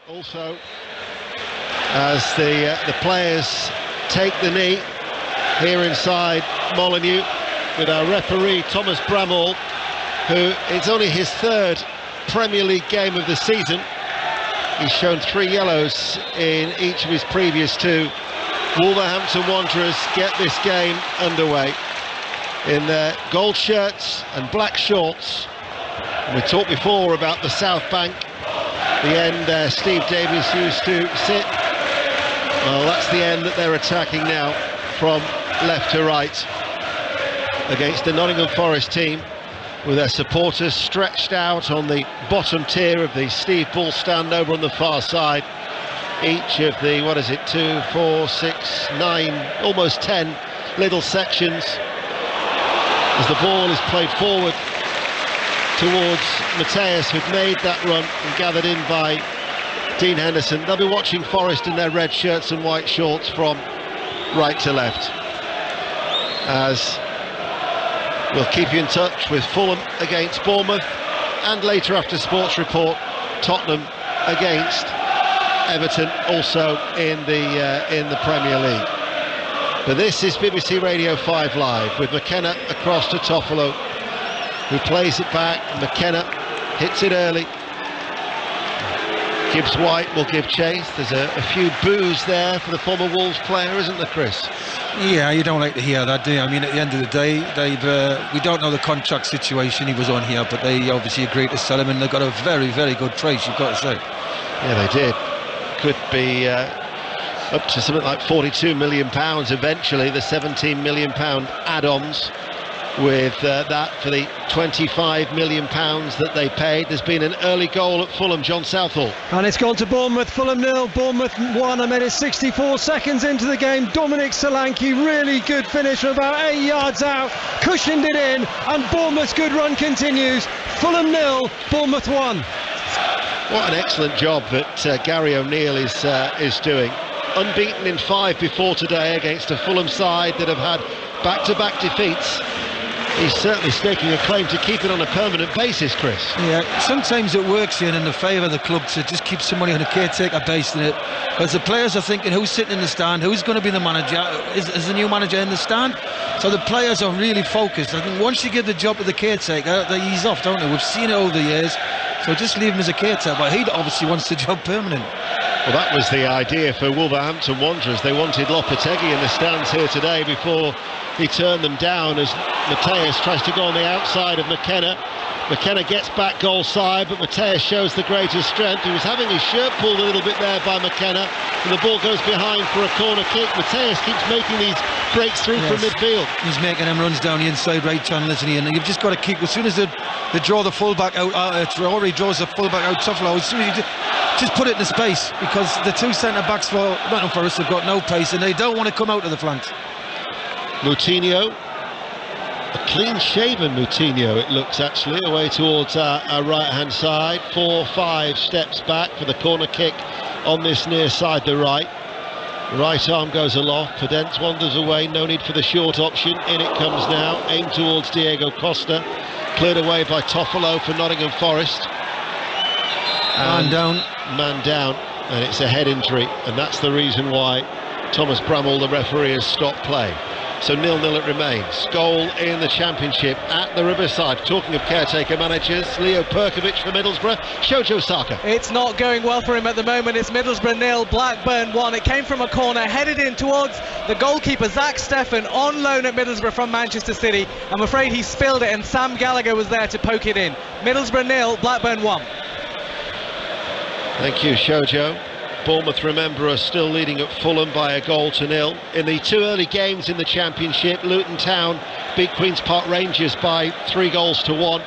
Also, as the players take the knee here inside Molineux, with our referee Thomas Bramall, who it's only his third Premier League game of the season. He's shown 3 yellows in each of his previous 2. Wolverhampton Wanderers get this game underway in their gold shirts and black shorts. We talked before about the South Bank, the end Steve Davies used to sit. Well, that's the end that they're attacking now from left to right against the Nottingham Forest team, with their supporters stretched out on the bottom tier of the Steve Bull stand over on the far side. Each of the, 2, 4, 6, 9, almost 10 little sections as the ball is played forward towards Mateus, who'd made that run and gathered in by Dean Henderson. They'll be watching Forest in their red shirts and white shorts from right to left, as we'll keep you in touch with Fulham against Bournemouth, and later after Sports Report, Tottenham against Everton, also in the Premier League. But this is BBC Radio 5 Live, with McKenna across to Toffolo, who plays it back. McKenna hits it early. Gibbs White will give chase. There's a few boos there for the former Wolves player, isn't there, Chris? Yeah, you don't like to hear that, do you? I mean, at the end of the day, we don't know the contract situation he was on here, but they obviously agreed to sell him, and they've got a very, very good price, you've got to say. Yeah, they did. Could be up to something like £42 million eventually, the £17 million add-ons, with that for the £25 million that they paid. There's been an early goal at Fulham, John Southall. And it's gone to Bournemouth. Fulham 0, Bournemouth 1. I mean, it's 64 seconds into the game. Dominic Solanke, really good finish from about 8 yards out, cushioned it in, and Bournemouth's good run continues. Fulham 0, Bournemouth 1. What an excellent job that Gary O'Neill is doing. Unbeaten in 5 before today against a Fulham side that have had back-to-back defeats. He's certainly staking a claim to keep it on a permanent basis, Chris. Yeah, sometimes it works in the favour of the club to just keep somebody on a caretaker base in it, because the players are thinking who's sitting in the stand, who's going to be the manager, is the new manager in the stand? So the players are really focused. I think once you give the job to the caretaker, they ease off, don't they? We've seen it over the years, so just leave him as a caretaker, but he obviously wants the job permanent. Well, that was the idea for Wolverhampton Wanderers. They wanted Lopetegui in the stands here today before he turned them down, as Mateus tries to go on the outside of McKenna. McKenna gets back goal side, but Mateus shows the greater strength. He was having his shirt pulled a little bit there by McKenna, and the ball goes behind for a corner kick. Mateus keeps making these breaks through from midfield. He's making them runs down the inside right channel, isn't he? And you've just got to keep, as soon as they draw the fullback out, Traore draws the fullback out, Toffolo, as soon as you just put it in the space, because the 2 centre-backs for Nottingham Forest have got no pace, and they don't want to come out of the flanks. Moutinho, a clean-shaven Moutinho it looks, actually, away towards our right-hand side. 4-5 steps back for the corner kick on this near side, the right. Right arm goes aloft, Podence wanders away, no need for the short option. In it comes now, aimed towards Diego Costa, cleared away by Toffolo for Nottingham Forest. Man down, and it's a head injury, and that's the reason why Thomas Bramall, the referee, has stopped play. So 0-0 it remains. Goal in the Championship at the Riverside. Talking of caretaker managers, Leo Perkovic for Middlesbrough, Shojo Saka. It's not going well for him at the moment. It's Middlesbrough 0, Blackburn 1. It came from a corner, headed in towards the goalkeeper, Zach Steffen, on loan at Middlesbrough from Manchester City. I'm afraid he spilled it, and Sam Gallagher was there to poke it in. Middlesbrough 0, Blackburn 1. Thank you, Shojo. Bournemouth, remember, are still leading at Fulham by 1-0. In the 2 early games in the Championship, Luton Town beat Queen's Park Rangers by 3-1,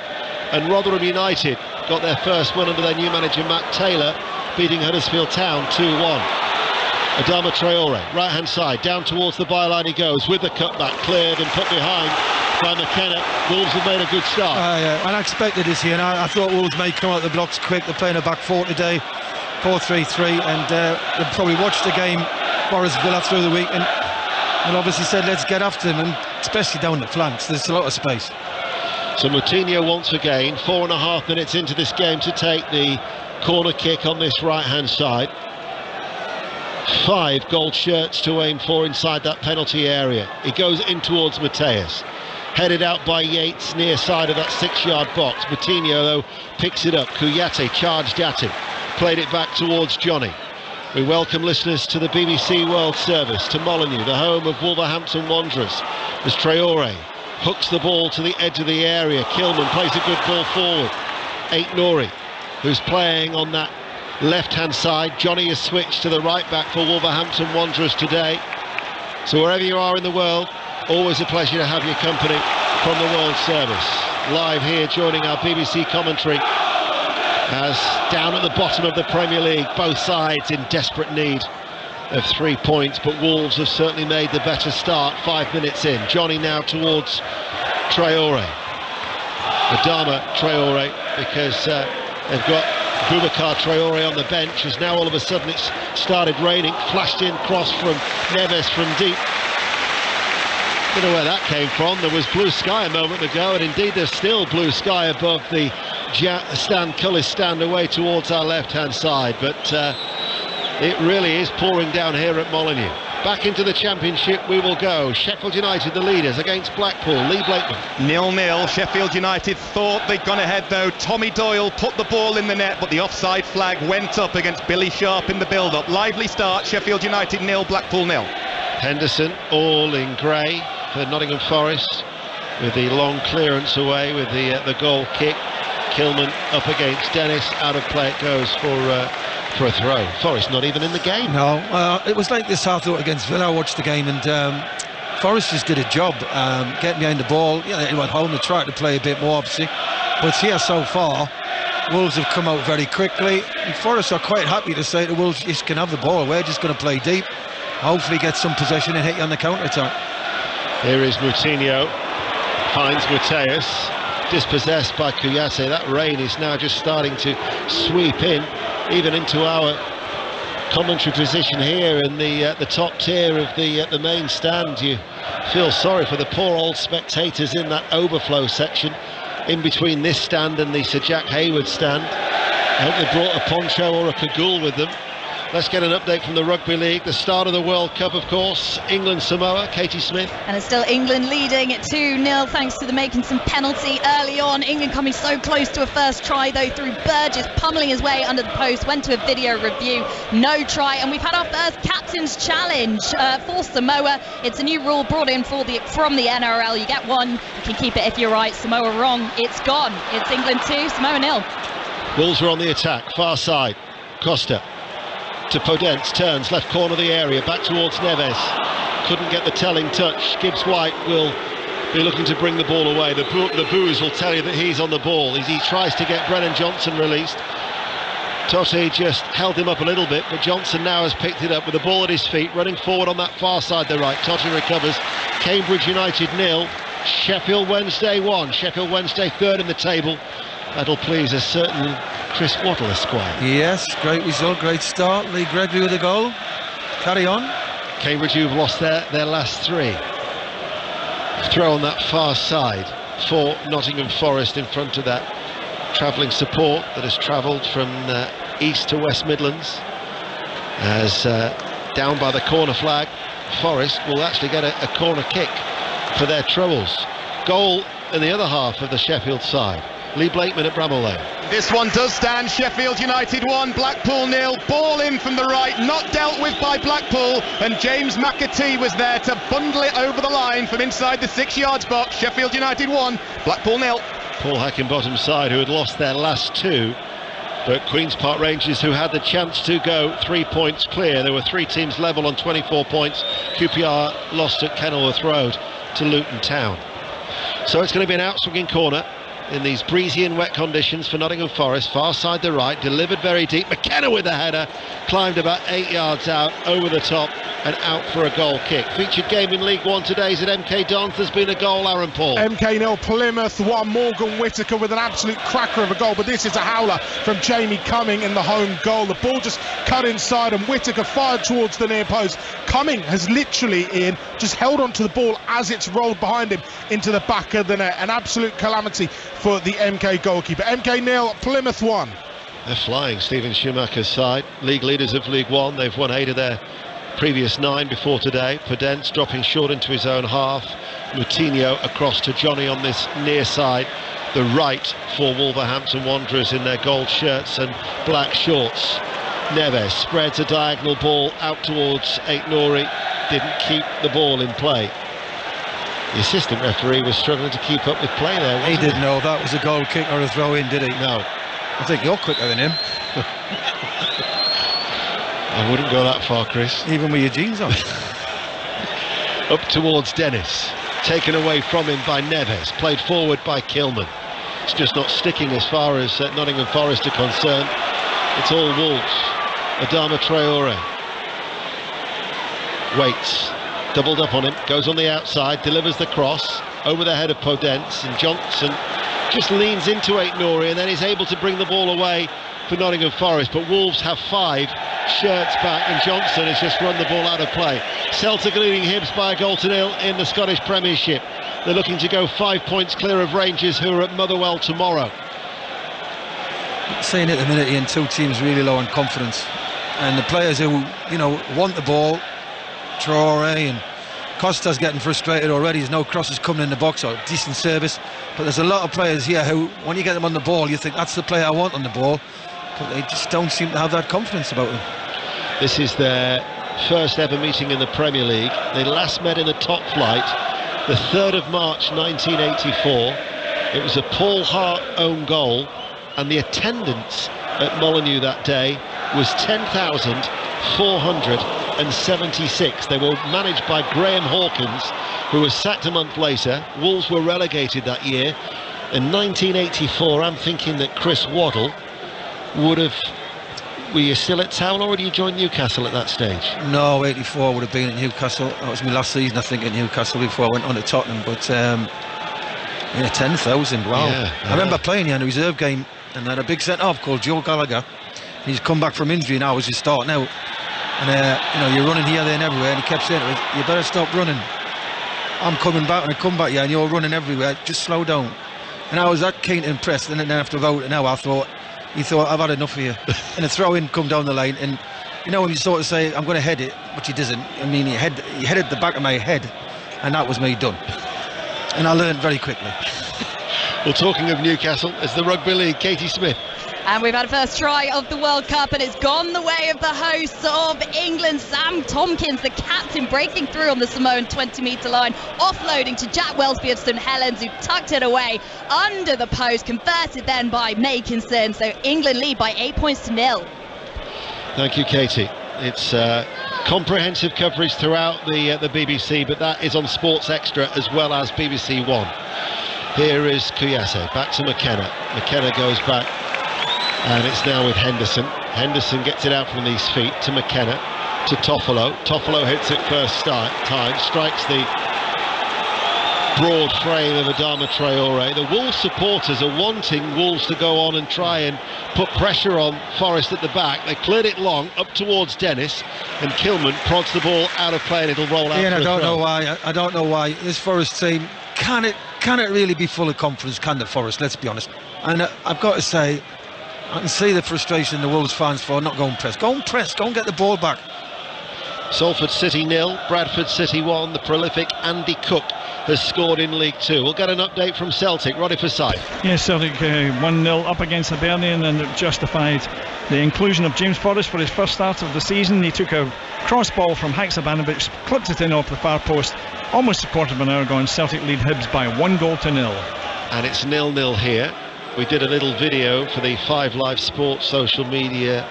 and Rotherham United got their first win under their new manager Matt Taylor, beating Huddersfield Town 2-1. Adama Traore, right-hand side, down towards the byline he goes, with the cutback cleared and put behind by McKenna. Wolves have made a good start. Yeah, unexpected this year, and I thought Wolves may come out the blocks quick. They're playing a back four today, 4-3-3, and they've probably watched the game, Forest Villa, through the week, and obviously said let's get after them, and especially down the flanks, there's a lot of space. So Moutinho once again, 4.5 minutes into this game to take the corner kick on this right-hand side. 5 gold shirts to aim for inside that penalty area. He goes in towards Mateus. Headed out by Yates near side of that 6-yard box. Moutinho though picks it up. Kouyaté charged at him. Played it back towards Johnny. We welcome listeners to the BBC World Service to Molineux, the home of Wolverhampton Wanderers, as Traoré hooks the ball to the edge of the area. Kilman plays a good ball forward. Aït-Nouri, who's playing on that left-hand side. Johnny has switched to the right back for Wolverhampton Wanderers today. So wherever you are in the world, always a pleasure to have your company from the World Service. Live here joining our BBC commentary, as down at the bottom of the Premier League, both sides in desperate need of 3 points, but Wolves have certainly made the better start 5 minutes in. Johnny now towards Traoré. Adama Traoré, because they've got Boubacar Traoré on the bench, as now all of a sudden it's started raining. Flashed in cross from Neves from deep. Don't know where that came from. There was blue sky a moment ago, and indeed there's still blue sky above the stand, colours stand away towards our left-hand side, but it really is pouring down here at Molineux. Back into the Championship we will go. Sheffield United, the leaders, against Blackpool. Lee Blakeman. 0-0. Sheffield United thought they'd gone ahead though. Tommy Doyle put the ball in the net, but the offside flag went up against Billy Sharp in the build-up. Lively start. Sheffield United 0, Blackpool 0. Henderson all in grey for Nottingham Forest, with the long clearance away with the goal kick. Kilman up against Dennis, out of play it goes for a throw. Forest not even in the game. No, it was like this, I thought, against Villa. I watched the game, and Forest just did a job getting behind the ball. Yeah, they went home, they tried to play a bit more, obviously, but here so far Wolves have come out very quickly, and Forest are quite happy to say to Wolves, you can have the ball, we're just going to play deep, hopefully get some possession and hit you on the counter-attack. Here is Moutinho, finds Mateus, dispossessed by Kouyaté. That rain is now just starting to sweep in, even into our commentary position here in the top tier of the main stand. You feel sorry for the poor old spectators in that overflow section in between this stand and the Sir Jack Hayward stand. I hope they brought a poncho or a cagoule with them. Let's get an update from the Rugby League. The start of the World Cup, of course. England-Samoa, Katie Smith. And it's still England leading at 2-0 thanks to the Makinson penalty early on. England coming so close to a first try, though, through Burgess pummelling his way under the post. Went to a video review, no try. And we've had our first captain's challenge for Samoa. It's a new rule brought in from the NRL. You get one, you can keep it if you're right. Samoa wrong, it's gone. It's England 2, Samoa 0. Wolves are on the attack, far side. Costa to Podence, turns left corner of the area, back towards Neves. Couldn't get the telling touch. Gibbs White will be looking to bring the ball away. The boos will tell you that he's on the ball. He tries to get Brennan Johnson released. Totti just held him up a little bit, but Johnson now has picked it up with the ball at his feet, running forward on that far side, the right. Totti recovers. Cambridge United 0, Sheffield Wednesday 1. Sheffield Wednesday third in the table. That'll please a certain Chris Waddle, Esquire. Yes, great result, great start. Lee Gregory with a goal. Carry on. Cambridge, who've lost their last 3. Throw on that far side for Nottingham Forest in front of that travelling support that has travelled from east to West Midlands. As down by the corner flag, Forest will actually get a corner kick for their troubles. Goal in the other half of the Sheffield side. Lee Blakeman at Bramall Lane. This one does stand. Sheffield United 1, Blackpool 0. Ball in from the right, not dealt with by Blackpool, and James McAtee was there to bundle it over the line from inside the 6 yards box. Sheffield United 1, Blackpool 0. Paul Heckingbottom's side, who had lost their last 2, but Queen's Park Rangers, who had the chance to go 3 points clear. There were 3 teams level on 24 points. QPR lost at Kenilworth Road to Luton Town. So it's going to be an outswinging corner in these breezy and wet conditions for Nottingham Forest. Far side the right, delivered very deep. McKenna with the header, climbed about 8 yards out, over the top and out for a goal kick. Featured game in League One today is at MK Dons. There's been a goal, Aaron Paul. MK 0, Plymouth 1. Morgan Whittaker with an absolute cracker of a goal, but this is a howler from Jamie Cumming in the home goal. The ball just cut inside and Whittaker fired towards the near post. Cumming has literally, Ian, just held on to the ball as it's rolled behind him into the back of the net. An absolute calamity for the MK goalkeeper. MK 0, Plymouth 1. They're flying, Stephen Schumacher's side. League leaders of League One. They've won 8 of their previous 9 before today. Podence dropping short into his own half. Moutinho across to Johnny on this near side. The right for Wolverhampton Wanderers in their gold shirts and black shorts. Neves spreads a diagonal ball out towards Aït-Nouri. Didn't keep the ball in play. The assistant referee was struggling to keep up with play there. He didn't know that was a goal kick or a throw in, did he? No. I think you're quicker than him. I wouldn't go that far, Chris. Even with your jeans on. Up towards Dennis. Taken away from him by Neves. Played forward by Kilman. It's just not sticking as far as Nottingham Forest are concerned. It's all Wolves. Adama Traore. Waits. Doubled up on him. Goes on the outside. Delivers the cross. Over the head of Podence. And Johnson just leans into Aït-Nouri and then is able to bring the ball away for Nottingham Forest. But Wolves have 5 shirts back and Johnson has just run the ball out of play. Celtic leading Hibs by 1-0 in the Scottish Premiership. They're looking to go 5 points clear of Rangers, who are at Motherwell tomorrow. Saying at the minute, Ian, 2 teams really low on confidence, and the players who, you know, want the ball, Traore and Costa's getting frustrated already. There's no crosses coming in the box or decent service, but there's a lot of players here who, when you get them on the ball, you think that's the player I want on the ball, but they just don't seem to have that confidence about them. This is their first ever meeting in the Premier League. They last met in the top flight the 3rd of March 1984. It was a Paul Hart own goal, and the attendance at Molineux that day was 10,476. They were managed by Graham Hawkins, who was sacked a month later. Wolves were relegated that year. In 1984, I'm thinking that Chris Waddle would have... Were you still at Town, or had you joined Newcastle at that stage? No, 84 would have been at Newcastle. That was my last season, I think, at Newcastle before I went on to Tottenham. But yeah, 10,000, wow. Yeah, I remember playing here in a reserve game, and I had a big centre-half called Joe Gallagher. He's come back from injury now, was just starting out. And you know, you're running here, there and everywhere, and he kept saying, you better stop running. I'm coming back, and I come back here, and you're running everywhere, just slow down. And I was that keen to impress, and then after about an hour, he thought, I've had enough of you. And a throw-in come down the lane, and you know when you sort of say, I'm going to head it, but he doesn't. I mean, he headed the back of my head, and that was me done. And I learned very quickly. Well, talking of Newcastle, as the Rugby League, Katie Smith. And we've had a first try of the World Cup, and it's gone the way of the hosts of England. Sam Tompkins, the captain, breaking through on the Samoan 20-metre line, offloading to Jack Wellesby of St Helens, who tucked it away under the post, converted then by Makinson. So England lead by 8 points to 0. Thank you, Katie. It's comprehensive coverage throughout the BBC, but that is on Sports Extra as well as BBC One. Here is Kuyase, back to McKenna. McKenna goes back, and it's now with Henderson. Henderson gets it out from these feet to McKenna, to Toffolo. Toffolo hits it first time, strikes the broad frame of Adama Traore. The Wolves supporters are wanting Wolves to go on and try and put pressure on Forest at the back. They cleared it long, up towards Dennis, and Kilman prods the ball out of play, and it'll roll out. Ian, I don't know why this Forest team, can it really be full of confidence, can the Forest, let's be honest. And I've got to say, I can see the frustration the Wolves fans for not going press. Go and press, go and get the ball back. Salford City 0, Bradford City 1. The prolific Andy Cook has scored in League 2. We'll get an update from Celtic. Roddy Forsyth. Yes, Celtic 1-0 up against Hibernian, and it justified the inclusion of James Forrest for his first start of the season. He took a cross ball from Haksabanovic, clipped it in off the far post, almost a quarter of an hour gone. Celtic lead Hibs by 1-0. And it's 0-0 here. We did a little video for the 5 Live Sports social media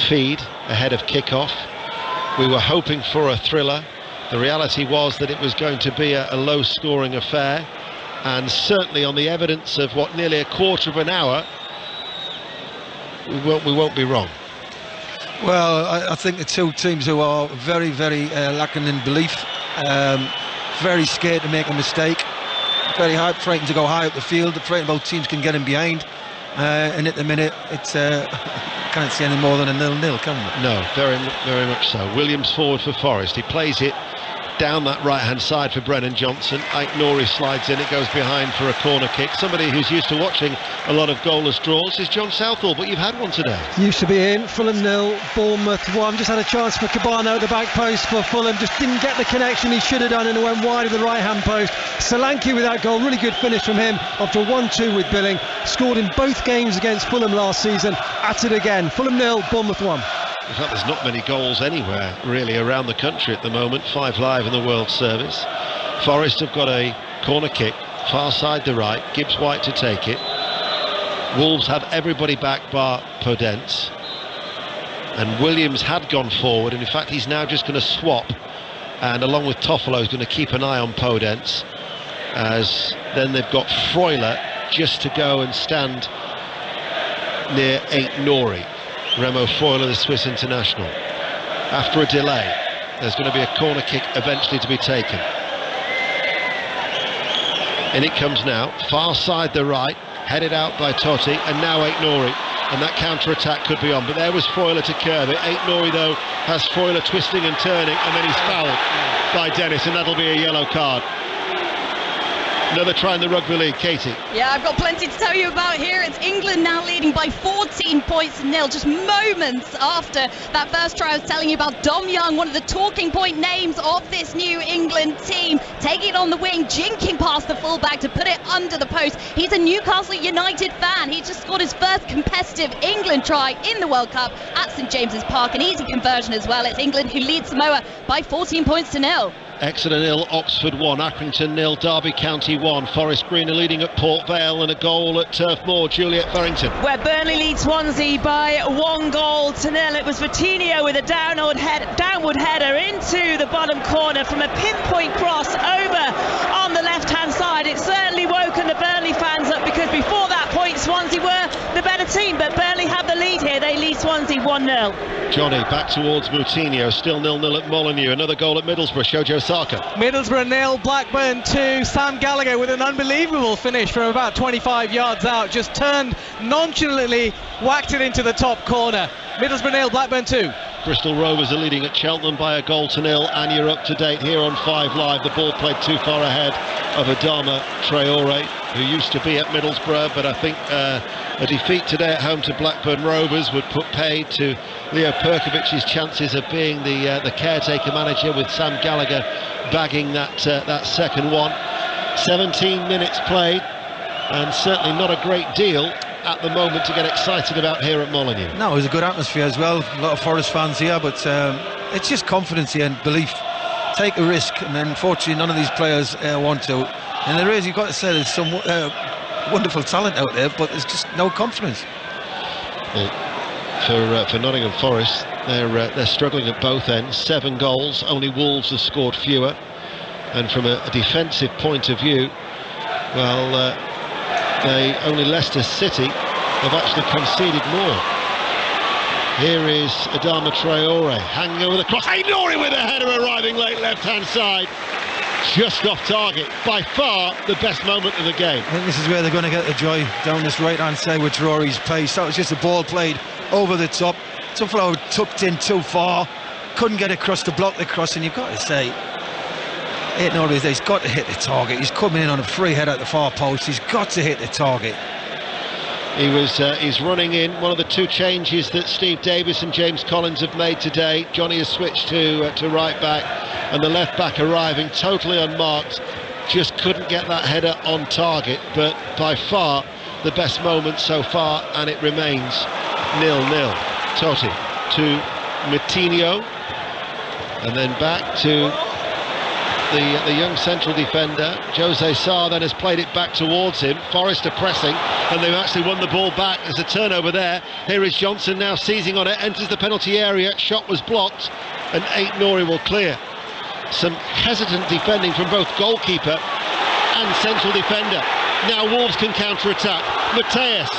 feed ahead of kick-off. We were hoping for a thriller. The reality was that it was going to be a low-scoring affair, and certainly on the evidence of nearly a quarter of an hour, we won't be wrong. Well, I think the two teams who are very, very lacking in belief, very scared to make a mistake, very frightened to go high up the field, frightened about teams can get in behind, and at the minute it's can't see any more than a 0-0, can we? No, very, very much so. Williams forward for Forest. He plays it down that right-hand side for Brennan Johnson. Aït-Nouri slides in, it goes behind for a corner kick. Somebody who's used to watching a lot of goalless draws is John Southall, but you've had one today. Used to be in. Fulham 0, Bournemouth 1. Just had a chance for Cabano at the back post for Fulham, just didn't get the connection he should have done, and it went wide of the right-hand post. Solanke with that goal, really good finish from him after a 1-2 with Billing. Scored in both games against Fulham last season. At it again. Fulham 0, Bournemouth 1. In fact, there's not many goals anywhere really around the country at the moment. 5 live in the World Service. Forest have got a corner kick, far side the right. Gibbs White to take it. Wolves have everybody back bar Podence. And Williams had gone forward, and in fact he's now just going to swap, and along with Toffolo is going to keep an eye on Podence, as then they've got Freuler just to go and stand near Aït-Nouri. Remo Freuler, the Swiss international. After a delay, there's going to be a corner kick eventually to be taken. In it comes now, far side the right, headed out by Totti, and now Aït-Nouri, and that counter-attack could be on, but there was Freuler to curb it. Aït-Nouri though has Freuler twisting and turning, and then he's fouled by Dennis, and that'll be a yellow card. Another try in the Rugby League, Katie. Yeah, I've got plenty to tell you about here. It's England now leading by 14 points to nil, just moments after that first try I was telling you about. Dom Young, one of the talking point names of this new England team, taking it on the wing, jinking past the fullback to put it under the post. He's a Newcastle United fan. He just scored his first competitive England try in the World Cup at St James's Park, an easy conversion as well. It's England who lead Samoa by 14 points to nil. Exeter 0, Oxford 1, Accrington 0, Derby County 1. Forest Green are leading at Port Vale, and a goal at Turf Moor. Juliet Farrington. Where Burnley leads Swansea by 1-0. It was Vitinho with a downward header into the bottom corner from a pinpoint cross over on the left-hand side. It's certainly woken the Burnley fans up, because before that point Swansea were the better team, but Burnley have the lead here. They lead Swansea 1-0. Johnny back towards Moutinho, still 0-0 at Molineux. Another goal at Middlesbrough. Shojo Saka. Middlesbrough 0, Blackburn 2. Sam Gallagher with an unbelievable finish from about 25 yards out, just turned nonchalantly, whacked it into the top corner. Middlesbrough 0, Blackburn 2. Bristol Rovers are leading at Cheltenham by 1-0, and you're up to date here on 5 Live. The ball played too far ahead of Adama Traore, who used to be at Middlesbrough, but I think a defeat today at home to Blackburn Rovers would put paid to Leo Perkovic's chances of being the caretaker manager, with Sam Gallagher bagging that second one. 17 minutes played, and certainly not a great deal at the moment to get excited about here at Molineux. No, it was a good atmosphere as well. A lot of Forest fans here, but it's just confidence here and belief. Take a risk, and then unfortunately none of these players want to. And there is, you've got to say, there's some wonderful talent out there, but there's just no confidence. Well, for Nottingham Forest, they're struggling at both ends. 7 goals, only Wolves have scored fewer. And from a defensive point of view, well, only Leicester City have actually conceded more. Here is Adama Traore hanging over the cross. Aït-Nouri with a header arriving late left-hand side. Just off target. By far the best moment of the game. I think this is where they're going to get the joy, down this right-hand side with Traore's pace. That was just a ball played over the top. Toffolo tucked in too far. Couldn't get across to block the cross, and you've got to say, Aït-Nouri, he's got to hit the target. He's coming in on a free header at the far post. He's got to hit the target. He's running in. One of the 2 changes that Steve Davis and James Collins have made today. Johnny has switched to right back, and the left back arriving totally unmarked. Just couldn't get that header on target, but by far the best moment so far, and it remains 0-0. Totti to Moutinho, and then back to the young central defender. Jose Sarr then has played it back towards him. Forest are pressing, and they've actually won the ball back. There's a turnover there. Here is Johnson now seizing on it, enters the penalty area. Shot was blocked, and Aït-Nouri will clear. Some hesitant defending from both goalkeeper and central defender. Now Wolves can counter-attack. Mateus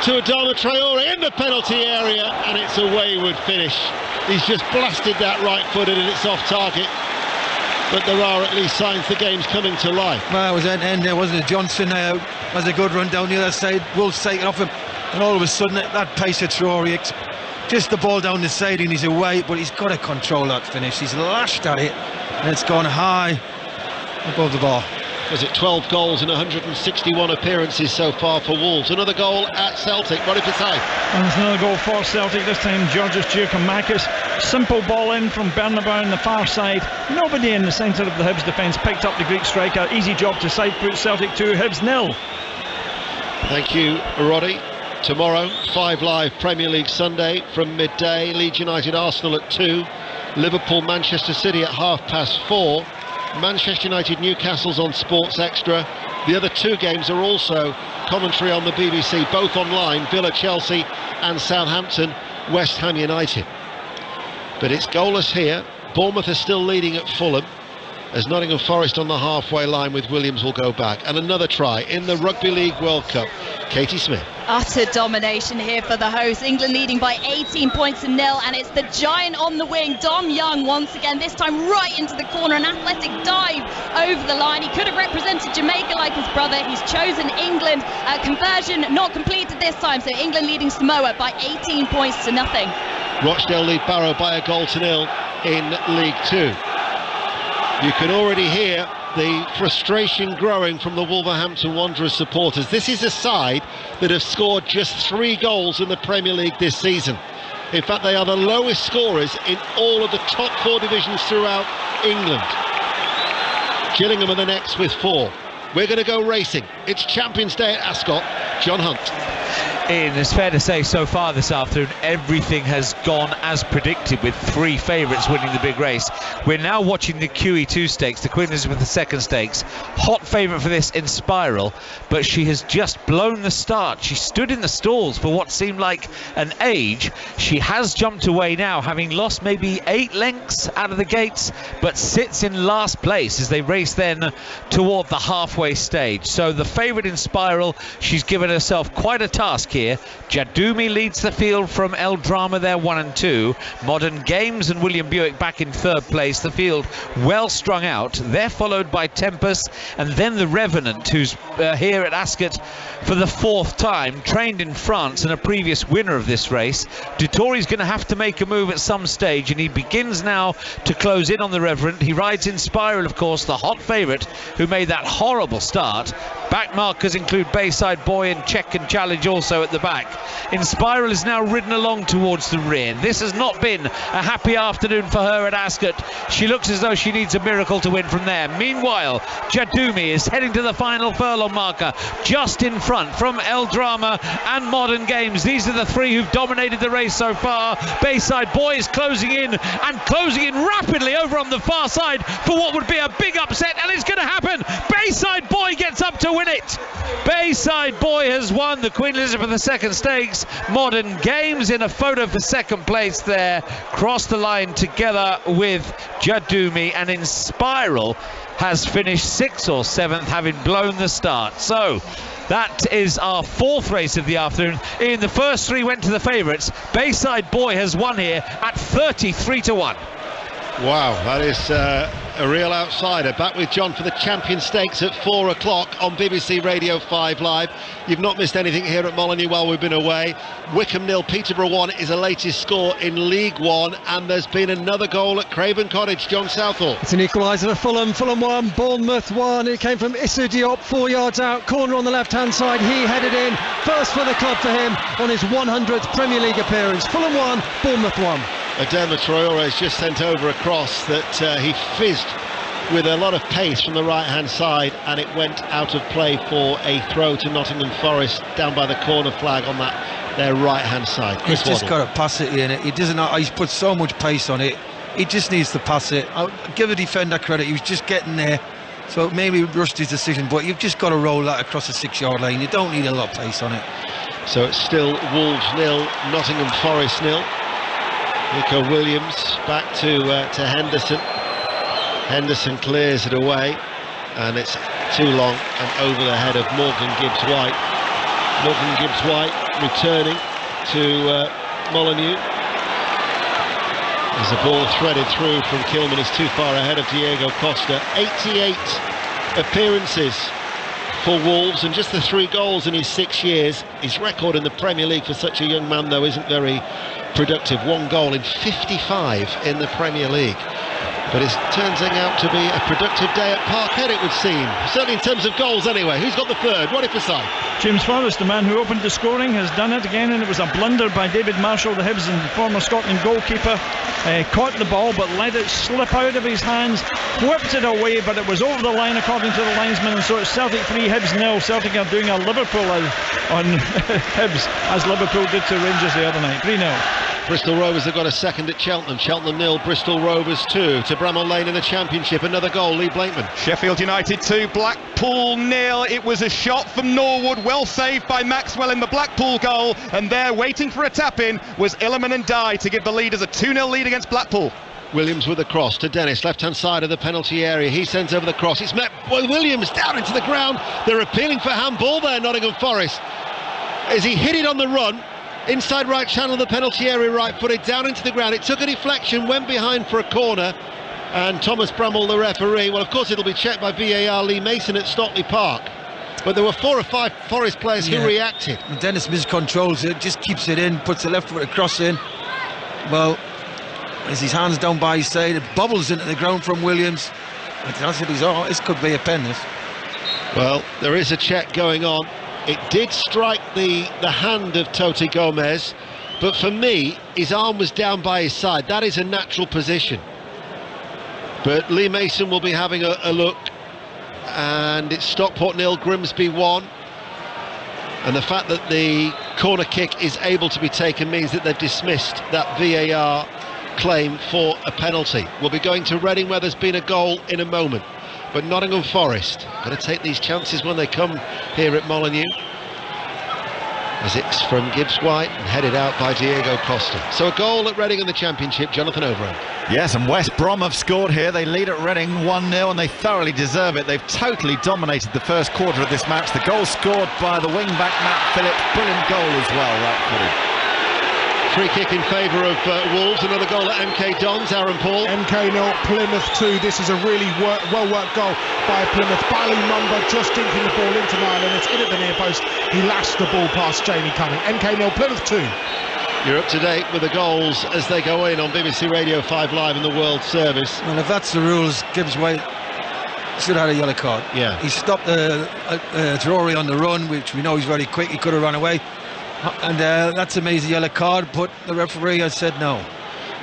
to Adama Traore in the penalty area, and it's a wayward finish. He's just blasted that right-footed, and it's off target. But there are at least signs the game's coming to life. Well, it was an end there, wasn't it? Johnson has a good run down the other side. Wolves take it off him, and all of a sudden that pace of Traore, just the ball down the side and he's away, but he's got to control that finish. He's lashed at it, And it's gone high above the bar. Was it 12 goals in 161 appearances so far for Wolves? Another goal at Celtic. What if it's high? And there's another goal for Celtic, this time Georgios Giacomakis. Simple ball in from Bernabeu on the far side. Nobody in the centre of the Hibs defence picked up the Greek striker. Easy job to side foot. Celtic 2, Hibs 0. Thank you, Roddy. Tomorrow, 5 Live Premier League Sunday from midday. Leeds United Arsenal at 2. Liverpool Manchester City at 4:30. Manchester United Newcastle's on Sports Extra. The other 2 games are also commentary on the BBC, both online. Villa Chelsea and Southampton West Ham United. But it's goalless here. Bournemouth are still leading at Fulham, as Nottingham Forest on the halfway line with Williams will go back. And another try in the Rugby League World Cup. Katie Smith. Utter domination here for the hosts. England leading by 18 points to 0, and it's the giant on the wing, Dom Young, once again, this time right into the corner, an athletic dive over the line. He could have represented Jamaica like his brother. He's chosen England. Conversion not completed this time, so England leading Samoa by 18 points to 0. Rochdale lead Barrow by 1-0 in League 2. You can already hear the frustration growing from the Wolverhampton Wanderers supporters. This is a side that have scored just 3 goals in the Premier League this season. In fact, they are the lowest scorers in all of the top 4 divisions throughout England. Gillingham are the next with 4. We're going to go racing. It's Champions Day at Ascot. John Hunt. Ian, it's fair to say so far this afternoon everything has gone as predicted, with 3 favourites winning the big race. We're now watching the QE2 stakes, the Queen Elizabeth II stakes. Hot favourite for this in Spiral, but she has just blown the start. She stood in the stalls for what seemed like an age. She has jumped away now, having lost maybe 8 lengths out of the gates, but sits in last place as they race then toward the halfway stage. So the favourite in Spiral, she's given herself quite a task here. Jadumi leads the field from El Drama, there 1 and 2. Modern Games and William Buick back in 3rd place. The field well strung out. They're followed by Tempest and then the Revenant, who's here at Ascot for the 4th time, trained in France and a previous winner of this race. Dutori's going to have to make a move at some stage, and he begins now to close in on the Revenant. He rides in Spiral, of course, the hot favourite who made that horrible start. Back markers include Bayside Boy and Check and Challenge also at the back. In Spiral is now ridden along towards the rear. This has not been a happy afternoon for her at Ascot. She looks as though she needs a miracle to win from there. Meanwhile, Jadumi is heading to the final furlong marker, just in front from El Drama and Modern Games. These are the 3 who've dominated the race so far. Bayside Boy is closing in rapidly over on the far side for what would be a big upset, and it's going to happen. Bayside Boy gets up to win it. Bayside Boy has won the Queen Elizabeth II Stakes. Modern Games in a photo for 2nd place there, crossed the line together with Jadumi, and in Spiral has finished 6th or 7th, having blown the start. So that is our 4th race of the afternoon. In the first 3 went to the favourites. Bayside Boy has won here at 33-1. Wow, that is a real outsider. Back with John for the Champion Stakes at 4 o'clock on BBC Radio 5 Live. You've not missed anything here at Molineux while we've been away. Wickham 0, Peterborough 1 is the latest score in League 1, and there's been another goal at Craven Cottage. John Southall. It's an equaliser for Fulham. Fulham 1, Bournemouth 1. It came from Issa Diop, 4 yards out, corner on the left-hand side. He headed in, first for the club for him on his 100th Premier League appearance. Fulham 1, Bournemouth 1. Adama Traore has just sent over a cross that he fizzed with a lot of pace from the right-hand side, and it went out of play for a throw to Nottingham Forest down by the corner flag on that their right-hand side. He's just got to pass it in. He doesn't know, he's put so much pace on it. He just needs to pass it. I'll give a defender credit. He was just getting there, so maybe rushed his decision, but you've just got to roll that across the 6-yard line. You don't need a lot of pace on it. So it's still Wolves 0, Nottingham Forest 0. Nico Williams back to Henderson. Henderson clears it away, and it's too long and over the head of Morgan Gibbs-White. Morgan Gibbs-White returning to Molineux. There's a ball threaded through from Kilman. He's too far ahead of Diego Costa. 88 appearances for Wolves, and just the 3 goals in his 6 years. His record in the Premier League for such a young man, though, isn't very productive. 1 goal in 55 in the Premier League. But it's turning out to be a productive day at Parkhead, it would seem. Certainly in terms of goals anyway. Who's got the third? What if for side? James Forrest, the man who opened the scoring, has done it again, and it was a blunder by David Marshall, the Hibs and former Scotland goalkeeper. Caught the ball but let it slip out of his hands, whipped it away, but it was over the line according to the linesman, and so it's Celtic 3, Hibs 0. Celtic are doing a Liverpool on Hibs, as Liverpool did to Rangers the other night. 3-0. Bristol Rovers have got a second at Cheltenham. Cheltenham 0, Bristol Rovers 2. To Bramall Lane in the Championship, another goal, Lee Blakeman. Sheffield United 2, Blackpool 0. It was a shot from Norwood, well saved by Maxwell in the Blackpool goal, and there waiting for a tap-in was Illiman and Dye to give the leaders a 2-0 lead against Blackpool. Williams with the cross to Dennis, left-hand side of the penalty area. He sends over the cross. It's met by Williams down into the ground. They're appealing for handball there, Nottingham Forest. As he hit it on the run, inside right channel of the penalty area, right-footed down into the ground. It took a deflection, went behind for a corner, and Thomas Bramall, the referee, well, of course it'll be checked by VAR, Lee Mason at Stockley Park. But there were 4 or 5 Forest players who reacted. And Dennis miscontrols it, just keeps it in, puts the left foot across in. Well, as his hands down by his side, it bobbles into the ground from Williams. I said, this could be a pen, this. Well, there is a check going on. It did strike the hand of Toti Gomez, but for me, his arm was down by his side. That is a natural position. But Lee Mason will be having a look, and it's Stockport 0, Grimsby 1. And the fact that the corner kick is able to be taken means that they've dismissed that VAR claim for a penalty. We'll be going to Reading, where there's been a goal, in a moment. But Nottingham Forest going to take these chances when they come here at Molineux, as it's from Gibbs White and headed out by Diego Costa. So a goal at Reading in the Championship, Jonathan Overend. Yes, and West Brom have scored here. They lead at Reading 1-0, and they thoroughly deserve it. They've totally dominated the first quarter of this match. The goal scored by the wing-back Matt Phillips. Brilliant goal as well, right-footed. Free kick in favour of Wolves, another goal at MK Dons, Aaron Paul. MK 0, Plymouth 2. This is a really well-worked goal by Plymouth. Bally Mumba just dinking the ball into Nyland. It's in at the near post. He lashed the ball past Jamie Cumming. MK 0, Plymouth 2. You're up to date with the goals as they go in on BBC Radio 5 Live in the World Service. Well, if that's the rules, Gibbs White should have had a yellow card. Yeah. He stopped Drury on the run, which we know he's very quick. He could have run away. And that's an amazing yellow card, but the referee has said no.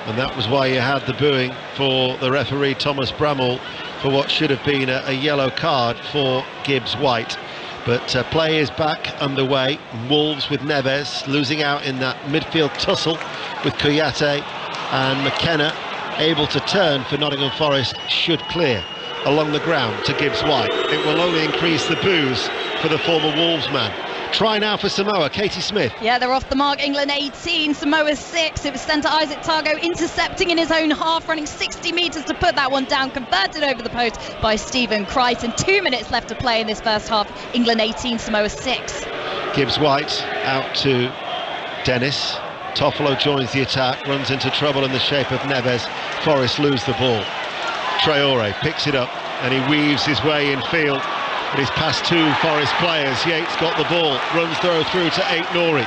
And that was why you had the booing for the referee Thomas Bramall for what should have been a yellow card for Gibbs White. But play is back underway. Wolves with Neves losing out in that midfield tussle with Kouyaté, and McKenna able to turn for Nottingham Forest, should clear along the ground to Gibbs White. It will only increase the boos for the former Wolves man. Try now for Samoa, Katie Smith. Yeah, they're off the mark. England 18, Samoa 6. It was sent to Isaac Targo, intercepting in his own half, running 60 metres to put that one down, converted over the post by Stephen Crichton. 2 minutes left to play in this first half. England 18, Samoa 6. Gibbs White out to Dennis. Toffolo joins the attack, runs into trouble in the shape of Neves. Forest lose the ball. Traore picks it up and he weaves his way in field. But he's past 2 Forest players. Yates got the ball, runs through to 8 Nori.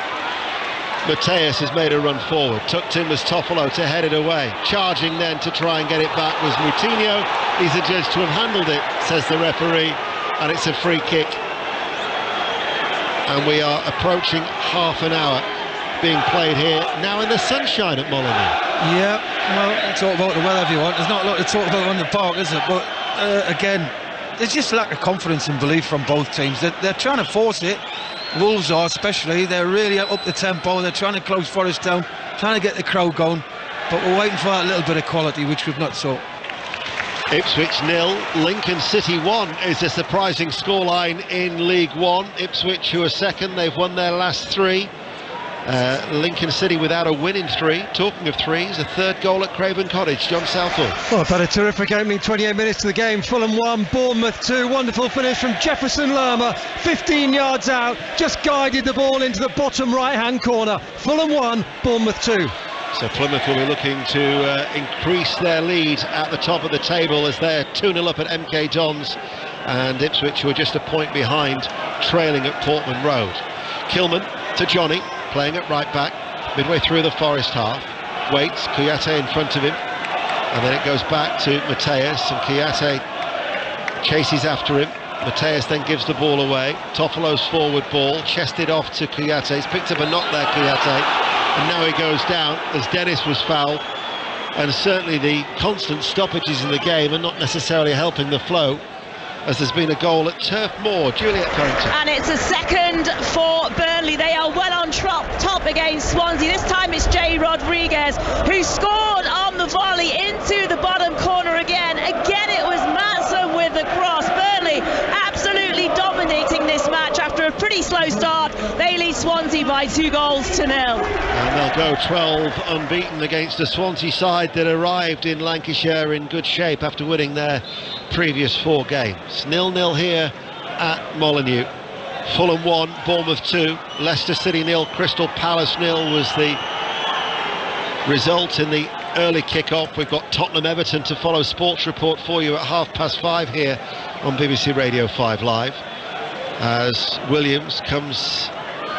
Mateus has made a run forward. Tucked in was Toffolo to head it away. Charging then to try and get it back was Moutinho. He's adjudged to have handled it, says the referee, and it's a free kick. And we are approaching half an hour being played here now in the sunshine at Molineux. Yeah, well, talk about the weather if you want. There's not a lot to talk about on the park, is it? But again, there's just lack of confidence and belief from both teams. They're trying to force it. Wolves are especially. They're really up the tempo. They're trying to close Forest down, trying to get the crowd going. But we're waiting for that little bit of quality, which we've not saw. Ipswich 0, Lincoln City 1 is a surprising scoreline in League One. Ipswich, who are second, they've won their last 3. Lincoln City without a win in 3. Talking of 3s, a third goal at Craven Cottage. John Southall. Well, I've had a terrific opening 28 minutes to the game. Fulham 1, Bournemouth 2. Wonderful finish from Jefferson Lerma, 15 yards out, just guided the ball into the bottom right hand corner. Fulham 1, Bournemouth 2. So Plymouth will be looking to increase their lead at the top of the table as they're 2-0 up at MK Dons, and Ipswich, who are just a point behind, trailing at Portman Road. Kilman to Johnny, playing at right back, midway through the Forest half. Waits, Kouyaté in front of him. And then it goes back to Mateus, and Kouyaté chases after him. Mateus then gives the ball away. Toffolo's forward ball, chested off to Kouyaté. He's picked up a knock there, Kouyaté, and now he goes down as Dennis was fouled. And certainly the constant stoppages in the game are not necessarily helping the flow, as there's been a goal at Turf Moor. Juliet Carrington. And it's a second for Burnley. They are well on top against Swansea. This time it's Jay Rodriguez who scored on the volley into the bottom corner again. Again it was Matson with the cross. Burnley absolutely dominating this match after a pretty slow start. They lead Swansea by 2-0. And they'll go 12 unbeaten against a Swansea side that arrived in Lancashire in good shape after winning their previous 4 games. 0-0 here at Molineux. Fulham 1, Bournemouth 2, Leicester City 0, Crystal Palace 0 was the result in the early kick-off. We've got Tottenham Everton to follow. Sports report for you at 5:30 here on BBC Radio 5 Live, as Williams comes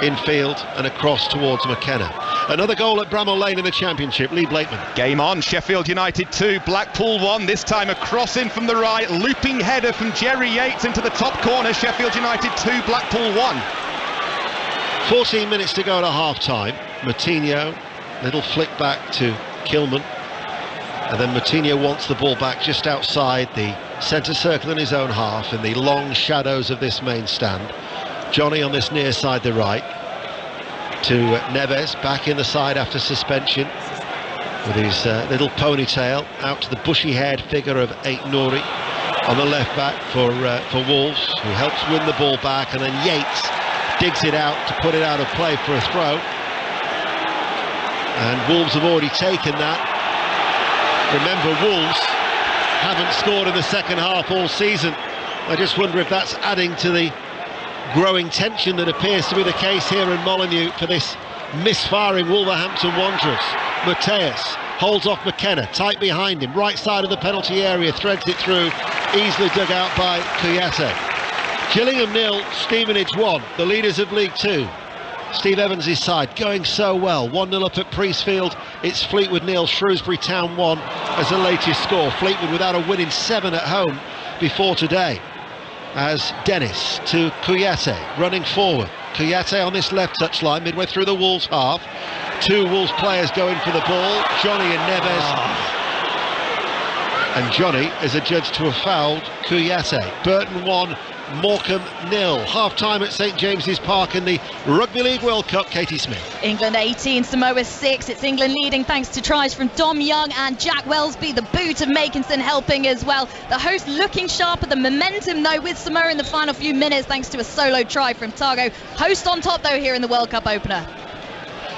infield and across towards McKenna. Another goal at Bramall Lane in the Championship. Lee Blakeman. Game on. Sheffield United 2, Blackpool 1. This time a cross in from the right, looping header from Jerry Yates into the top corner. Sheffield United 2, Blackpool 1. 14 minutes to go to half-time. Moutinho, little flick back to Kilman, and then Moutinho wants the ball back just outside the centre circle in his own half, in the long shadows of this main stand. Johnny on this near side, the right, to Neves, back in the side after suspension, with his little ponytail, out to the bushy-haired figure of Ait Nouri on the left back for Wolves, who helps win the ball back, and then Yates digs it out to put it out of play for a throw. And Wolves have already taken that. Remember, Wolves haven't scored in the second half all season. I just wonder if that's adding to the growing tension that appears to be the case here in Molineux for this misfiring Wolverhampton Wanderers. Mateus holds off McKenna, tight behind him, right side of the penalty area, threads it through, easily dug out by Kouyaté. Gillingham 0, Stevenage 1, the leaders of League 2. Steve Evans' side going so well. 1-0 up at Priestfield. It's Fleetwood 0, Shrewsbury Town 1 as the latest score. Fleetwood without a win in 7 at home before today. As Dennis to Kouyaté, running forward. Kouyaté on this left touchline, midway through the Wolves half. 2 Wolves players going for the ball, Johnny and Neves. And Johnny is adjudged to have fouled Kouyaté. Burton 1, Morecambe 0. Half-time at St James's Park in the Rugby League World Cup. Katie Smith. England 18, Samoa 6. It's England leading thanks to tries from Dom Young and Jack Wellesby. The boot of Makinson helping as well. The host looking sharper. The momentum though with Samoa in the final few minutes thanks to a solo try from Targo. Host on top though here in the World Cup opener.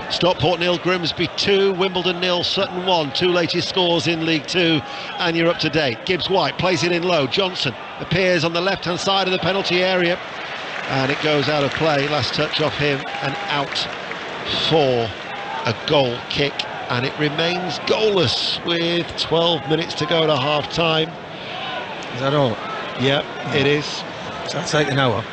Stockport 0, Grimsby 2, Wimbledon 0, Sutton 1. 2 latest scores in League 2, and you're up to date. Gibbs-White plays it in low. Johnson appears on the left-hand side of the penalty area, and it goes out of play. Last touch off him, and out for a goal kick, and it remains goalless with 12 minutes to go to half-time. Is that all? Yeah, it is. So that's like an hour.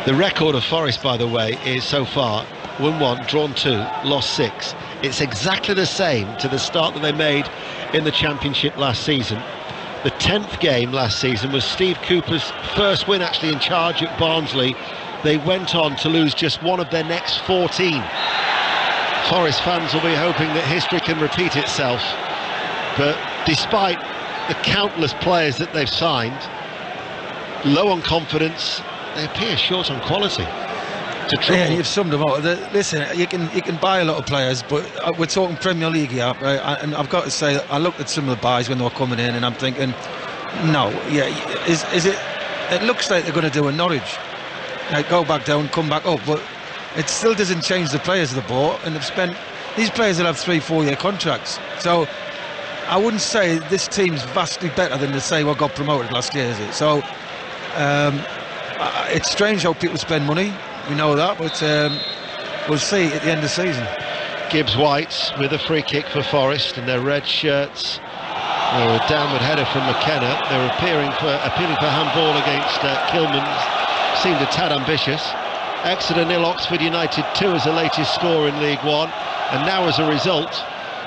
The record of Forest, by the way, is so far won 1, drawn 2, lost 6. It's exactly the same to the start that they made in the Championship last season. The 10th game last season was Steve Cooper's first win actually in charge at Barnsley. They went on to lose just one of their next 14. Forest fans will be hoping that history can repeat itself, but despite the countless players that they've signed, low on confidence, they appear short on quality. Yeah, you've summed them up. Listen, you can buy a lot of players, but we're talking Premier League here, right? And I've got to say, I looked at some of the buys when they were coming in, and I'm thinking, no, yeah, is it? It looks like they're going to do a Norwich, like go back down, come back up, but it still doesn't change the players of the ball, and they've spent. These players will have 3-4 year contracts, so I wouldn't say this team's vastly better than the say what got promoted last year, is it? So it's strange how people spend money. We know that, but we'll see at the end of the season. Gibbs-White with a free kick for Forest in their red shirts. A downward header from McKenna. They were appealing for handball against Kilman. Seemed a tad ambitious. Exeter 0, Oxford United 2 as the latest score in League 1. And now as a result,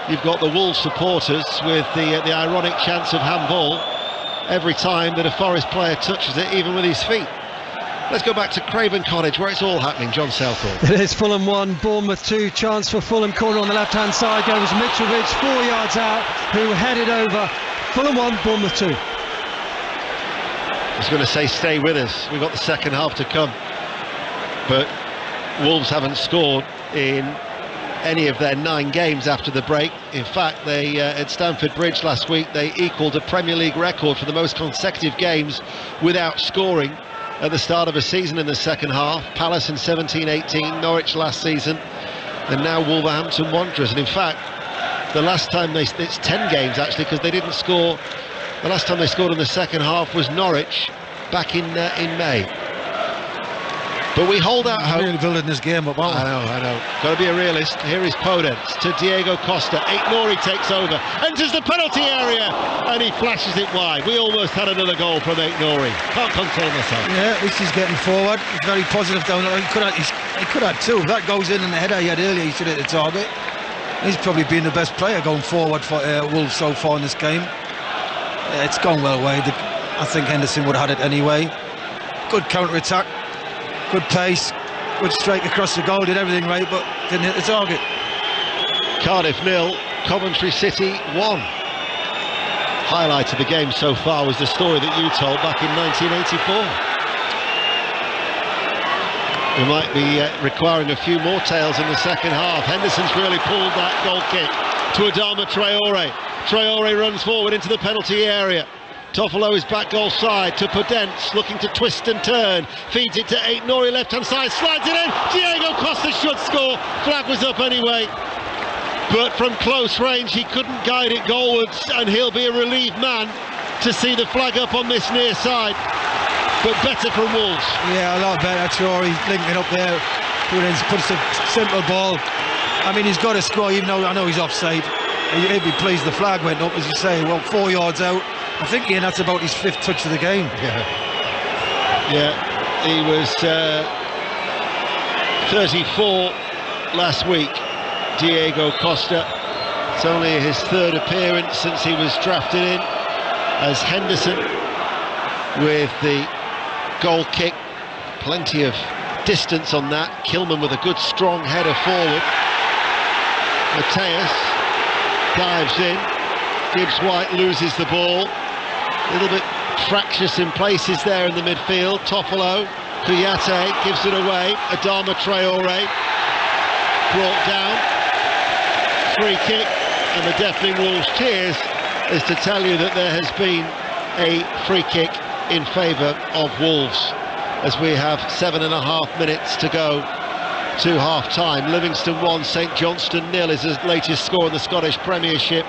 you've got the Wolves supporters with the ironic chance of handball every time that a Forest player touches it, even with his feet. Let's go back to Craven Cottage, where it's all happening. John Southall. It is Fulham 1, Bournemouth 2. Chance for Fulham. Corner on the left-hand side goes Mitrovic, 4 yards out, who headed over. Fulham 1, Bournemouth 2. I was going to say stay with us. We've got the second half to come. But Wolves haven't scored in any of their 9 games after the break. In fact, they at Stamford Bridge last week, they equalled a Premier League record for the most consecutive games without scoring at the start of a season in the second half. Palace in 17-18, Norwich last season, and now Wolverhampton Wanderers. And in fact, the last time it's 10 games actually, because they didn't score. The last time they scored in the second half was Norwich back in May. But we hold out hope. Really building this game up, aren't we? I know. Got to be a realist. Here is Podence to Diego Costa. Aït-Nouri takes over, enters the penalty area, and he flashes it wide. We almost had another goal from Aït-Nouri. Can't control myself. Yeah, at least he's getting forward. He's very positive down there. He could have 2. If that goes in and the header he had earlier, he should hit the target. He's probably been the best player going forward for Wolves so far in this game. It's gone well away. I think Henderson would have had it anyway. Good counter-attack. Good pace, good strike across the goal, did everything right, but didn't hit the target. Cardiff 0, Coventry City 1. Highlight of the game so far was the story that you told back in 1984. We might be requiring a few more tales in the second half. Henderson's really pulled that goal kick to Adama Traore. Traore runs forward into the penalty area. Toffolo is back goal side to Podence, looking to twist and turn, feeds it to Aït-Nouri, left hand side, slides it in. Diego Costa should score. Flag was up anyway, but from close range he couldn't guide it goalwards, and he'll be a relieved man to see the flag up on this near side. But better from Wolves. Yeah, a lot better. Traore linking up there. Puts a simple ball. I mean, he's got to score, even though I know he's offside. He'd be pleased the flag went up, as you say. Well, 4 yards out. I think, Ian, that's about his 5th touch of the game. Yeah, he was 34 last week, Diego Costa. It's only his 3rd appearance since he was drafted in, as Henderson with the goal kick. Plenty of distance on that. Kilman with a good strong header forward. Mateus dives in. Gibbs White loses the ball. A little bit fractious in places there in the midfield. Toffolo, Kouyaté gives it away. Adama Traore brought down. Free kick, and the deafening Wolves cheers is to tell you that there has been a free kick in favour of Wolves, as we have 7.5 minutes to go to half-time. Livingston 1, St Johnstone 0 is the latest score in the Scottish Premiership.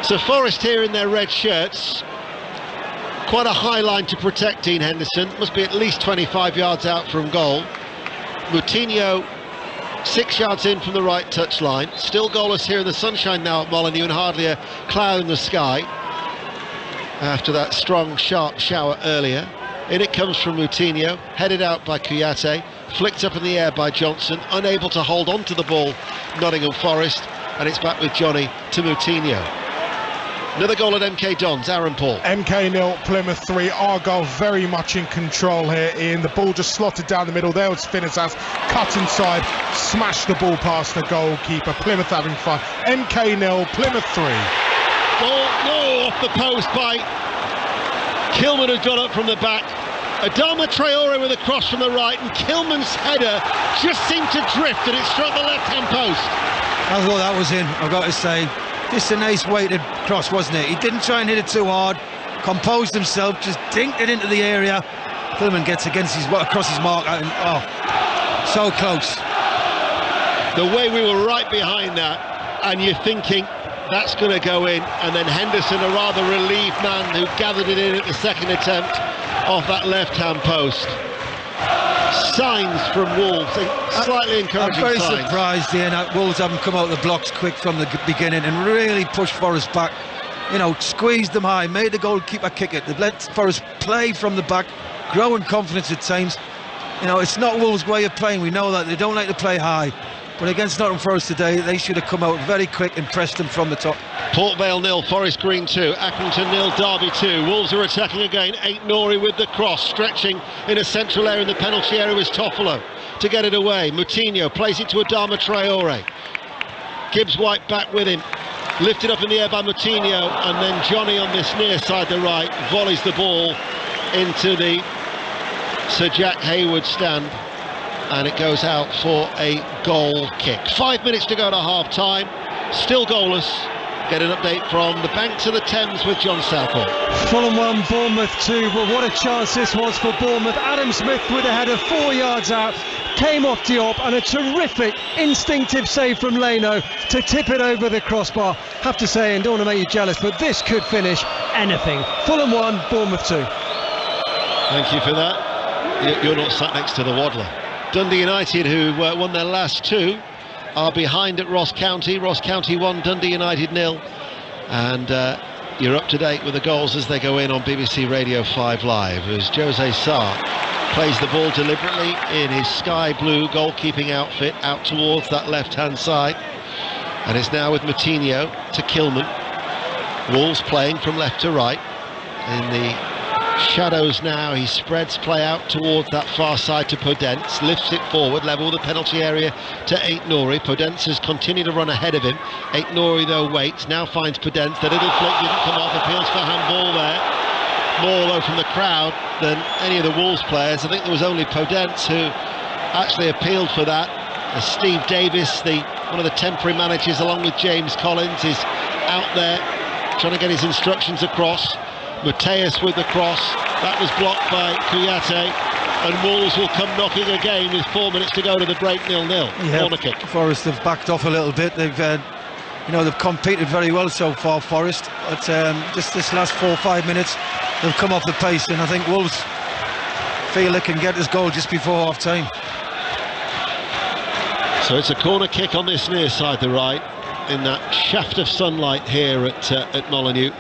So Forest here in their red shirts. Quite a high line to protect Dean Henderson. Must be at least 25 yards out from goal. Moutinho 6 yards in from the right touchline. Still goalless here in the sunshine now at Molineux, and hardly a cloud in the sky after that strong, sharp shower earlier. In it comes from Moutinho, headed out by Kouyaté, flicked up in the air by Johnson, unable to hold on to the ball, Nottingham Forest, and it's back with Johnny to Moutinho. Another goal at MK Dons, Aaron Paul. MK 0, Plymouth 3. Argyle very much in control here, Ian. The ball just slotted down the middle. There was Finnezas, cut inside, smashed the ball past the goalkeeper. Plymouth having fun. MK 0, Plymouth 3. Ball off the post by Kilman, who got up from the back. Adama Traore with a cross from the right, and Kilman's header just seemed to drift, and it struck the left-hand post. I thought that was in, I've got to say. Just a nice weighted cross, wasn't it? He didn't try and hit it too hard, composed himself, just dinked it into the area. Kilman gets across his mark, and so close. The way we were right behind that, and you're thinking that's going to go in, and then Henderson, a rather relieved man who gathered it in at the second attempt off that left-hand post. Signs from Wolves, slightly encouraging. I'm very signs. surprised, Ian, that Wolves haven't come out of the blocks quick from the beginning and really pushed Forest back. You know, squeezed them high, made the goalkeeper kick it. They've let Forest play from the back, grow in confidence at times. You know, it's not Wolves' way of playing. We know that they don't like to play high. But against Nottingham Forest today, they should have come out very quick and pressed them from the top. Port Vale 0, Forest Green 2, Accrington 0, Derby 2. Wolves are attacking again. Aït-Nouri with the cross, stretching in a central area in the penalty area was Toffolo to get it away. Moutinho plays it to Adama Traore. Gibbs White back with him. Lifted up in the air by Moutinho, and then Johnny on this near side the right volleys the ball into the Sir Jack Hayward stand, and it goes out for a goal kick. 5 minutes to go to half time, still goalless. Get an update from the banks of the Thames with John Southall. Fulham 1, Bournemouth 2, but what a chance this was for Bournemouth. Adam Smith with a header 4 yards out, came off Diop, and a terrific instinctive save from Leno to tip it over the crossbar. Have to say, and don't want to make you jealous, but this could finish anything. Fulham 1, Bournemouth 2. Thank you for that. You're not sat next to the waddler. Dundee United, who won their last 2, are behind at Ross County. Ross County 1, Dundee United 0. And you're up to date with the goals as they go in on BBC Radio 5 Live, as Jose Sarr plays the ball deliberately in his sky blue goalkeeping outfit out towards that left-hand side. And it's now with Moutinho to Kilman. Wolves playing from left to right. In the shadows now, he spreads play out towards that far side to Podence, lifts it forward, level the penalty area to Aït-Nouri. Podence has continued to run ahead of him. Aït-Nouri though waits, now finds Podence. The little flick didn't come off, appeals for handball there. More though from the crowd than any of the Wolves players. I think there was only Podence who actually appealed for that. As Steve Davis, one of the temporary managers, along with James Collins, is out there trying to get his instructions across. Mateus with the cross, that was blocked by Kouyaté, and Wolves will come knocking again with 4 minutes to go to the break. 0-0. Corner kick. Forest have backed off a little bit. They've competed very well so far, Forest, but just this last 4 or 5 minutes they've come off the pace, and I think Wolves feel they can get this goal just before half time. So it's a corner kick on this near side the right, in that shaft of sunlight here at Molineux.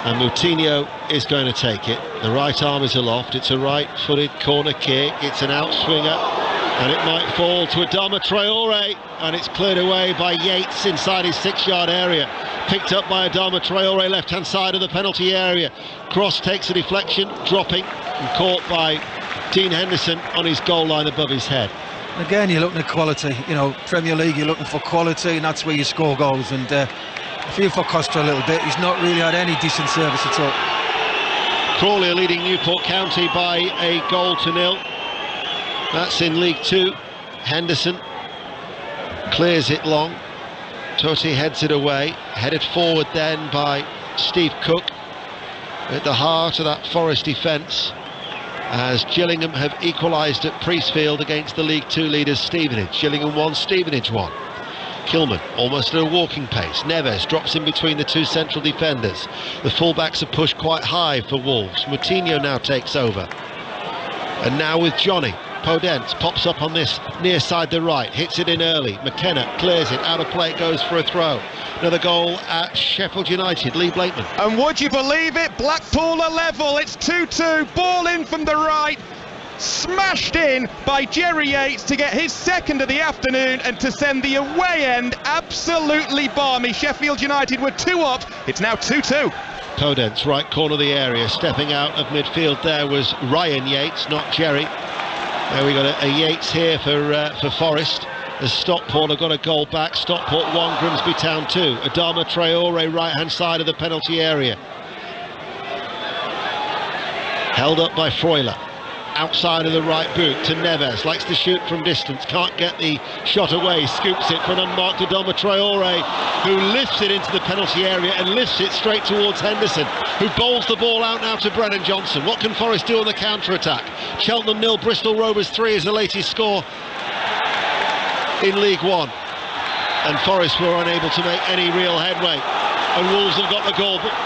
And Moutinho is going to take it. The right arm is aloft. It's a right-footed corner kick. It's an outswinger, and it might fall to Adama Traore, and it's cleared away by Yates inside his 6-yard area. Picked up by Adama Traore, left-hand side of the penalty area. Cross takes a deflection, dropping, and caught by Dean Henderson on his goal line above his head. Again, you're looking at quality. Premier League, you're looking for quality, and that's where you score goals. And I feel for Costa a little bit. He's not really had any decent service at all. Crawley are leading Newport County by a goal to 0. That's in League 2. Henderson clears it long. Totti heads it away. Headed forward then by Steve Cook at the heart of that Forest defence, as Gillingham have equalised at Priestfield against the League 2 leaders Stevenage. Gillingham 1, Stevenage 1. Kilman almost at a walking pace. Neves drops in between the two central defenders. The fullbacks are pushed quite high for Wolves. Moutinho now takes over. And now with Johnny. Podence pops up on this near side the right. Hits it in early. McKenna clears it. Out of play, it goes for a throw. Another goal at Sheffield United. Lee Blakeman. And would you believe it? Blackpool are level. It's 2-2. Ball in from the right. Smashed in by Jerry Yates to get his second of the afternoon and to send the away end absolutely balmy. Sheffield United were 2 up. It's now 2-2. Podence, right corner of the area. Stepping out of midfield there was Ryan Yates, not Jerry. There we got a Yates here for Forest. As Stockport have got a goal back. Stockport 1, Grimsby Town 2. Adama Traore, right-hand side of the penalty area. Held up by Freuler. Outside of the right boot to Neves, likes to shoot from distance, can't get the shot away, scoops it for an unmarked Adama Traore, who lifts it into the penalty area and lifts it straight towards Henderson, who bowls the ball out now to Brennan Johnson. What can Forest do on the counter-attack? Cheltenham 0, Bristol Rovers 3 is the latest score in League 1. And Forest were unable to make any real headway. And Wolves have got the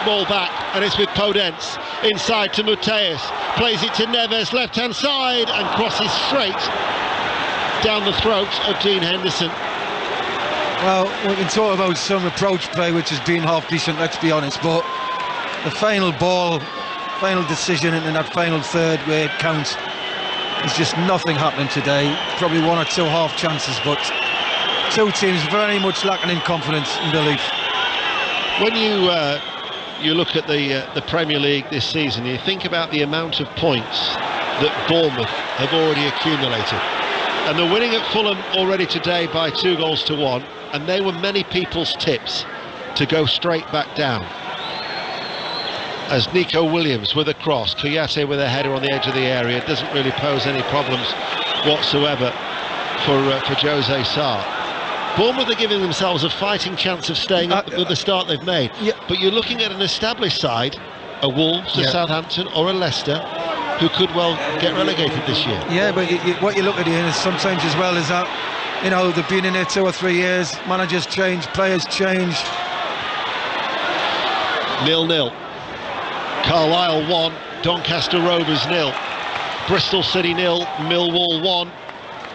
ball back, and it's with Podence inside to Mateus, plays it to Neves, left-hand side, and crosses straight down the throat of Dean Henderson. Well, we can talk about some approach play which has been half decent, let's be honest, but the final ball, final decision in that final third where it counts, there's just nothing happening today. Probably 1 or 2 half chances, but two teams very much lacking in confidence and belief. When you look at the Premier League this season, you think about the amount of points that Bournemouth have already accumulated, and they're winning at Fulham already today by 2-1, and they were many people's tips to go straight back down. As Nico Williams with a cross, Kouyaté with a header on the edge of the area, doesn't really pose any problems whatsoever for Jose Sarr. Bournemouth are giving themselves a fighting chance of staying up with the start they've made. But you're looking at an established side, a Wolves, a Southampton or a Leicester, who could well get relegated this year. Yeah, but what you look at here is sometimes as well is that, you know, they've been in there 2 or 3 years, managers change, players change. 0-0. Carlisle 1, Doncaster Rovers 0. Bristol City 0, Millwall 1.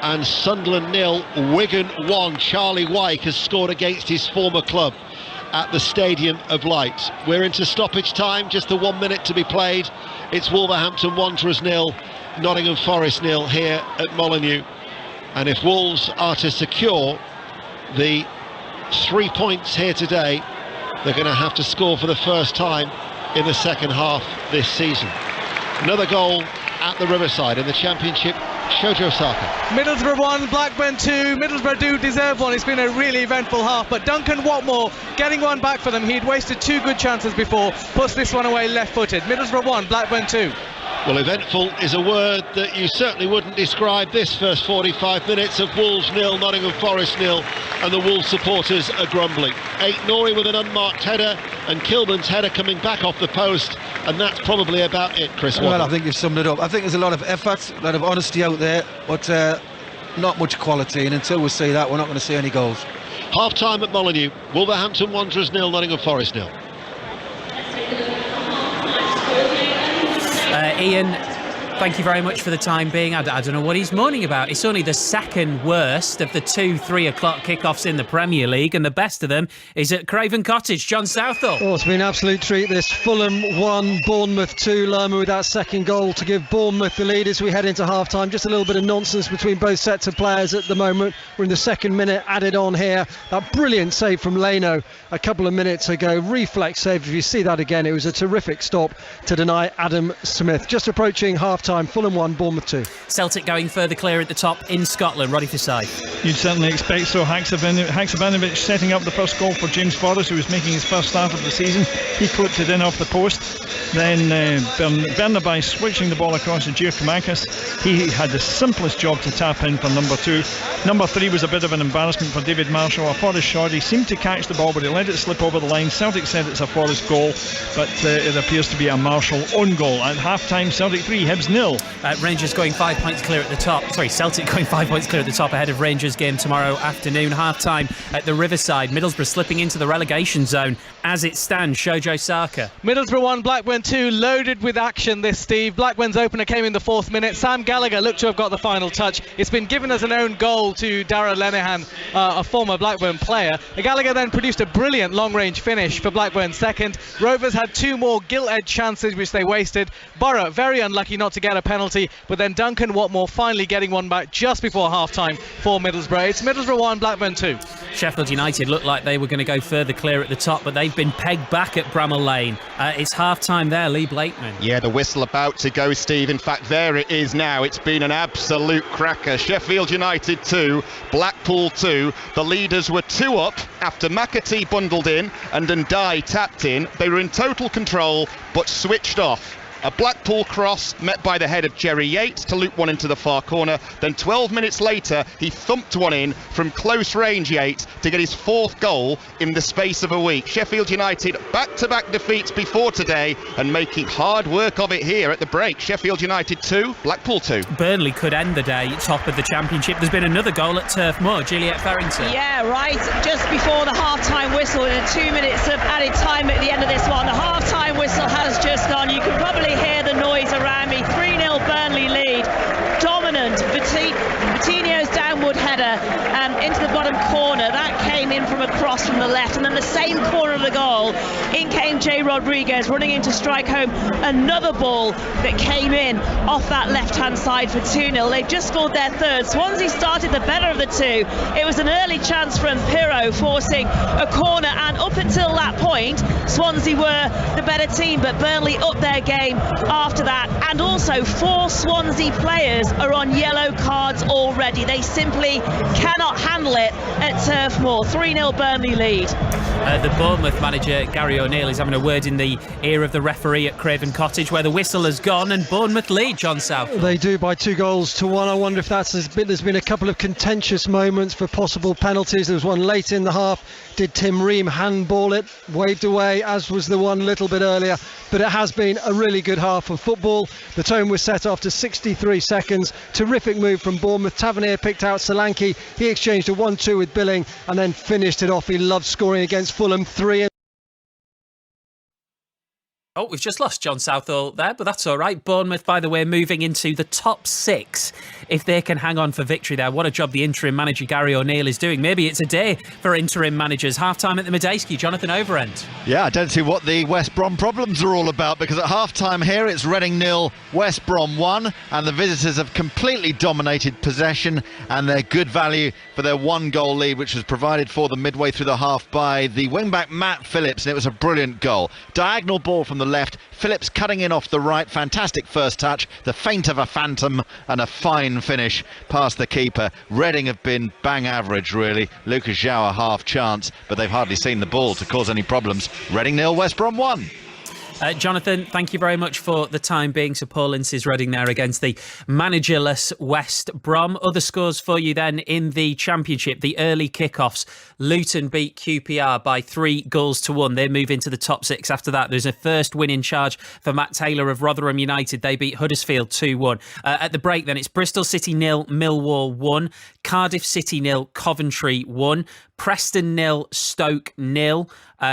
And Sunderland 0, Wigan 1. Charlie Wyke has scored against his former club at the Stadium of Light. We're into stoppage time, just the 1 minute to be played. It's Wolverhampton Wanderers 0, Nottingham Forest 0 here at Molineux. And if Wolves are to secure the 3 points here today, they're going to have to score for the first time in the second half this season. Another goal at the Riverside in the Championship. Shojo Saka. Middlesbrough 1, Blackburn 2. Middlesbrough do deserve one. It's been a really eventful half, but Duncan Watmore getting one back for them. He'd wasted 2 good chances before, puts this one away left-footed. Middlesbrough 1, Blackburn 2. Well, eventful is a word that you certainly wouldn't describe this first 45 minutes of Wolves 0, Nottingham Forest 0, and the Wolves supporters are grumbling. Ait-Nouri with an unmarked header, and Kilman's header coming back off the post, and that's probably about it, Chris Waddle. Well, I think you've summed it up. I think there's a lot of effort, a lot of honesty out there, but not much quality, and until we see that, we're not going to see any goals. Half-time at Molineux, Wolverhampton Wanderers 0, Nottingham Forest 0. Ian, thank you very much for the time being. I don't know what he's moaning about. It's only the second worst of the 2-3 o'clock kickoffs in the Premier League, and the best of them is at Craven Cottage. John Southall. Oh, it's been an absolute treat, this. Fulham 1, Bournemouth 2. Lerma with that second goal to give Bournemouth the lead as we head into half-time. Just a little bit of nonsense between both sets of players at the moment. We're in the second minute added on here. That brilliant save from Leno a couple of minutes ago. Reflex save. If you see that again, it was a terrific stop to deny Adam Smith. Just approaching half-time. Fulham 1, Bournemouth 2. Celtic going further clear at the top in Scotland. Roddy Forsyth. You'd certainly expect so. Haksabanovic setting up the first goal for James Forrest, who was making his first start of the season. He clipped it in off the post. Then Bernabai switching the ball across to Giacomakis. He had the simplest job to tap in for number 2. Number 3 was a bit of an embarrassment for David Marshall. A Forrest shot. He seemed to catch the ball, but he let it slip over the line. Celtic said it's a Forrest goal, but it appears to be a Marshall own goal. At half-time, Celtic 3, Hibs 0. Rangers going 5 points clear at the top. Sorry, Celtic going 5 points clear at the top ahead of Rangers game tomorrow afternoon. Half-time at the Riverside. Middlesbrough slipping into the relegation zone as it stands. Shojo Saka. Middlesbrough 1, Blackburn 2, loaded with action this, Steve. Blackburn's opener came in the 4th minute. Sam Gallagher looked to have got the final touch. It's been given as an own goal to Darragh Lenihan, a former Blackburn player. Gallagher then produced a brilliant long-range finish for Blackburn's second. Rovers had 2 more gilt-edged chances which they wasted. Borough very unlucky not to get a penalty, but then Duncan Watmore finally getting one back just before half-time for Middlesbrough. It's Middlesbrough 1, Blackburn 2. Sheffield United looked like they were going to go further clear at the top, but they've been pegged back at Bramall Lane. It's half-time there, Lee Blakeman. Yeah, the whistle about to go, Steve. In fact, there it is now. It's been an absolute cracker. Sheffield United 2, Blackpool 2. The leaders were 2 up after McAtee bundled in and Ndai tapped in. They were in total control, but switched off. A Blackpool cross met by the head of Jerry Yates to loop one into the far corner. Then 12 minutes later, he thumped one in from close range, Yates, to get his 4th goal in the space of a week. Sheffield United back-to-back defeats before today and making hard work of it here at the break. Sheffield United 2, Blackpool 2. Burnley could end the day top of the Championship. There's been another goal at Turf Moor. Juliet Farrington. Yeah, right. Just before the half-time whistle, in 2 minutes of added time at the end of this one. The half-time whistle has just gone. You can probably hear the noise around me. 3-0 Burnley lead. Dominant. Coutinho's downward header into the bottom corner. That came in from a cross from the left, and then the same corner of the goal, in came Jay Rodriguez running in to strike home another ball that came in off that left-hand side for 2-0. They've just scored their third. Swansea started the better of the two. It was an early chance from Pirro forcing a corner, and up until that point, Swansea were the better team, but Burnley upped their game after that. And also 4 Swansea players are on yellow cards already. They simply cannot handle it at Turf Moor. 3-0 Burnley lead. The Bournemouth manager Gary O'Neill is having a word in the ear of the referee at Craven Cottage, where the whistle has gone and Bournemouth lead, John South. They do by 2-1. I wonder if there's been a couple of contentious moments for possible penalties. There was one late in the half. Did Tim Ream handball it? Waved away, as was the one a little bit earlier. But it has been a really good half of football. The tone was set after 63 seconds. Terrific move from Bournemouth. Tavernier picked out Solanke. He exchanged a 1-2 with Billing and then finished it off. He loved scoring against Fulham. 3. Oh, we've just lost John Southall there, but that's all right. Bournemouth, by the way, moving into the top 6 if they can hang on for victory there. What a job the interim manager Gary O'Neill is doing. Maybe it's a day for interim managers. Half-time at the Medeski, Jonathan Overend. Yeah, I don't see what the West Brom problems are all about, because at half-time here it's Reading 0, West Brom 1, and the visitors have completely dominated possession, and they're good value for their 1-goal lead, which was provided for them midway through the half by the wing-back Matt Phillips, and it was a brilliant goal. Diagonal ball from the left, Phillips cutting in off the right, fantastic first touch, the feint of a phantom, and a fine finish past the keeper. Reading have been bang average, really. Lucas João half chance, but they've hardly seen the ball to cause any problems. Reading 0, West Brom 1. Jonathan, thank you very much for the time being. So Paul Ince's Reading there against the managerless West Brom. Other scores for you then in the Championship, the early kickoffs. Luton beat QPR by 3-1. They move into the top 6 after that. There's a first win in charge for Matt Taylor of Rotherham United. They beat Huddersfield 2-1. At the break then, it's Bristol City 0, Millwall 1, Cardiff City 0, Coventry 1, Preston 0, Stoke 0.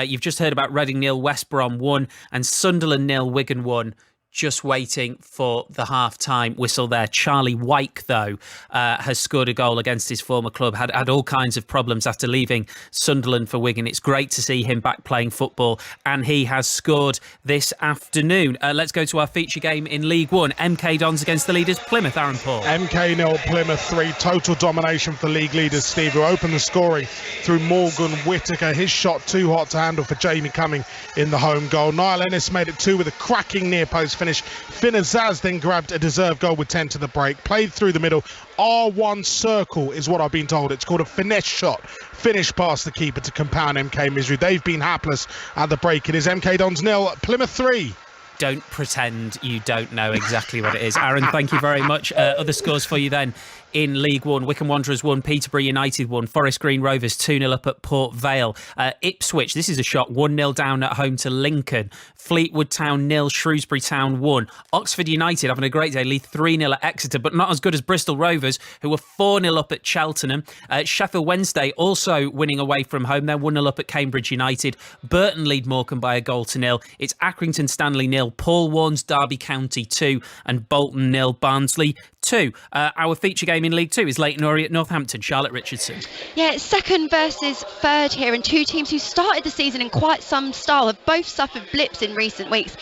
You've just heard about Reading 0, West Brom 1, and Sunderland 0, Wigan 1. Just waiting for the half-time whistle there. Charlie Wyke, though, has scored a goal against his former club. Had all kinds of problems after leaving Sunderland for Wigan. It's great to see him back playing football, and he has scored this afternoon. Let's go to our feature game in League One. MK Dons against the leaders Plymouth. Aaron Paul. MK 0, Plymouth 3. Total domination for the league leaders, Steve, who opened the scoring through Morgan Whittaker. His shot too hot to handle for Jamie Cumming in the home goal. Niall Ennis made it 2 with a cracking near post finish. Finn Azaz then grabbed a deserved goal with 10 to the break. Played through the middle. R1 circle is what I've been told. It's called a finesse shot. Finished past the keeper to compound MK misery. They've been hapless at the break. It is MK Dons 0, Plymouth 3. Don't pretend you don't know exactly what it is. Aaron, thank you very much. Other scores for you then in League One. Wycombe Wanderers 1, Peterborough United 1, Forest Green Rovers 2-0 up at Port Vale. Ipswich, this is a shock, 1-0 down at home to Lincoln. Fleetwood Town 0, Shrewsbury Town 1. Oxford United having a great day, lead 3-0 at Exeter, but not as good as Bristol Rovers, who were 4-0 up at Cheltenham. Sheffield Wednesday also winning away from home. They're 1-0 up at Cambridge United. Burton lead Morecambe by 1-0. It's Accrington Stanley 0, Paul Warne's Derby County 2, and Bolton 0, Barnsley 2. Our feature game in League 2 is Leyton Orient Northampton. Charlotte Richardson. Yeah, it's second versus third here, and 2 teams who started the season in quite some style have both suffered blips in recent weeks,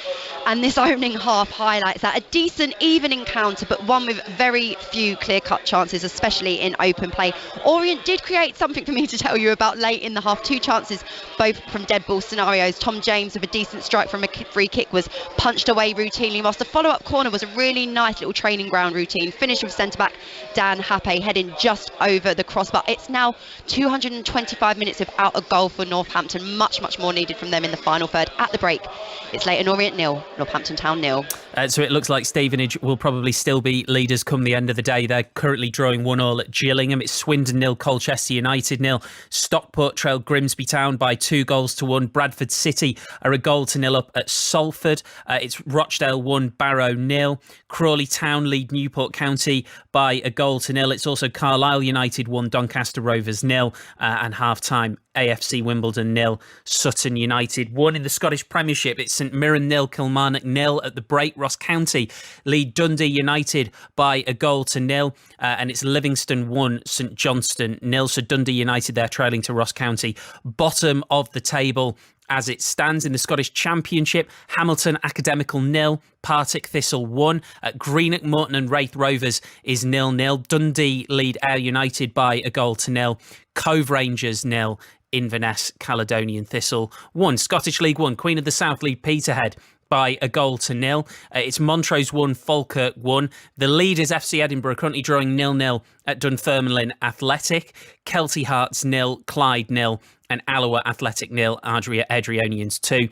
and this opening half highlights that. A decent even encounter, but one with very few clear-cut chances, especially in open play. Orient did create something for me to tell you about late in the half. 2 chances, both from dead ball scenarios. Tom James with a decent strike from a free kick was punched away routinely, whilst the follow-up corner was a really nice little training ground routine. Finished with centre-back Dan Happe heading just over the crossbar. It's now 225 minutes without a goal for Northampton. Much more needed from them in the final third. At the break, it's Leyton Orient 0, Northampton Town 0. So it looks like Stevenage will probably still be leaders come the end of the day. They're currently drawing 1-1 at Gillingham. It's Swindon 0, Colchester United 0. Stockport trail Grimsby Town by 2-1. Bradford City are 1-0 up at Salford. It's Rochdale 1, Barrow 0. Crawley Town lead Newport County by 1-0 0-0. It's also Carlisle United 1, Doncaster Rovers 0, and half-time AFC Wimbledon 0, Sutton United 1. In the Scottish Premiership, it's St Mirren 0, Kilmarnock 0. At the break, Ross County lead Dundee United by 1-0, and it's Livingston 1, St Johnstone 0. So Dundee United, they're trailing to Ross County. Bottom of the table as it stands. In the Scottish Championship, Hamilton Academical 0, Partick Thistle 1. At Greenock, Morton and Wraith Rovers is 0-0. Dundee lead Ayr United by 1-0. Cove Rangers 0. Inverness Caledonian Thistle 1. Scottish League 1, Queen of the South lead Peterhead by 1-0. It's Montrose 1, Falkirk 1. The leaders FC Edinburgh currently drawing 0-0 at Dunfermline Athletic. Kelty Hearts 0, Clyde 0, and Alloa Athletic 0, Adrionians 2.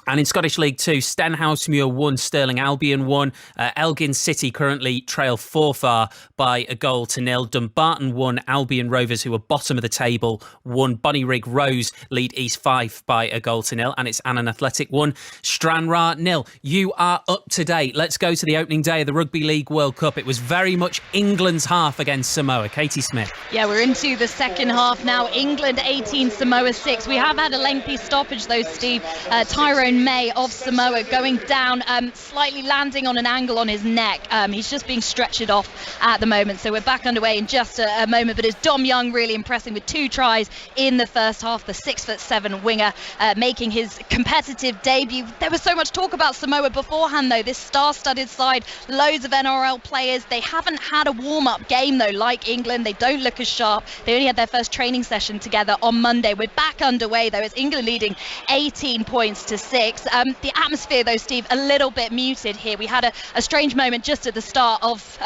And in Scottish League 2, Stenhousemuir 1, Stirling Albion 1. Elgin City currently trail Forfar by 1-0. Dumbarton 1, Albion Rovers, who are bottom of the table, 1. Bonnyrigg Rose lead East Fife by 1-0. And it's Annan Athletic 1, Stranraer 0. You are up to date. Let's go to the opening day of the Rugby League World Cup. It was very much England's half against Samoa. Katie Smith. Yeah, we're into the second half now. England 18, Samoa 6. We have had a lengthy stoppage though, Steve. Tyrone May of Samoa going down, slightly landing on an angle on his neck. He's just being stretchered off at the moment, so we're back underway in just a moment. But it's Dom Young really impressing with 2 tries in the first half. The 6'7" winger making his competitive debut. There was so much talk about Samoa beforehand though, this star-studded side, loads of NRL players. They haven't had a warm-up game though like England. They don't look as sharp. They only had their first training session together on Monday. We're back underway though. It's England leading 18 points to 6. The atmosphere though, Steve, a little bit muted here. We had a strange moment just at the start of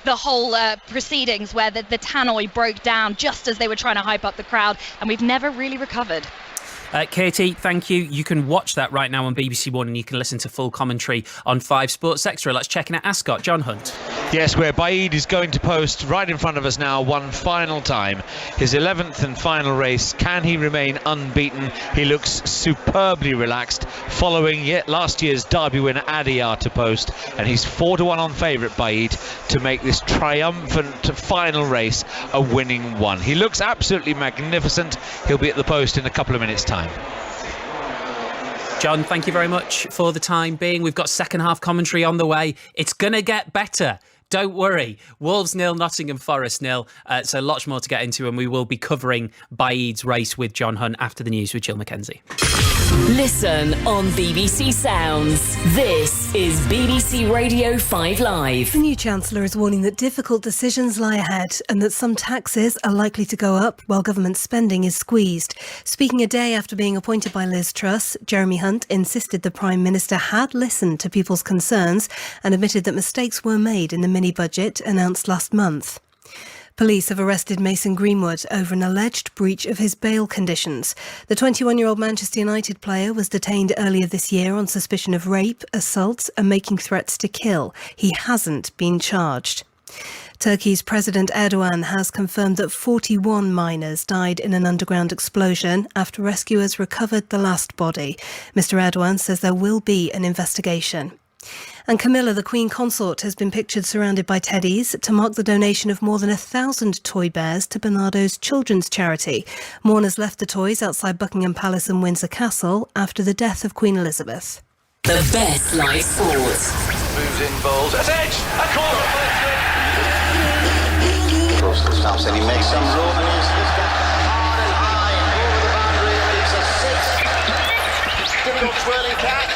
the whole proceedings where the tannoy broke down just as they were trying to hype up the crowd, and we've never really recovered. Katie, thank you. You can watch that right now on BBC One, and you can listen to full commentary on 5 Sports Extra. Let's check in at Ascot. John Hunt. Yes, where Baid is going to post right in front of us now one final time. His 11th and final race. Can he remain unbeaten? He looks superbly relaxed following yet last year's Derby winner Adiyar to post, and he's 4-1 on favourite Baid to make this triumphant final race a winning one. He looks absolutely magnificent. He'll be at the post in a couple of minutes' time. John, thank you very much for the time being. We've got second half commentary on the way. It's going to get better. Don't worry. Wolves 0, Nottingham Forest 0. So lots more to get into, and we will be covering Baid's race with John Hunt after the news with Jill McKenzie. Listen on BBC Sounds. This is BBC Radio 5 Live. The new Chancellor is warning that difficult decisions lie ahead and that some taxes are likely to go up while government spending is squeezed. Speaking a day after being appointed by Liz Truss, Jeremy Hunt insisted the Prime Minister had listened to people's concerns and admitted that mistakes were made in the mini-budget announced last month. Police have arrested Mason Greenwood over an alleged breach of his bail conditions. The 21-year-old Manchester United player was detained earlier this year on suspicion of rape, assault and making threats to kill. He hasn't been charged. Turkey's President Erdogan has confirmed that 41 miners died in an underground explosion after rescuers recovered the last body. Mr. Erdogan says there will be an investigation. And Camilla, the Queen Consort, has been pictured surrounded by teddies to mark the donation of more than 1,000 toy bears to Bernardo's children's charity. Mourners left the toys outside Buckingham Palace and Windsor Castle after the death of Queen Elizabeth. The best live sport. Moves in, bowls, at edge, a corner. Across the stumps, and he makes some room, and he's got hard and high over the boundary, and it's a 6. Difficult twirling catch.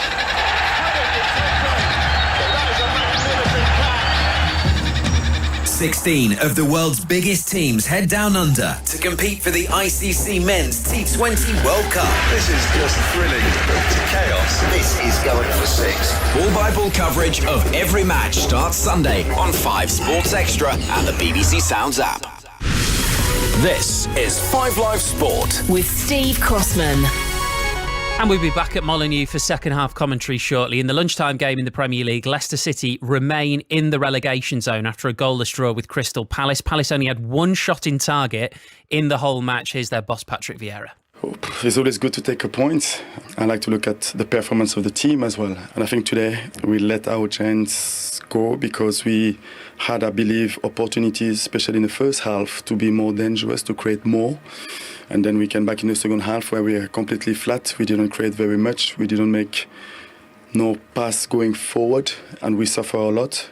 16 of the world's biggest teams head down under to compete for the ICC Men's T20 World Cup. This is just thrilling to chaos. This is going for 6. Ball-by-ball coverage of every match starts Sunday on 5 Sports Extra and the BBC Sounds app. This is 5 Live Sport with Steve Crossman. And we'll be back at Molineux for second half commentary shortly. In the lunchtime game in the Premier League, Leicester City remain in the relegation zone after a goalless draw with Crystal Palace. Palace only had one shot in target in the whole match. Here's their boss, Patrick Vieira. It's always good to take a point. I like to look at the performance of the team as well. And I think today we let our chance go because we had, I believe, opportunities, especially in the first half, to be more dangerous, to create more. And then we came back in the second half where we are completely flat. We didn't create very much. We didn't make no pass going forward, and we suffer a lot.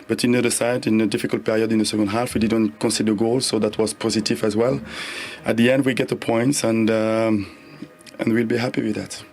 But on the other side, in a difficult period in the second half, we didn't concede a goal, so that was positive as well. At the end, we get the points, and we'll be happy with that.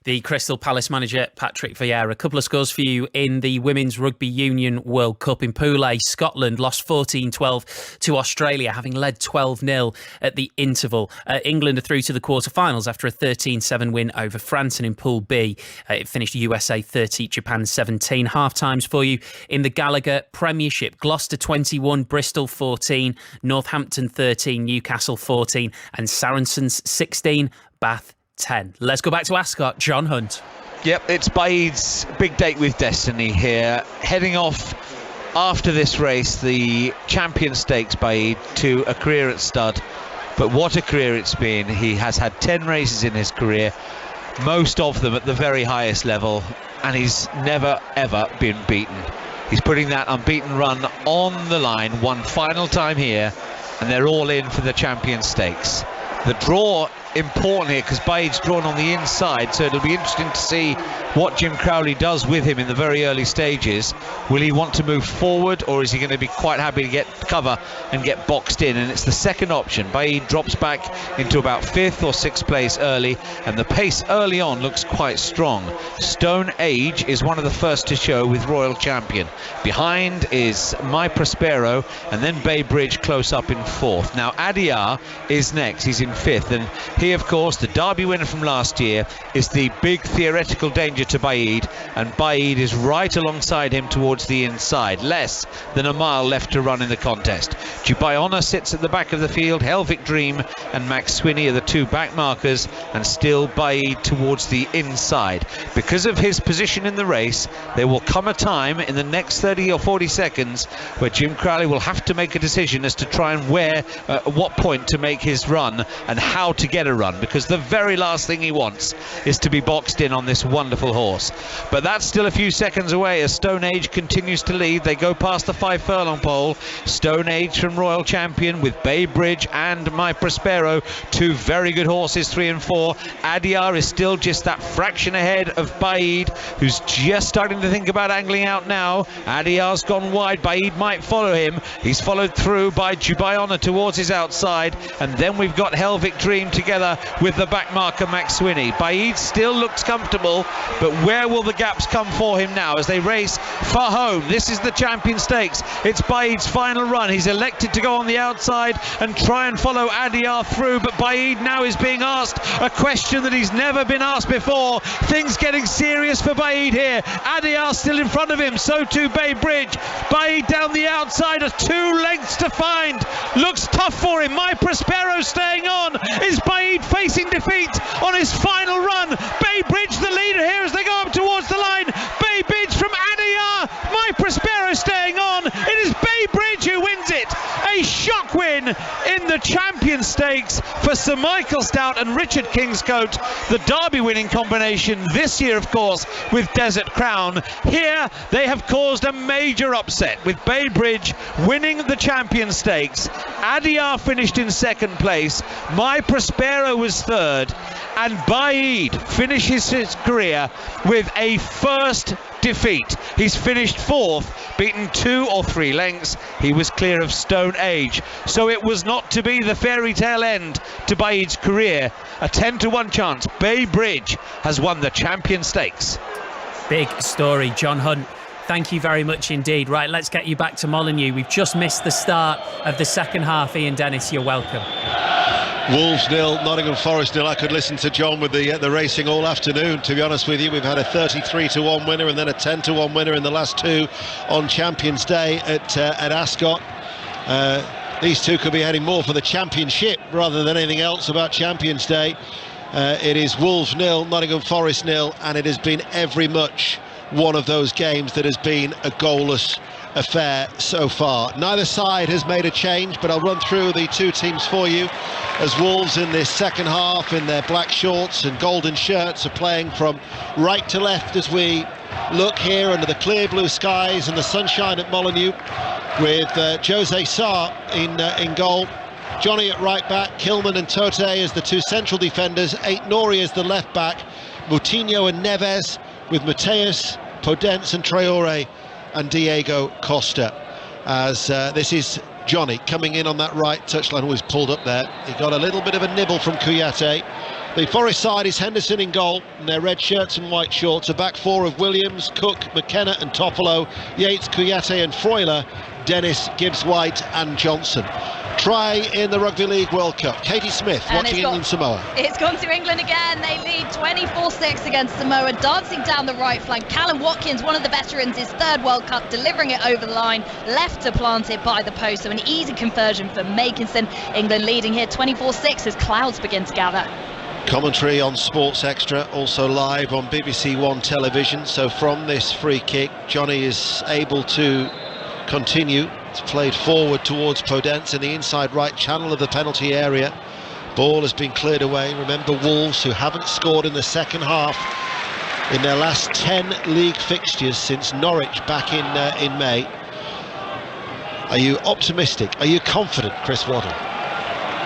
The Crystal Palace manager, Patrick Vieira. A couple of scores for you in the Women's Rugby Union World Cup. In Pool A, Scotland lost 14-12 to Australia, having led 12-0 at the interval. England are through to the quarterfinals after a 13-7 win over France. And in Pool B, it finished USA 30, Japan 17. Half-times for you in the Gallagher Premiership. Gloucester 21, Bristol 14, Northampton 13, Newcastle 14 and Saracens 16, Bath 10. Let's go back to Ascot. John Hunt. Yep, it's Baid's big date with destiny here. Heading off after this race, the Champion Stakes, Baid, to a career at stud. But what a career it's been. He has had 10 races in his career, most of them at the very highest level, and he's never ever been beaten. He's putting that unbeaten run on the line one final time here, and they're all in for the Champion Stakes. The draw important here because Baid's drawn on the inside, so it'll be interesting to see what Jim Crowley does with him in the very early stages. Will he want to move forward, or is he going to be quite happy to get cover and get boxed in? And it's the second option. Baid drops back into about 5th or 6th place early, and the pace early on looks quite strong. Stone Age is one of the first to show with Royal Champion. Behind is My Prospero, and then Bay Bridge close up in 4th. Now Adyar is next, he's in 5th, and he, of course, the Derby winner from last year, is the big theoretical danger to Baid, and Baid is right alongside him towards the inside. Less than a mile left to run in the contest. Jubayana sits at the back of the field. Helvic Dream and Max Swinney are the two back markers, and still Baid towards the inside. Because of his position in the race, there will come a time in the next 30 or 40 seconds where Jim Crowley will have to make a decision as to try and what point to make his run and how to get a run, because the very last thing he wants is to be boxed in on this wonderful horse. But that's still a few seconds away as Stone Age continues to lead. They go past the 5 furlong pole. Stone Age from Royal Champion with Bay Bridge and My Prospero, two very good horses, 3 and 4. Adyar is still just that fraction ahead of Baid, who's just starting to think about angling out now. Adyar's gone wide. Baid might follow him. He's followed through by Jubayana towards his outside, and then we've got Helvic Dream together with the back marker Max Swinney. Baid still looks comfortable, but where will the gaps come for him now as they race for home? This is the Champion Stakes. It's Baid's final run. He's elected to go on the outside and try and follow Adyar through, but Baid now is being asked a question that he's never been asked before. Things getting serious for Baid here. Adyar still in front of him, so too Bay Bridge. Baid down the outside, 2 lengths to find. Looks tough for him. My Prospero staying on. Is Baid facing defeat on his final run? Bay Bridge the leader here as they go up towards the line. Bay Bridge from Adyar. My Prospero staying on. It is Bay Bridge who wins it. A shock win in the Champion Stakes for Sir Michael Stout and Richard Kingscote. The Derby winning combination this year, of course, with Desert Crown. Here they have caused a major upset with Bay Bridge winning the Champion Stakes. Adyar finished in 2nd place. My Prospero was 3rd, and Baid finishes his career with a first defeat. He's finished 4th, beaten 2 or 3 lengths. He was clear of Stone Age, so it was not to be the fairy tale end to Baid's career. A 10-1 chance. Bay Bridge has won the Champion Stakes. Big story, John Hunt. Thank you very much indeed. Right, let's get you back to Molineux. We've just missed the start of the second half. Ian Dennis, you're welcome. Wolves 0, Nottingham Forest 0. I could listen to John with the racing all afternoon, to be honest with you. We've had a 33-1 winner and then a 10-1 winner in the last 2 on Champions Day at Ascot. These two could be heading more for the championship rather than anything else about Champions Day. It is Wolves 0, Nottingham Forest 0, and it has been every much one of those games that has been a goalless affair so far. Neither side has made a change, but I'll run through the two teams for you, as Wolves in this second half in their black shorts and golden shirts are playing from right to left as we look here under the clear blue skies and the sunshine at Molineux, with Jose Sarr in goal, Johnny at right back, Kilman and Tote as the two central defenders, Aït-Nouri as the left back, Moutinho and Neves, with Mateus, Podence and Traoré and Diego Costa, as this is Johnny coming in on that right touchline. Always pulled up there. He got a little bit of a nibble from Kouyaté. The Forest side is Henderson in goal in their red shirts and white shorts. A back four of Williams, Cook, McKenna and Toffolo, Yates, Kouyaté and Freuler, Dennis, Gibbs-White and Johnson. Try in the Rugby League World Cup. Katie Smith watching England-Samoa. It's gone to England again. They lead 24-6 against Samoa, dancing down the right flank. Callum Watkins, one of the veterans, his third World Cup, delivering it over the line, left to plant it by the post. So an easy conversion for Makinson. England leading here 24-6 as clouds begin to gather. Commentary on Sports Extra, also live on BBC One television. So from this free kick, Johnny is able to continue. It's played forward towards Podence in the inside right channel of the penalty area. Ball has been cleared away. Remember, Wolves, who haven't scored in the second half in their last 10 league fixtures since Norwich back in May. Are you optimistic? Are you confident, Chris Waddle?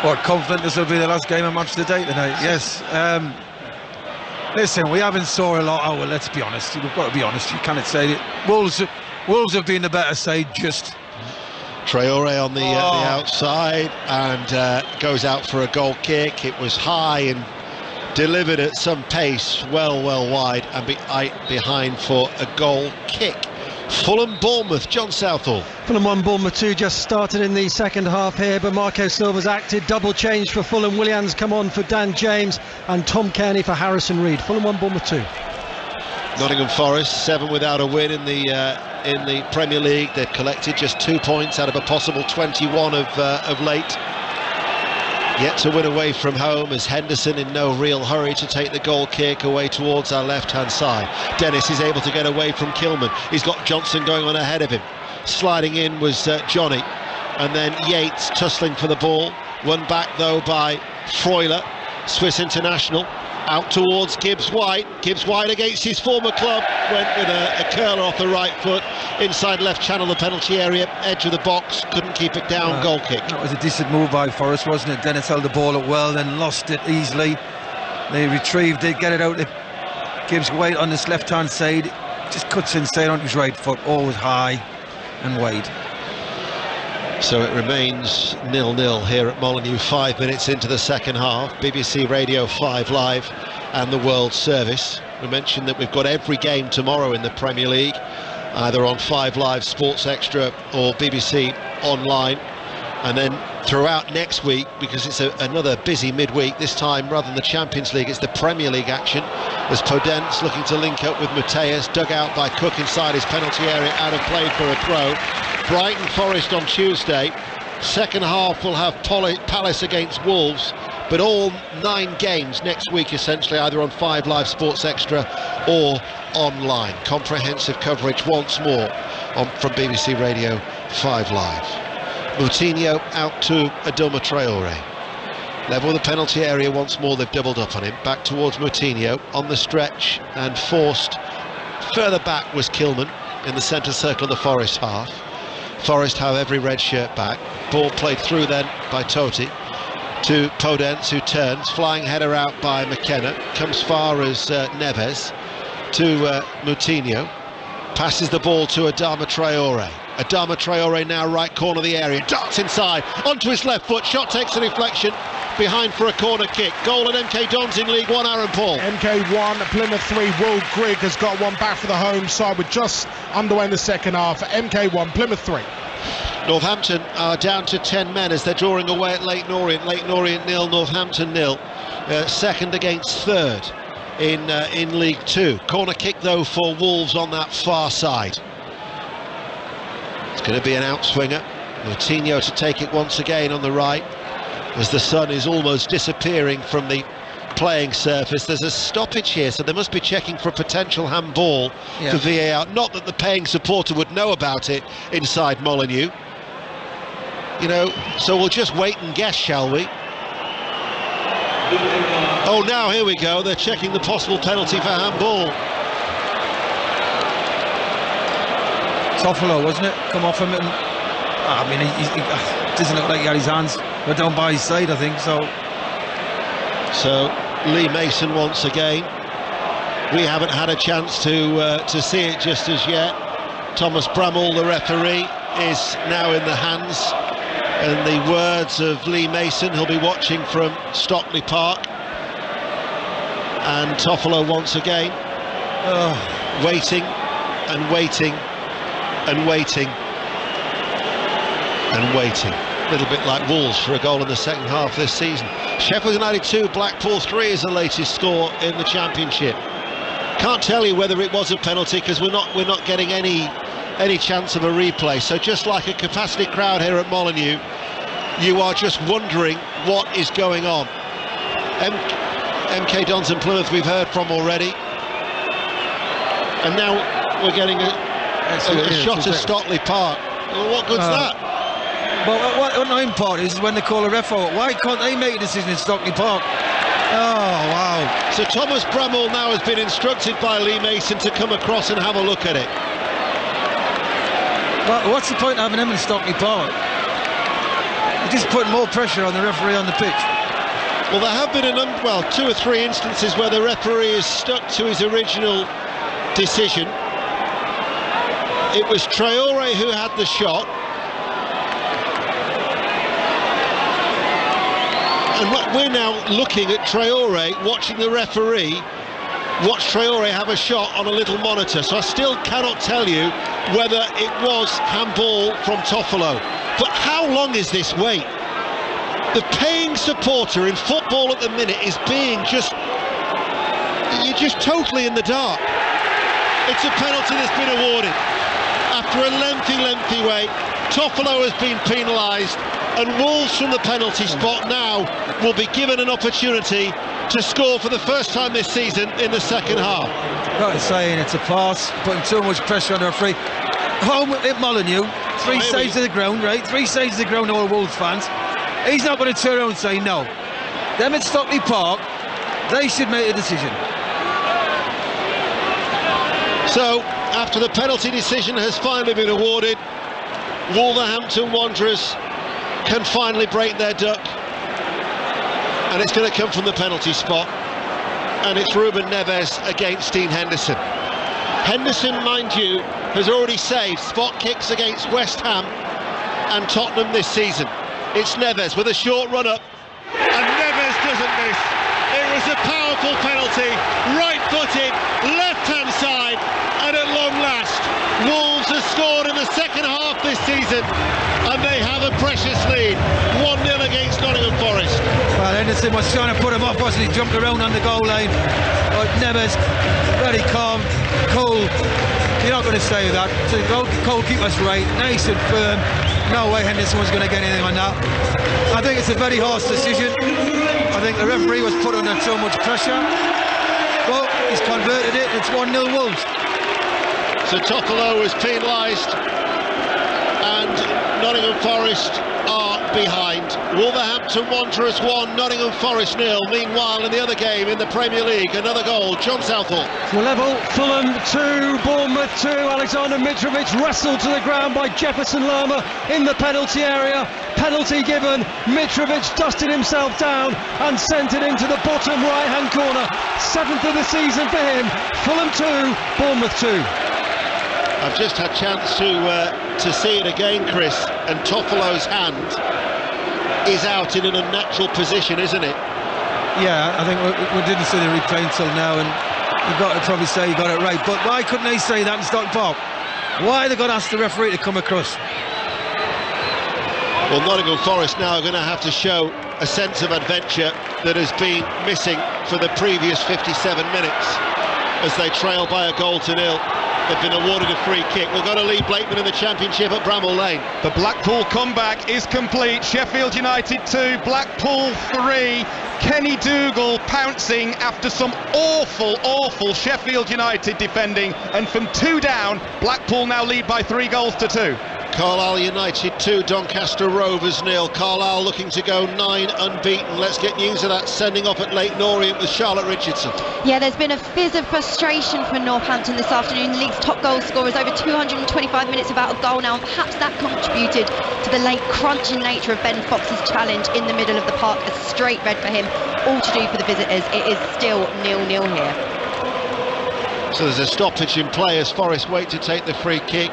What, confident this will be the last game of match of the day tonight? Yes. Listen, we haven't saw a lot. Oh, well, let's be honest. We've got to be honest. You cannot say that. Wolves have been the better side, just. Traoré on the outside and goes out for a goal kick. It was high and delivered at some pace, well wide and behind for a goal kick. Fulham-Bournemouth, John Southall. Fulham 1, Bournemouth 2 just started in the second half here, but Marco Silva's acted. Double change for Fulham. Williams come on for Dan James and Tom Kearney for Harrison Reed. Fulham 1, Bournemouth 2. Nottingham Forest 7 without a win in the Premier League. They've collected just 2 points out of a possible 21 of late. Yet to win away from home, as Henderson in no real hurry to take the goal kick away towards our left-hand side. Dennis is able to get away from Kilman. He's got Johnson going on ahead of him. Sliding in was Johnny, and then Yates tussling for the ball. Won back though by Freuler, Swiss international. Out towards Gibbs-White. Gibbs-White against his former club. Went with a curler off the right foot. Inside left channel, the penalty area. Edge of the box. Couldn't keep it down. Goal kick. That was a decent move by Forest, wasn't it? Dennis held the ball up well, then lost it easily. They retrieved it, get it out to Gibbs-White on this left-hand side. Just cuts inside on his right foot. Always high and wide. So it remains 0-0 here at Molineux, 5 minutes into the second half. BBC Radio 5 Live and the World Service. We mentioned that we've got every game tomorrow in the Premier League, either on 5 Live, Sports Extra or BBC Online. And then throughout next week, because it's another busy midweek, this time rather than the Champions League, it's the Premier League action, as Podence looking to link up with Mateus, dug out by Cook inside his penalty area, out of play for a throw. Brighton Forest on Tuesday. Second half will have Palace against Wolves, but all 9 games next week essentially either on 5 Live, Sports Extra or online. Comprehensive coverage once more from BBC Radio 5 Live. Moutinho out to Adama Traoré. Level the penalty area once more. They've doubled up on him. Back towards Moutinho on the stretch and forced. Further back was Kilman in the centre circle of the Forest half. Forest have every red shirt back. Ball played through then by Totti to Podence, who turns. Flying header out by McKenna. Comes far as Neves to Moutinho. Passes the ball to Adama Traoré. Adama Traoré now right corner of the area. Darts inside onto his left foot. Shot takes a deflection. Behind for a corner kick. Goal at MK Dons in League One, Aaron Paul. MK1, Plymouth 3, Will Grigg has got one back for the home side. We're just underway in the second half. MK1, Plymouth 3. Northampton are down to 10 men as they're drawing away at Leyton Orient. Leyton Orient 0, Northampton 0. Second against third in League 2. Corner kick though for Wolves on that far side. It's going to be an outswinger. Moutinho to take it once again on the right, as the sun is almost disappearing from the playing surface. There's a stoppage here, so they must be checking for a potential handball for VAR. Not that the paying supporter would know about it inside Molineux. You know, so we'll just wait and guess, shall we? Oh, now here we go. They're checking the possible penalty for handball. Toffolo, wasn't it? Come off him. I mean, it doesn't look like he had his hands. They're down by his side, I think. So Lee Mason once again. We haven't had a chance to see it just as yet. Thomas Bramall, the referee, is now in the hands and the words of Lee Mason. He'll be watching from Stockley Park. And Toffolo once again, waiting and waiting and waiting and waiting. A little bit like Wolves for a goal in the second half this season. Sheffield United 2, Blackpool 3 is the latest score in the Championship. Can't tell you whether it was a penalty because we're not getting any chance of a replay. So just like a capacity crowd here at Molineux, you are just wondering what is going on. MK Dons and Plymouth we've heard from already, and now we're getting a shot at Stockley Park. Well, what good's that? Well, what annoying part is when they call a ref out, why can't they make a decision in Stockley Park? Oh, wow. So Thomas Bramall now has been instructed by Lee Mason to come across and have a look at it. Well, what's the point of having him in Stockley Park? You're just putting more pressure on the referee on the pitch. Well, there have been 2 or 3 instances where the referee has stuck to his original decision. It was Traore who had the shot. And we're now looking at Traore, watching the referee watch Traore have a shot on a little monitor. So I still cannot tell you whether it was handball from Toffolo. But how long is this wait? The paying supporter in football at the minute is being you're just totally in the dark. It's a penalty that's been awarded. After a lengthy wait, Toffolo has been penalised, and Wolves from the penalty spot now will be given an opportunity to score for the first time this season in the second half. Right, saying it's a pass, putting too much pressure on the referee. Home at Molineux, 3 sides of the ground, right? 3 sides of the ground, all Wolves fans. He's not going to turn around and say no. Them at Stockley Park, they should make a decision. So, after the penalty decision has finally been awarded, Wolverhampton Wanderers can finally break their duck. And it's going to come from the penalty spot. And it's Ruben Neves against Dean Henderson. Henderson, mind you, has already saved spot kicks against West Ham and Tottenham this season. It's Neves with a short run up, and Neves doesn't miss. It was a powerful penalty, right-footed, left-hand side, and at long last, Wolves have scored in the second half this season, and they have a precious lead, 1-0 against Nottingham Forest. Well, Henderson was trying to put him off, wasn't he? Jumped around on the goal line, but Neves, very calm, cool. You're not going to say that. So the goalkeeper's right, nice and firm. No way Henderson was going to get anything on that. I think it's a very harsh decision. I think the referee was put under so much pressure. But he's converted it. It's 1-0 Wolves. So Toffolo was penalised, and Nottingham Forest are behind. Wolverhampton Wanderers 1, Nottingham Forest 0. Meanwhile, in the other game in the Premier League, another goal. John Southall. Well, level, Fulham 2, Bournemouth 2. Alexander Mitrovic wrestled to the ground by Jefferson Lerma in the penalty area. Penalty given. Mitrovic dusted himself down and sent it into the bottom right-hand corner. 7th of the season for him. Fulham 2, Bournemouth 2. I've just had a chance to see it again, Chris, and Toffolo's hand is out in an unnatural position, isn't it? Yeah, I think we didn't see the replay until now, and you've got to probably say you got it right. But why couldn't they say that in Stockley Park? Why are they going to ask the referee to come across? Well, Nottingham Forest now are going to have to show a sense of adventure that has been missing for the previous 57 minutes. as they trail by a goal to nil. They've been awarded a free kick. We'll go to Lee Blakeman in the Championship at Bramall Lane. The Blackpool comeback is complete. Sheffield United 2, Blackpool 3. Kenny Dougal pouncing after some awful Sheffield United defending, and from 2 down, Blackpool now lead by 3 goals to 2. Carlisle United 2, Doncaster Rovers 0. Carlisle looking to go 9 unbeaten. Let's get news of that sending off at Leyton Orient with Charlotte Richardson. Yeah, there's been a fizz of frustration for Northampton this afternoon. The league's top goal scorer is over 225 minutes without a goal now, and perhaps that contributed to the late crunching nature of Ben Fox's challenge in the middle of the park. A straight red for him, all to do for the visitors. It is still 0-0 here. So there's a stoppage in play as Forest wait to take the free kick.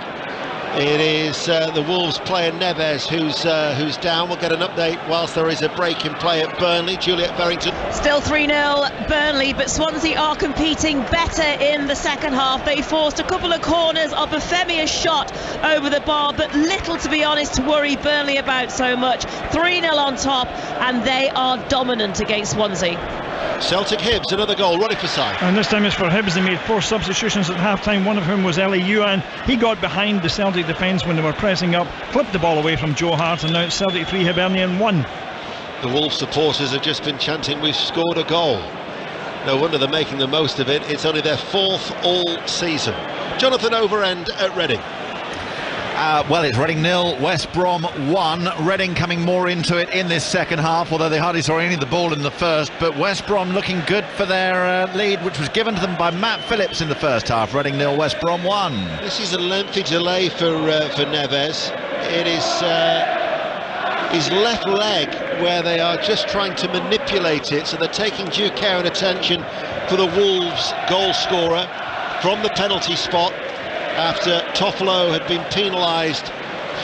It is the Wolves player Neves who's down. We'll get an update whilst there is a break in play at Burnley. Juliet Berrington. Still 3-0 Burnley, but Swansea are competing better in the second half. They forced a couple of corners. Obafemi's shot over the bar, but little, to be honest, to worry Burnley about so much. 3-0 on top, and they are dominant against Swansea. Celtic Hibs, another goal, running for side. And this time it's for Hibs. They made 4 substitutions at half-time, one of whom was Ellie Ewan. He got behind the Celtic defence when they were pressing up, clipped the ball away from Joe Hart, and now it's Celtic 3, Hibernian 1. The Wolves supporters have just been chanting, we've scored a goal. No wonder they're making the most of it. It's only their 4th all season. Jonathan Overend at Reading. Well, it's Reading 0, West Brom 1. Reading coming more into it in this second half, although they hardly saw any of the ball in the first. But West Brom looking good for their lead, which was given to them by Matt Phillips in the first half. Reading 0, West Brom 1. This is a lengthy delay for Neves. It is his left leg where they are just trying to manipulate it, so they're taking due care and attention for the Wolves goal scorer from the penalty spot, after Toffolo had been penalised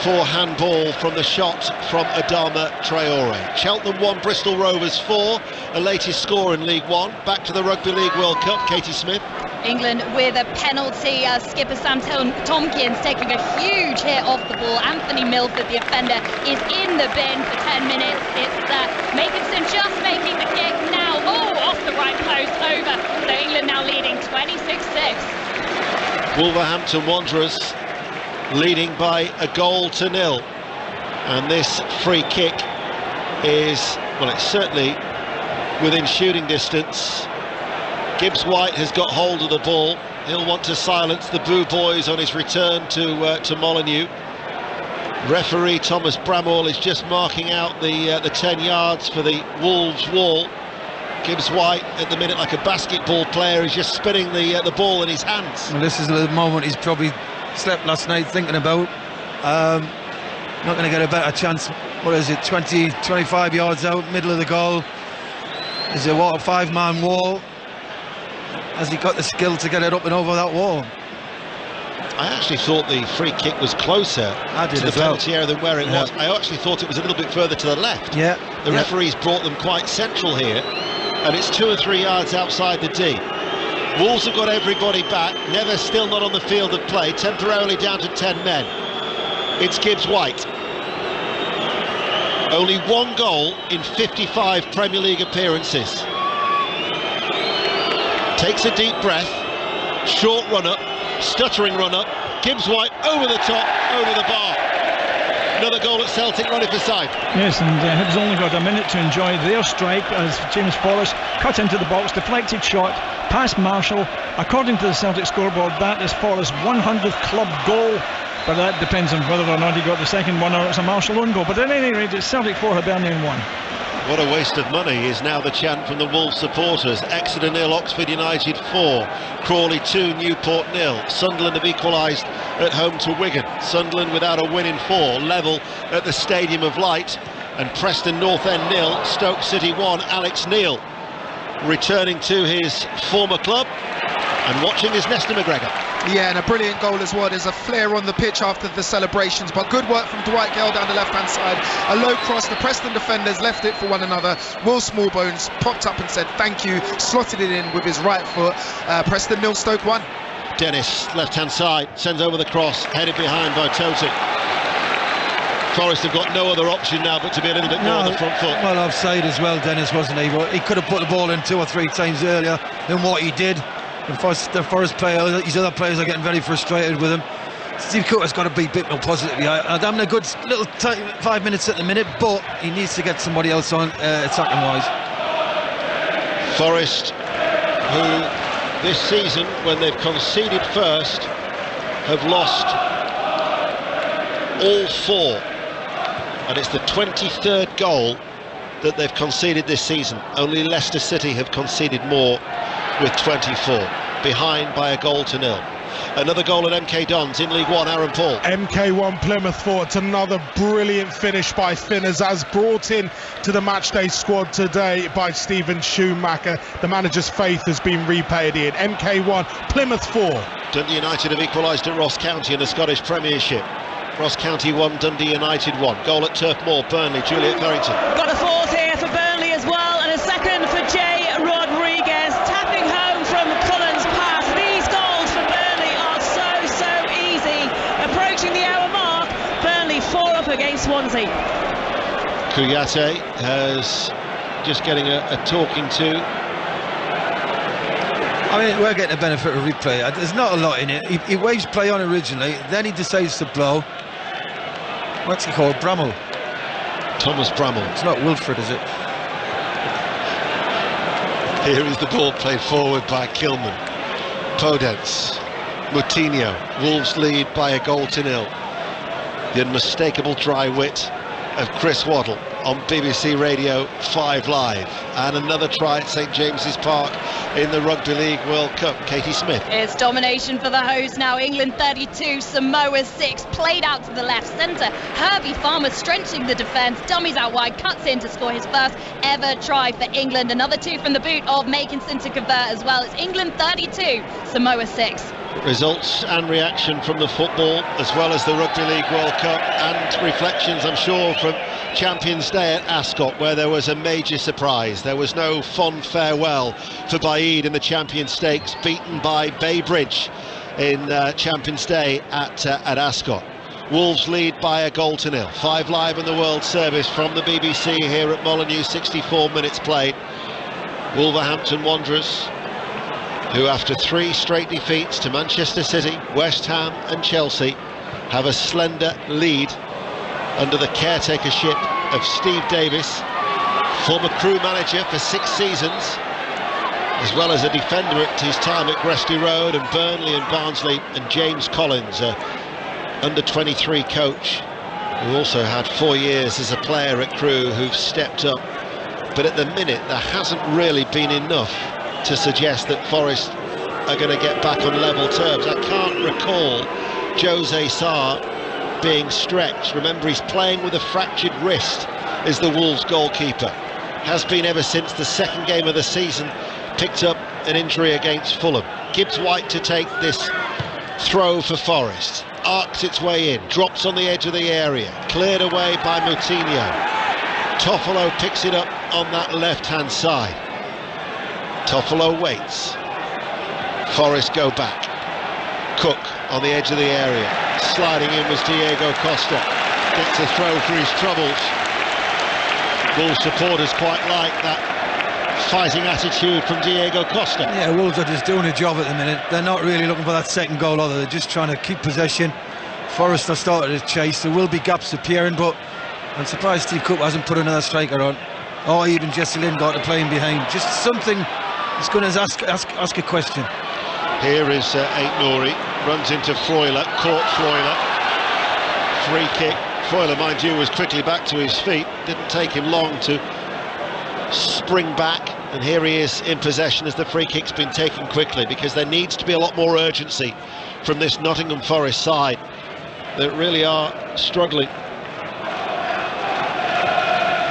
for handball from the shot from Adama Traore. Cheltenham 1, Bristol Rovers 4, a latest score in League One. Back to the Rugby League World Cup, Katie Smith. England with a penalty. Skipper Sam Tompkins taking a huge hit off the ball. Anthony Milford, the offender, is in the bin for 10 minutes. It's Makinson just making the kick now. Oh, off the right post, over. So England now leading 26-6. Wolverhampton Wanderers leading by a goal to 0, and this free kick is, well, it's certainly within shooting distance. Gibbs White has got hold of the ball. He'll want to silence the Boo Boys on his return to Molineux. Referee Thomas Bramall is just marking out the 10 yards for the Wolves wall. Gibbs White at the minute, like a basketball player, is just spinning the ball in his hands. Well, this is the moment he's probably slept last night thinking about. Not going to get a better chance. What is it, 25 yards out, middle of the goal. Is it a 5-man wall? Has he got the skill to get it up and over that wall? I actually thought the free kick was closer to the penalty area than where it was. I actually thought it was a little bit further to the left. Yeah. The referees brought them quite central here, and it's 2 or 3 yards outside the D. Wolves have got everybody back. Neves still not on the field of play, temporarily down to 10 men. It's Gibbs White. Only 1 goal in 55 Premier League appearances. Takes a deep breath, short run up, stuttering run up. Gibbs White over the top, over the bar. Another goal at Celtic, running for side. Yes, and Hibs only got a minute to enjoy their strike as James Forrest cut into the box, deflected shot, past Marshall. According to the Celtic scoreboard, that is Forrest's 100th club goal, but that depends on whether or not he got the second one or it's a Marshall own goal. But at any rate, it's Celtic 4, Hibernian 1. What a waste of money is now the chant from the Wolves supporters. Exeter 0, Oxford United 4, Crawley 2, Newport 0. Sunderland have equalised at home to Wigan. Sunderland without a win in 4, level at the Stadium of Light. And Preston North End 0, Stoke City 1, Alex Neil returning to his former club and watching his Nestor McGregor. Yeah, and a brilliant goal as well. There's a flare on the pitch after the celebrations, but good work from Dwight Gale down the left-hand side. A low cross, the Preston defenders left it for one another. Will Smallbones popped up and said thank you, slotted it in with his right foot. Preston 0, Stoke 1. Dennis, left-hand side, sends over the cross, headed behind by Totic. Forest have got no other option now but to be a little bit more on the front foot. Well, offside as well, Dennis, wasn't he? But he could have put the ball in 2 or 3 times earlier than what he did. The Forest players, these other players are getting very frustrated with him. Steve Cooper's got to be a bit more positively. I'm having a good little 5 minutes at the minute, but he needs to get somebody else on attacking wise. Forest, who this season, when they've conceded first, have lost all 4, and it's the 23rd goal that they've conceded this season. Only Leicester City have conceded more, with 24, behind by a goal to nil. Another goal at MK Dons in League One, Aaron Paul. MK1 Plymouth 4. It's another brilliant finish by Finners, as brought in to the matchday squad today by Stephen Schumacher. The manager's faith has been repaid in. MK1 Plymouth 4. Dundee United have equalised at Ross County in the Scottish Premiership. Ross County 1, Dundee United 1. Goal at Turf Moor, Burnley, Juliet Carrington. Got a fourth here for Burnley as well, and a second for Jay Rodriguez, tapping home from Cullen's pass. These goals for Burnley are so easy. Approaching the hour mark, Burnley 4 up against Swansea. Kouyaté has just getting a talking to. I mean, we're getting the benefit of replay. There's not a lot in it. He waves play on originally, then he decides to blow. What's he called? Bramall. Thomas Bramall. It's not Wilfred, is it? Here is the ball played forward by Kilman. Podence. Moutinho. Wolves lead by a goal to nil. The unmistakable dry wit of Chris Waddle on BBC Radio 5 Live. And another try at St James's Park in the Rugby League World Cup. Katie Smith. It's domination for the hosts now. England 32, Samoa 6. Played out to the left centre. Herbie Farmer stretching the defence. Dummies out wide. Cuts in to score his first ever try for England. Another 2 from the boot of Makinson to convert as well. It's England 32, Samoa 6. Results and reaction from the football, as well as the Rugby League World Cup, and reflections, I'm sure, from Champions Day at Ascot, where there was a major surprise. There was no fond farewell for Baaid in the Champions Stakes, beaten by Bay Bridge in Champions Day at Ascot. Wolves lead by a goal to nil. 5 Live in the World Service from the BBC here at Molineux. 64 minutes played. Wolverhampton Wanderers, who after 3 straight defeats to Manchester City, West Ham and Chelsea, have a slender lead under the caretakership of Steve Davis, former Crew manager for 6 seasons, as well as a defender at his time at Gresty Road and Burnley and Barnsley, and James Collins, under 23 coach, who also had 4 years as a player at Crew, who've stepped up. But at the minute, there hasn't really been enough to suggest that Forest are going to get back on level terms. I can't recall Jose Sarr being stretched. Remember, he's playing with a fractured wrist, is the Wolves goalkeeper. Has been ever since the second game of the season, picked up an injury against Fulham. Gibbs White to take this throw for Forest. Arcs its way in, drops on the edge of the area, cleared away by Moutinho. Toffolo picks it up on that left-hand side. Toffolo waits. Forest go back. Cook on the edge of the area. Sliding in was Diego Costa. Gets a throw for his troubles. Wolves supporters quite like that fighting attitude from Diego Costa. Yeah, Wolves are just doing a job at the minute. They're not really looking for that second goal, are they? They're just trying to keep possession. Forest have started to chase. There will be gaps appearing, but I'm surprised Steve Cooper hasn't put another striker on, or even Jesse Lingard to play him behind. Just something that's going to ask a question. Here is Aït-Nouri, runs into Freuler, caught Freuler. Free kick. Freuler, mind you, was quickly back to his feet. Didn't take him long to spring back, and here he is in possession as the free kick's been taken quickly, because there needs to be a lot more urgency from this Nottingham Forest side that really are struggling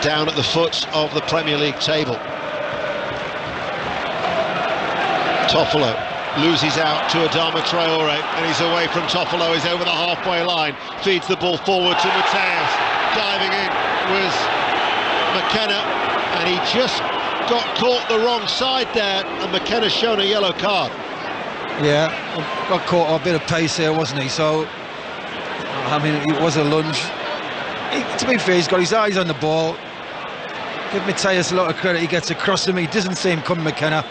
down at the foot of the Premier League table. Toffolo loses out to Adama Traore, and he's away from Toffolo. He's over the halfway line, feeds the ball forward to Mateus. Diving in was McKenna, and he just got caught the wrong side there, and McKenna's shown a yellow card. Yeah, got caught a bit of pace here, wasn't he? So, I mean, it was a lunge. To be fair, he's got his eyes on the ball. Give Mateus a lot of credit. He gets across him. He doesn't see him coming, McKenna.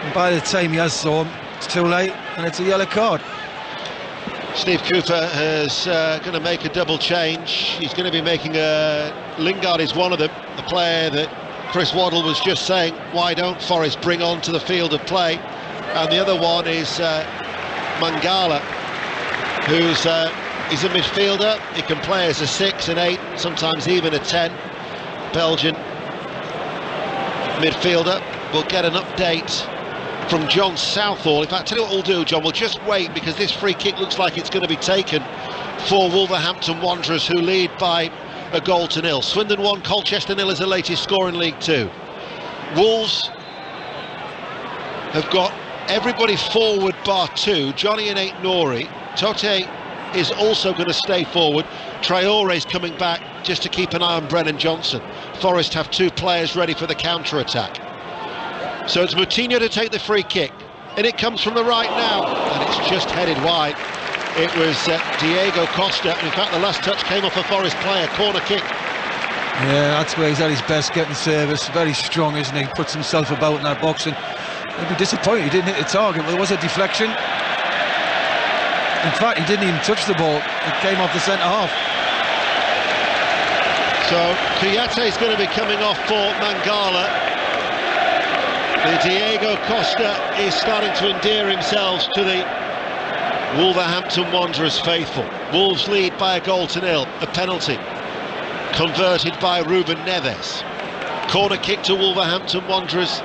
And by the time he has saw him, It's too late, and it's a yellow card. Steve Cooper is going to make a double change. He's going to be making Lingard is one of them, the player that Chris Waddle was just saying, why don't Forest bring on to the field of play? And the other one is Mangala, who's he's a midfielder. He can play as a 6, an 8, sometimes even a 10. Belgian midfielder. We'll get an update from John Southall. In fact, tell you what we'll do, John, we'll just wait, because this free kick looks like it's going to be taken for Wolverhampton Wanderers, who lead by a 1-0. Swindon 1, Colchester 0 is the latest score in League 2. Wolves have got everybody forward bar 2. Johnny and Aït-Nouri. Tote is also going to stay forward. Traore's coming back just to keep an eye on Brennan Johnson. Forest have 2 players ready for the counter-attack. So it's Moutinho to take the free kick, and it comes from the right now, and it's just headed wide. It was Diego Costa. In fact, the last touch came off a Forest player. Corner kick. Yeah, that's where he's at his best, getting service. Very strong, isn't he? Puts himself about in that box, and he'd be disappointed he didn't hit the target, but there was a deflection. In fact, he didn't even touch the ball. It came off the centre half. So Kouyaté is going to be coming off for Mangala. The Diego Costa is starting to endear himself to the Wolverhampton Wanderers faithful. Wolves lead by a 0. A penalty converted by Ruben Neves. Corner kick to Wolverhampton Wanderers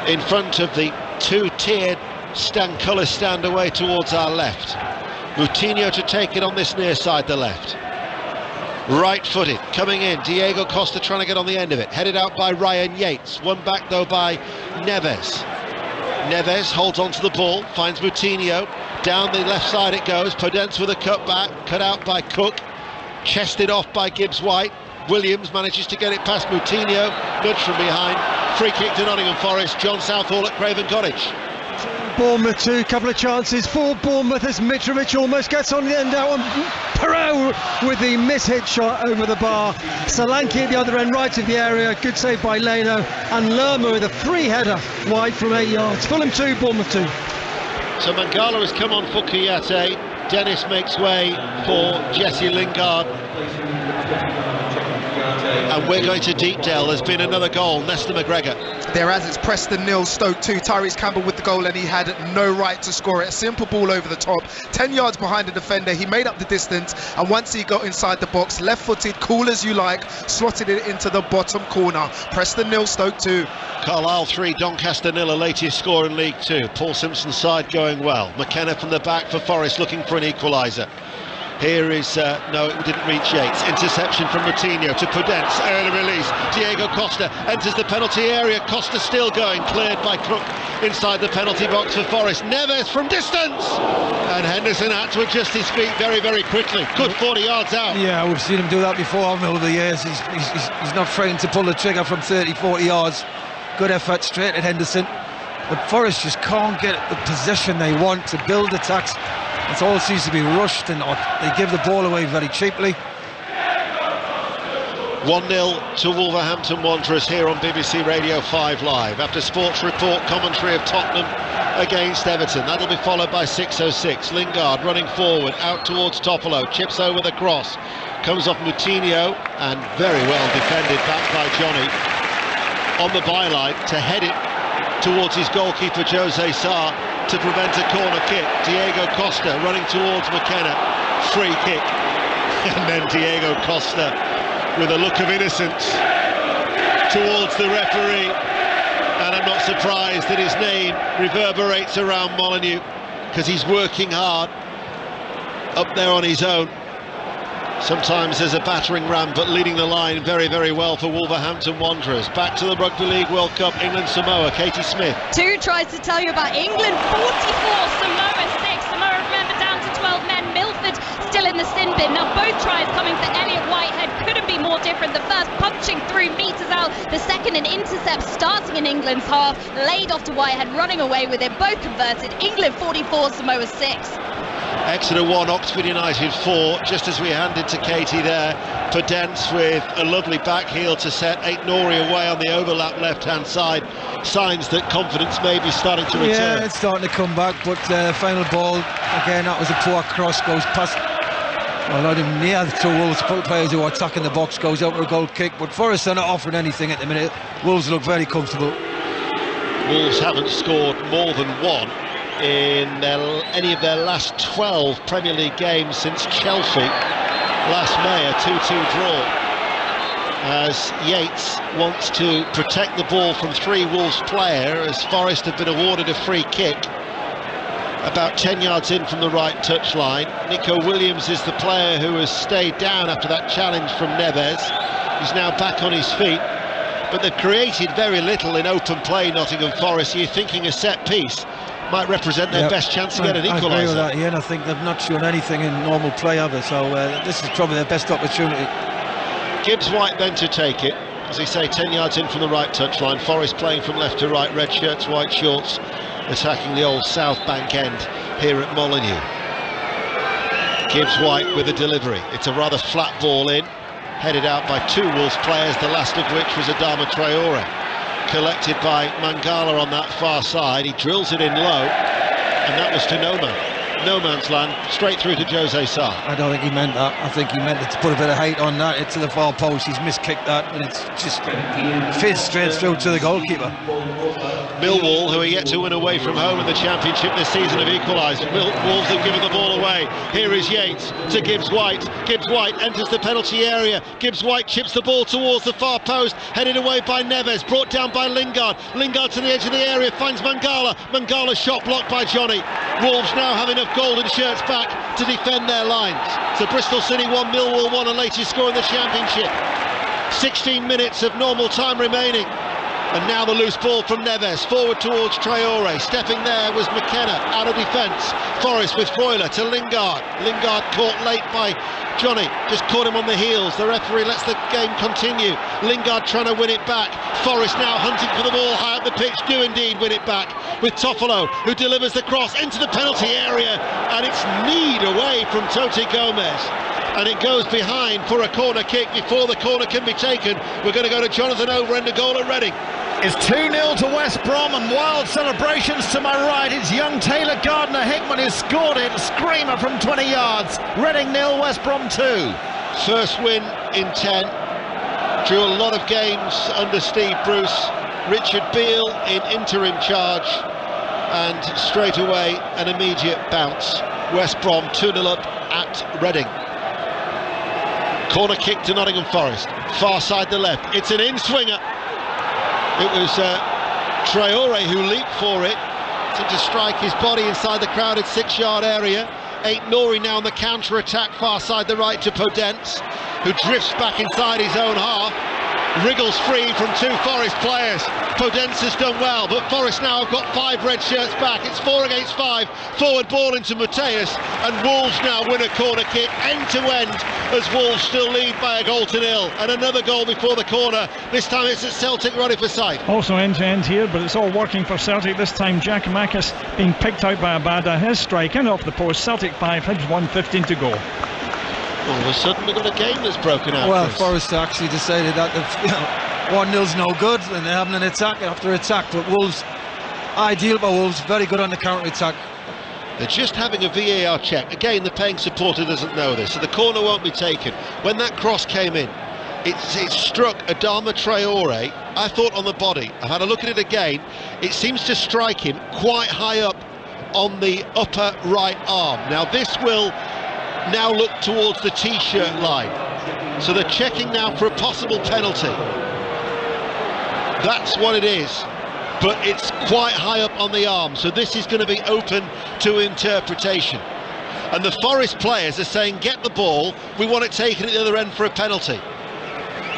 in front of the 2-tiered Stanculla stand away towards our left. Moutinho to take it on this near side, the left. Right-footed, coming in, Diego Costa trying to get on the end of it, headed out by Ryan Yates, won back though by Neves. Neves holds onto the ball, finds Moutinho, down the left side it goes, Podence with a cutback, cut out by Cook, chested off by Gibbs-White. Williams manages to get it past Moutinho, nudge from behind, free kick to Nottingham Forest. John Southall at Craven Cottage. Bournemouth 2, couple of chances for Bournemouth as Mitrovic almost gets on the end out, and Perot with the mishit shot over the bar. Solanke at the other end, right of the area, good save by Leno, and Lerma with a free header wide from 8 yards. Fulham 2, Bournemouth 2. So Mangala has come on for Kouyaté. Dennis makes way for Jesse Lingard. And we're going to Deepdale. There's been another goal. Nestor McGregor. There as it's Preston 0, Stoke 2. Tyrese Campbell with the goal, and he had no right to score it. A simple ball over the top, 10 yards behind the defender. He made up the distance, and once he got inside the box, left-footed, cool as you like, slotted it into the bottom corner. Preston 0, Stoke 2. Carlisle 3, Doncaster 0, latest score in League 2. Paul Simpson's side going well. McKenna from the back for Forest, looking for an equaliser. Here is, no, it didn't reach Yates. Interception from Moutinho to Podence, early release. Diego Costa enters the penalty area. Costa still going, cleared by Cook inside the penalty box for Forest. Neves from distance! And Henderson had to adjust his feet very, very quickly. Good 40 yards out. Yeah, we've seen him do that before over the years. He's not frightened to pull the trigger from 30, 40 yards. Good effort straight at Henderson. But Forest just can't get the position they want to build attacks. It all seems to be rushed, and they give the ball away very cheaply. 1-0 to Wolverhampton Wanderers here on BBC Radio 5 Live. After Sports Report commentary of Tottenham against Everton. That'll be followed by 6:06. Lingard running forward, out towards Topolo, chips over the cross. Comes off Moutinho, and very well defended back by Johnny. On the byline to head it towards his goalkeeper Jose Sarr to prevent a corner kick. Diego Costa running towards McKenna, free kick. And then Diego Costa with a look of innocence towards the referee, and I'm not surprised that his name reverberates around Molineux, because he's working hard up there on his own. Sometimes as a battering ram, but leading the line very, very well for Wolverhampton Wanderers. Back to the Rugby League World Cup, England-Samoa. Katie Smith. 2 tries to tell you about England, 44, Samoa 6. Samoa, remember, down to 12 men. Milford still in the sin bin. Now both tries coming for Elliot Whitehead. Couldn't be more different. The first punching through, meters out. The second an intercept starting in England's half. Laid off to Whitehead, running away with it. Both converted. England 44, Samoa 6. Exeter 1, Oxford United 4, just as we handed to Katie there. Podence with a lovely back heel to set Eight Nori away on the overlap left-hand side. Signs that confidence may be starting to return. Yeah, it's starting to come back, but final ball, again, that was a poor cross, goes past, well, not even near the two Wolves players who are attacking the box, goes out for a goal kick, but Forest are not offering anything at the minute. Wolves look very comfortable. Wolves haven't scored more than one in any of their last 12 Premier League games since Chelsea last May, a 2-2 draw, as Yates wants to protect the ball from three Wolves player, as Forest have been awarded a free kick about 10 yards in from the right touchline. Nico Williams is the player who has stayed down after that challenge from Neves. He's now back on his feet, but they've created very little in open play, Nottingham Forest. You're thinking a set piece might represent their best chance to get an equaliser. I agree with that, Ian. I think they've not shown anything in normal play ever, so this is probably their best opportunity. Gibbs White then to take it, as they say, 10 yards in from the right touchline. Forest playing from left to right, red shirts, white shorts, attacking the old South Bank end here at Molineux. Gibbs White with a delivery. It's a rather flat ball in, headed out by two Wolves players, the last of which was Adama Traore. Collected by Mangala on that far side. He drills it in low, and that was to no man's land, straight through to Jose Sarr. I don't think he meant that. I think he meant to put a bit of hate on that. It's to the far post. He's miskicked that, and it's just fizzed straight through to the goalkeeper. Millwall, who are yet to win away from home in the Championship this season, have equalised. Wolves have given the ball away. Here is Yates to Gibbs White. Gibbs White enters the penalty area. Gibbs White chips the ball towards the far post, headed away by Neves, brought down by Lingard. Lingard to the edge of the area, finds Mangala. Mangala's shot blocked by Johnny. Wolves now have enough golden shirts back to defend their lines. So Bristol City 1, Millwall 1, a latest score in the Championship. 16 minutes of normal time remaining. And now the loose ball from Neves, forward towards Traore. Stepping there was McKenna, out of defence. Forest with Freuler to Lingard. Lingard caught late by Johnny, just caught him on the heels. The referee lets the game continue. Lingard trying to win it back. Forest now hunting for the ball high up the pitch, do indeed win it back with Toffolo, who delivers the cross into the penalty area, and it's kneed away from Toti Gomez. And it goes behind for a corner kick. Before the corner can be taken, we're going to go to Jonathan Overend, a goal at Reading. It's 2-0 to West Brom, and wild celebrations to my right. It's young Taylor Gardner-Hickman who scored it. Screamer from 20 yards. Reading 0, West Brom 2. First win in 10. Drew a lot of games under Steve Bruce. Richard Beale in interim charge, and straight away an immediate bounce. West Brom 2-0 up at Reading. Corner kick to Nottingham Forest, far side the left. It's an in-swinger. It was Traore who leaped for it to strike his body inside the crowded 6-yard area. Eight Nori now on the counter-attack, far side the right to Podence, who drifts back inside his own half. Wriggles free from two Forest players. Podence has done well, but Forest now have got 5 red shirts back. It's 4 against 5. Forward ball into Mateus, and Wolves now win a corner kick end to end, as Wolves still lead by a goal to 0. And another goal before the corner. This time it's at Celtic, ready for sight. Also end to end here, but it's all working for Celtic. This time Jack Makis being picked out by Abada. His strike in off the post. Celtic 5, Hibs 1, 15 to go. All of a sudden we've got a game that's broken out. Well, Forest actually decided that 1-0's no good, and they're having an attack after attack, but Wolves, ideal by Wolves, very good on the counter-attack. They're just having a VAR check. Again, the paying supporter doesn't know this, so the corner won't be taken. When that cross came in, it struck Adama Traore, I thought on the body. I've had a look at it again. It seems to strike him quite high up on the upper right arm. Now this will now look towards the t-shirt line, so they're checking now for a possible penalty. That's what it is, but it's quite high up on the arm, so this is going to be open to interpretation. And the Forest players are saying, get the ball, we want it taken at the other end for a penalty.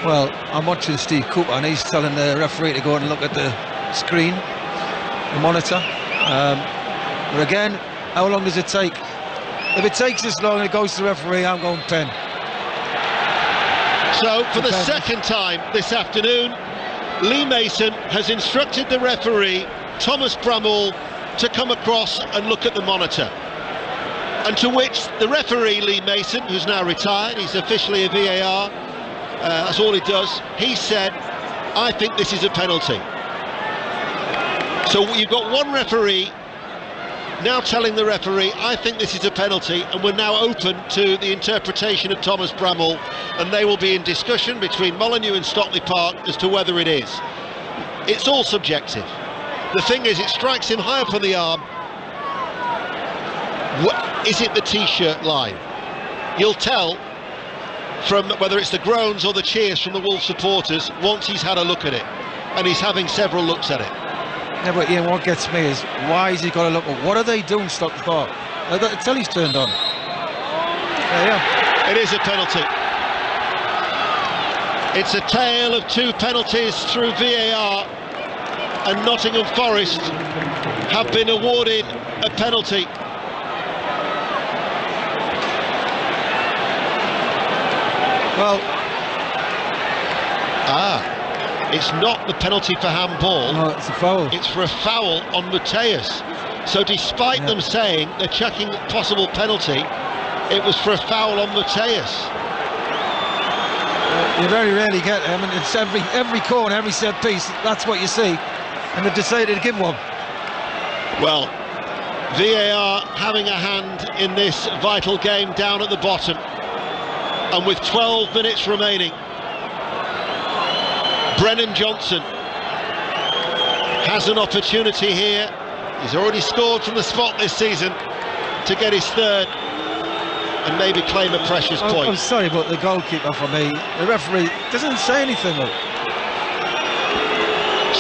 Well, I'm watching Steve Cooper, and he's telling the referee to go and look at the screen, the monitor. But again, how long does it take? If it takes this long and it goes to the referee, I'm going pen. So for the second time this afternoon, Lee Mason has instructed the referee, Thomas Bramall, to come across and look at the monitor. And to which the referee, Lee Mason, who's now retired, he's officially a VAR, that's all he does, he said, I think this is a penalty. So you've got one referee now telling the referee, I think this is a penalty, and we're now open to the interpretation of Thomas Bramall, and they will be in discussion between Molineux and Stockley Park as to whether it is. It's all subjective. The thing is, it strikes him high up on the arm. Is it the T-shirt line? You'll tell from whether it's the groans or the cheers from the Wolves supporters once he's had a look at it, and he's having several looks at it. Yeah, but Ian, what gets me is, why has he got to look at what are they doing, Stockley Park? The telly's turned on. It is a penalty. It's a tale of two penalties through VAR, and Nottingham Forest have been awarded a penalty. Well, it's not the penalty for handball. No, it's a foul. It's for a foul on Mateus. So despite them saying they're checking possible penalty, it was for a foul on Mateus. You very rarely get them, and it's every corner, every set piece, that's what you see. And they've decided to give one. Well, VAR having a hand in this vital game down at the bottom. And with 12 minutes remaining, Brennan Johnson has an opportunity here. He's already scored from the spot this season to get his third and maybe claim a precious point. I'm sorry, but the goalkeeper for me, the referee doesn't say anything.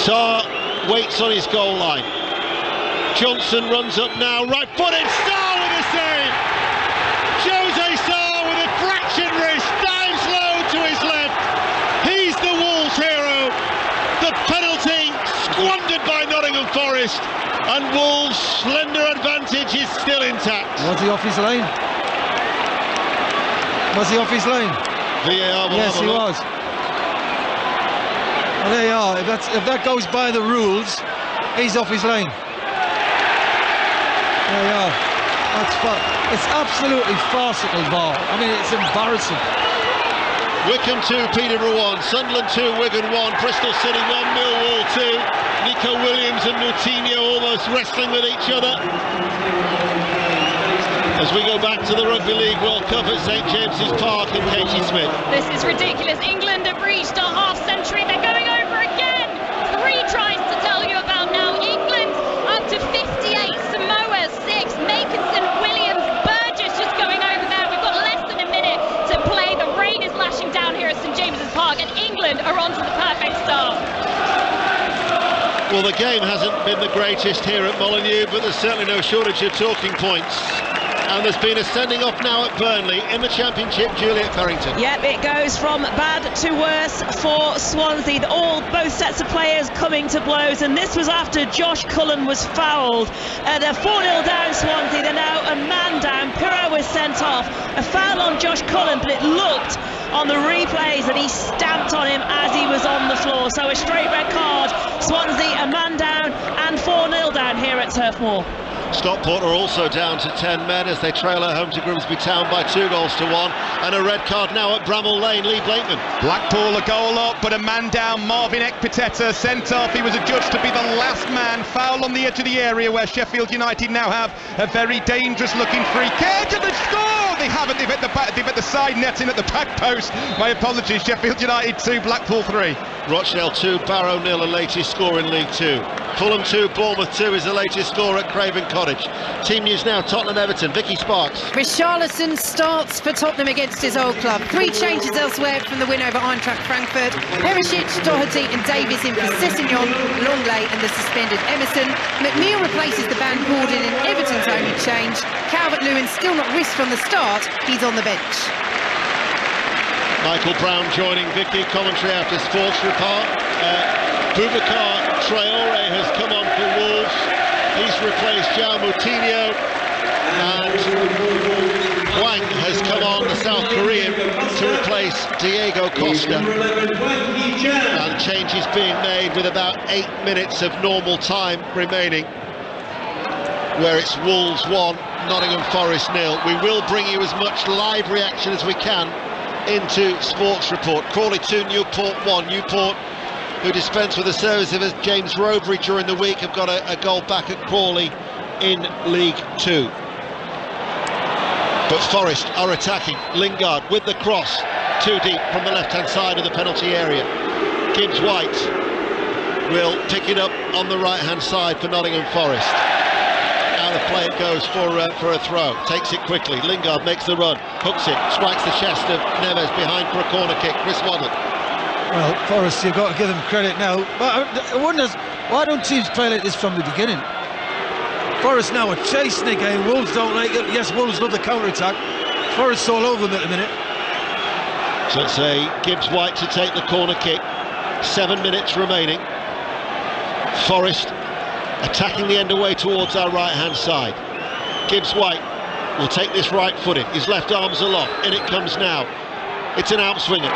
Sarr waits on his goal line. Johnson runs up now, right-footed. Sarr with a save. Jose Sarr with a fractured wrist, dives low to his left. He's the Wolves hero. The penalty squandered by Nottingham Forest, and Wolves' slender advantage is still intact. Was he off his lane? Was he off his lane? VAR will yes, have a he look. was. Well, there you are. If that goes by the rules, he's off his lane. There you are. It's absolutely farcical, VAR. I mean, it's embarrassing. Wycombe 2, Peterborough 1, Sunderland 2, Wigan 1, Bristol City 1, Millwall 2. Nico Williams and Moutinho almost wrestling with each other. As we go back to the Rugby League World Cup at St James's Park and Katie Smith. This is ridiculous. England have reached a half-century. They're going over again. 3 tries to tell you about now. England up to 58. Samoa 6. Makinson, Williams, Burgess just going over there. We've got less than a minute to play. The rain is lashing down here at St James's Park, and England are on to the perfect start. Well, the game hasn't been the greatest here at Molineux, but there's certainly no shortage of talking points. And there's been a sending off now at Burnley in the Championship. Juliet Farrington. Yep, it goes from bad to worse for Swansea. Both sets of players coming to blows, and this was after Josh Cullen was fouled. They're 4-0 down, Swansea. They're now a man down. Pirro was sent off. A foul on Josh Cullen, but it looked on the replays that he stamped on him as he was on the floor. So a straight red card. Swansea a man down and 4-0 down here at Turf Moor. Stockport are also down to 10 men as they trail at home to Grimsby Town by 2-1. And a red card now at Bramall Lane. Lee Blakeman. Blackpool a goal up, but a man down. Marvin Ekpiteta sent off. He was adjudged to be the last man. Foul on the edge of the area where Sheffield United now have a very dangerous looking free kick, and they score! They haven't. They've hit the side netting at the back post. My apologies. Sheffield United 2, Blackpool 3. Rochdale 2, Barrow 0, the latest score in League 2. Fulham 2, Bournemouth 2 is the latest score at Craven Cottage. Team news now, Tottenham Everton. Vicky Sparks. Richarlison starts for Tottenham against his old club. 3 changes elsewhere from the win over Eintracht Frankfurt. Perisic, Doherty and Davies in for Sessegnon, Longley and the suspended Emerson. McNeil replaces the ban called in Everton's only change. Calvert-Lewin still not risked from the start. He's on the bench. Michael Brown joining Vicky, commentary after sports report. Boubacar Traore has come on for Wolves. He's replaced João Moutinho, and Hwang has come on, the South Korean, to replace Diego Costa. And changes being made with about 8 minutes of normal time remaining. where it's Wolves 1, Nottingham Forest 0. We will bring you as much live reaction as we can into Sports Report. Crawley 2, Newport 1. Newport, who dispensed with the service of James Rovery during the week, have got a goal back at Crawley in League 2. But Forest are attacking. Lingard with the cross, too deep from the left-hand side of the penalty area. Gibbs-White will pick it up on the right-hand side for Nottingham Forest. Out of play it goes for a throw. Takes it quickly. Lingard makes the run, hooks it, strikes the chest of Neves behind for a corner kick. Chris Waddle. Well, Forest, you've got to give them credit now. But I wonder, why don't teams play like this from the beginning? Forest now are chasing the game. Wolves don't like it. Yes, Wolves love the counter-attack. Forest all over them at the minute. So it's a Gibbs-White to take the corner kick. 7 minutes remaining. Forest attacking the end away towards our right-hand side. Gibbs-White will take this right-footed. His left arm's aloft. In it comes now. It's an outswinger.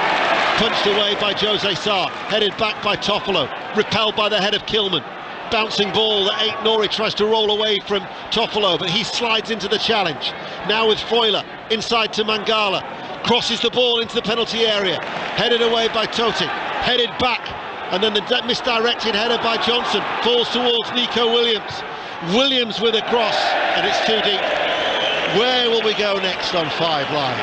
Punched away by Jose Sarr. Headed back by Toffolo. Repelled by the head of Kilman. Bouncing ball that Ait Nouri tries to roll away from Toffolo, but he slides into the challenge. Now with Freuler, inside to Mangala. Crosses the ball into the penalty area. Headed away by Totti. Headed back. And then the misdirected header by Johnson falls towards Nico Williams. Williams with a cross, and it's too deep. Where will we go next on 5 Live?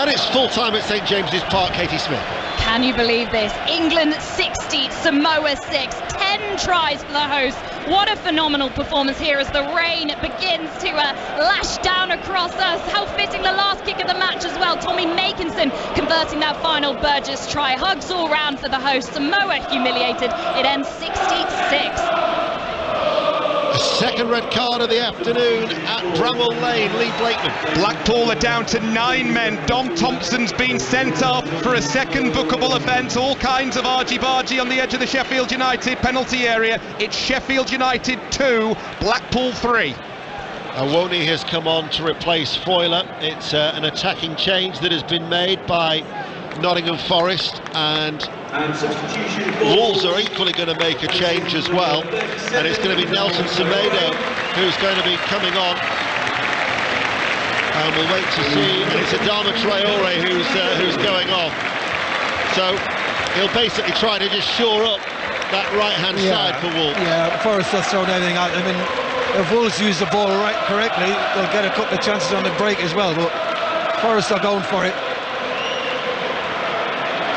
And it's full time at St James's Park. Katie Smith. Can you believe this? England 60, Samoa 6, 10 tries for the hosts. What a phenomenal performance here as the rain begins to lash down across us. How fitting, the last kick of the match as well. Tommy Makinson converting that final Burgess try. Hugs all round for the hosts. Samoa humiliated. It ends 66. A second red card of the afternoon at Bramwell Lane. Lee Blakeman. Blackpool are down to 9 men. Dom Thompson's been sent off for a second bookable offence. All kinds of argy-bargy on the edge of the Sheffield United penalty area. It's Sheffield United 2, Blackpool 3. Awoni has come on to replace Freuler. It's an attacking change that has been made by Nottingham Forest, and Wolves are equally going to make a change as well, and it's going to be Nelson Semedo who's going to be coming on, and we'll wait to see. And it's Adama Traore who's going off, so he'll basically try to just shore up that right-hand side for Wolves. Yeah, Forest has thrown everything out. I mean, if Wolves use the ball correctly, they'll get a couple of chances on the break as well, but Forest are going for it.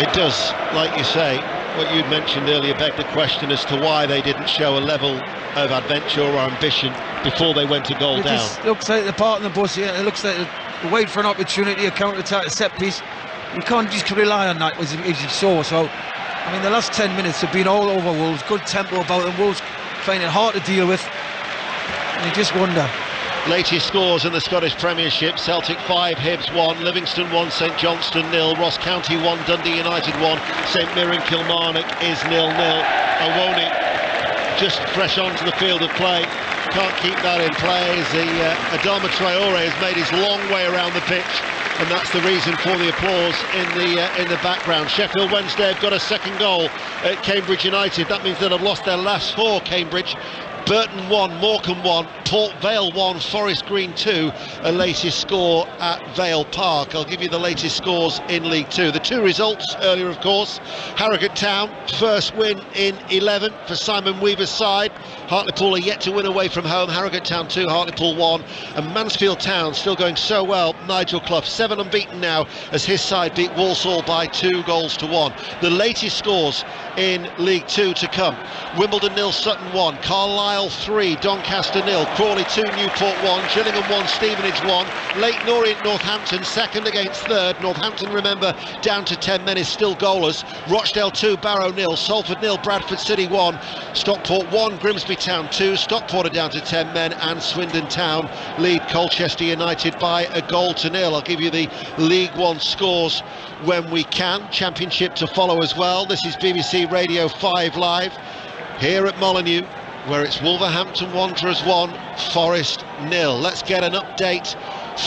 It does, like you say, what you'd mentioned earlier, beg the question as to why they didn't show a level of adventure or ambition before they went a goal down. It looks like they're parting the bus here. It looks like they're waiting for an opportunity, a counter-attack, a set-piece. You can't just rely on that, as you saw. So, I mean, the last 10 minutes have been all over Wolves. Good tempo about them. Wolves finding it hard to deal with. And you just wonder. Latest scores in the Scottish Premiership: Celtic 5, Hibs 1, Livingston 1, St Johnstone 0, Ross County 1, Dundee United 1, St Mirren Kilmarnock is 0-0. Awoni just fresh onto the field of play, can't keep that in play as Adama Traore has made his long way around the pitch, and that's the reason for the applause in the background. Sheffield Wednesday have got a second goal at Cambridge United. That means that they've lost their last 4, Cambridge. Burton 1, Morecambe 1, Port Vale 1, Forest Green 2, a latest score at Vale Park. I'll give you the latest scores in League 2. The 2 results earlier, of course: Harrogate Town, first win in 11 for Simon Weaver's side. Hartlepool are yet to win away from home. Harrogate Town 2, Hartlepool 1. And Mansfield Town still going so well. Nigel Clough 7 unbeaten now as his side beat Walsall by 2-1. The latest scores in League 2 to come: Wimbledon 0, Sutton 1, Carlisle 3, Doncaster 0, Crawley 2, Newport 1, Gillingham 1, Stevenage 1, Lake Norrie at Northampton second against third. Northampton, remember, down to 10 men, is still goalless. Rochdale 2, Barrow 0, Salford 0, Bradford City 1, Stockport 1, Grimsby Town 2, Stockport are down to 10 men, and Swindon Town lead Colchester United by 1-0. I'll give you the League 1 scores when we can. Championship to follow as well. This is BBC Radio 5 Live here at Molineux, where it's Wolverhampton Wanderers 1, Forest 0. Let's get an update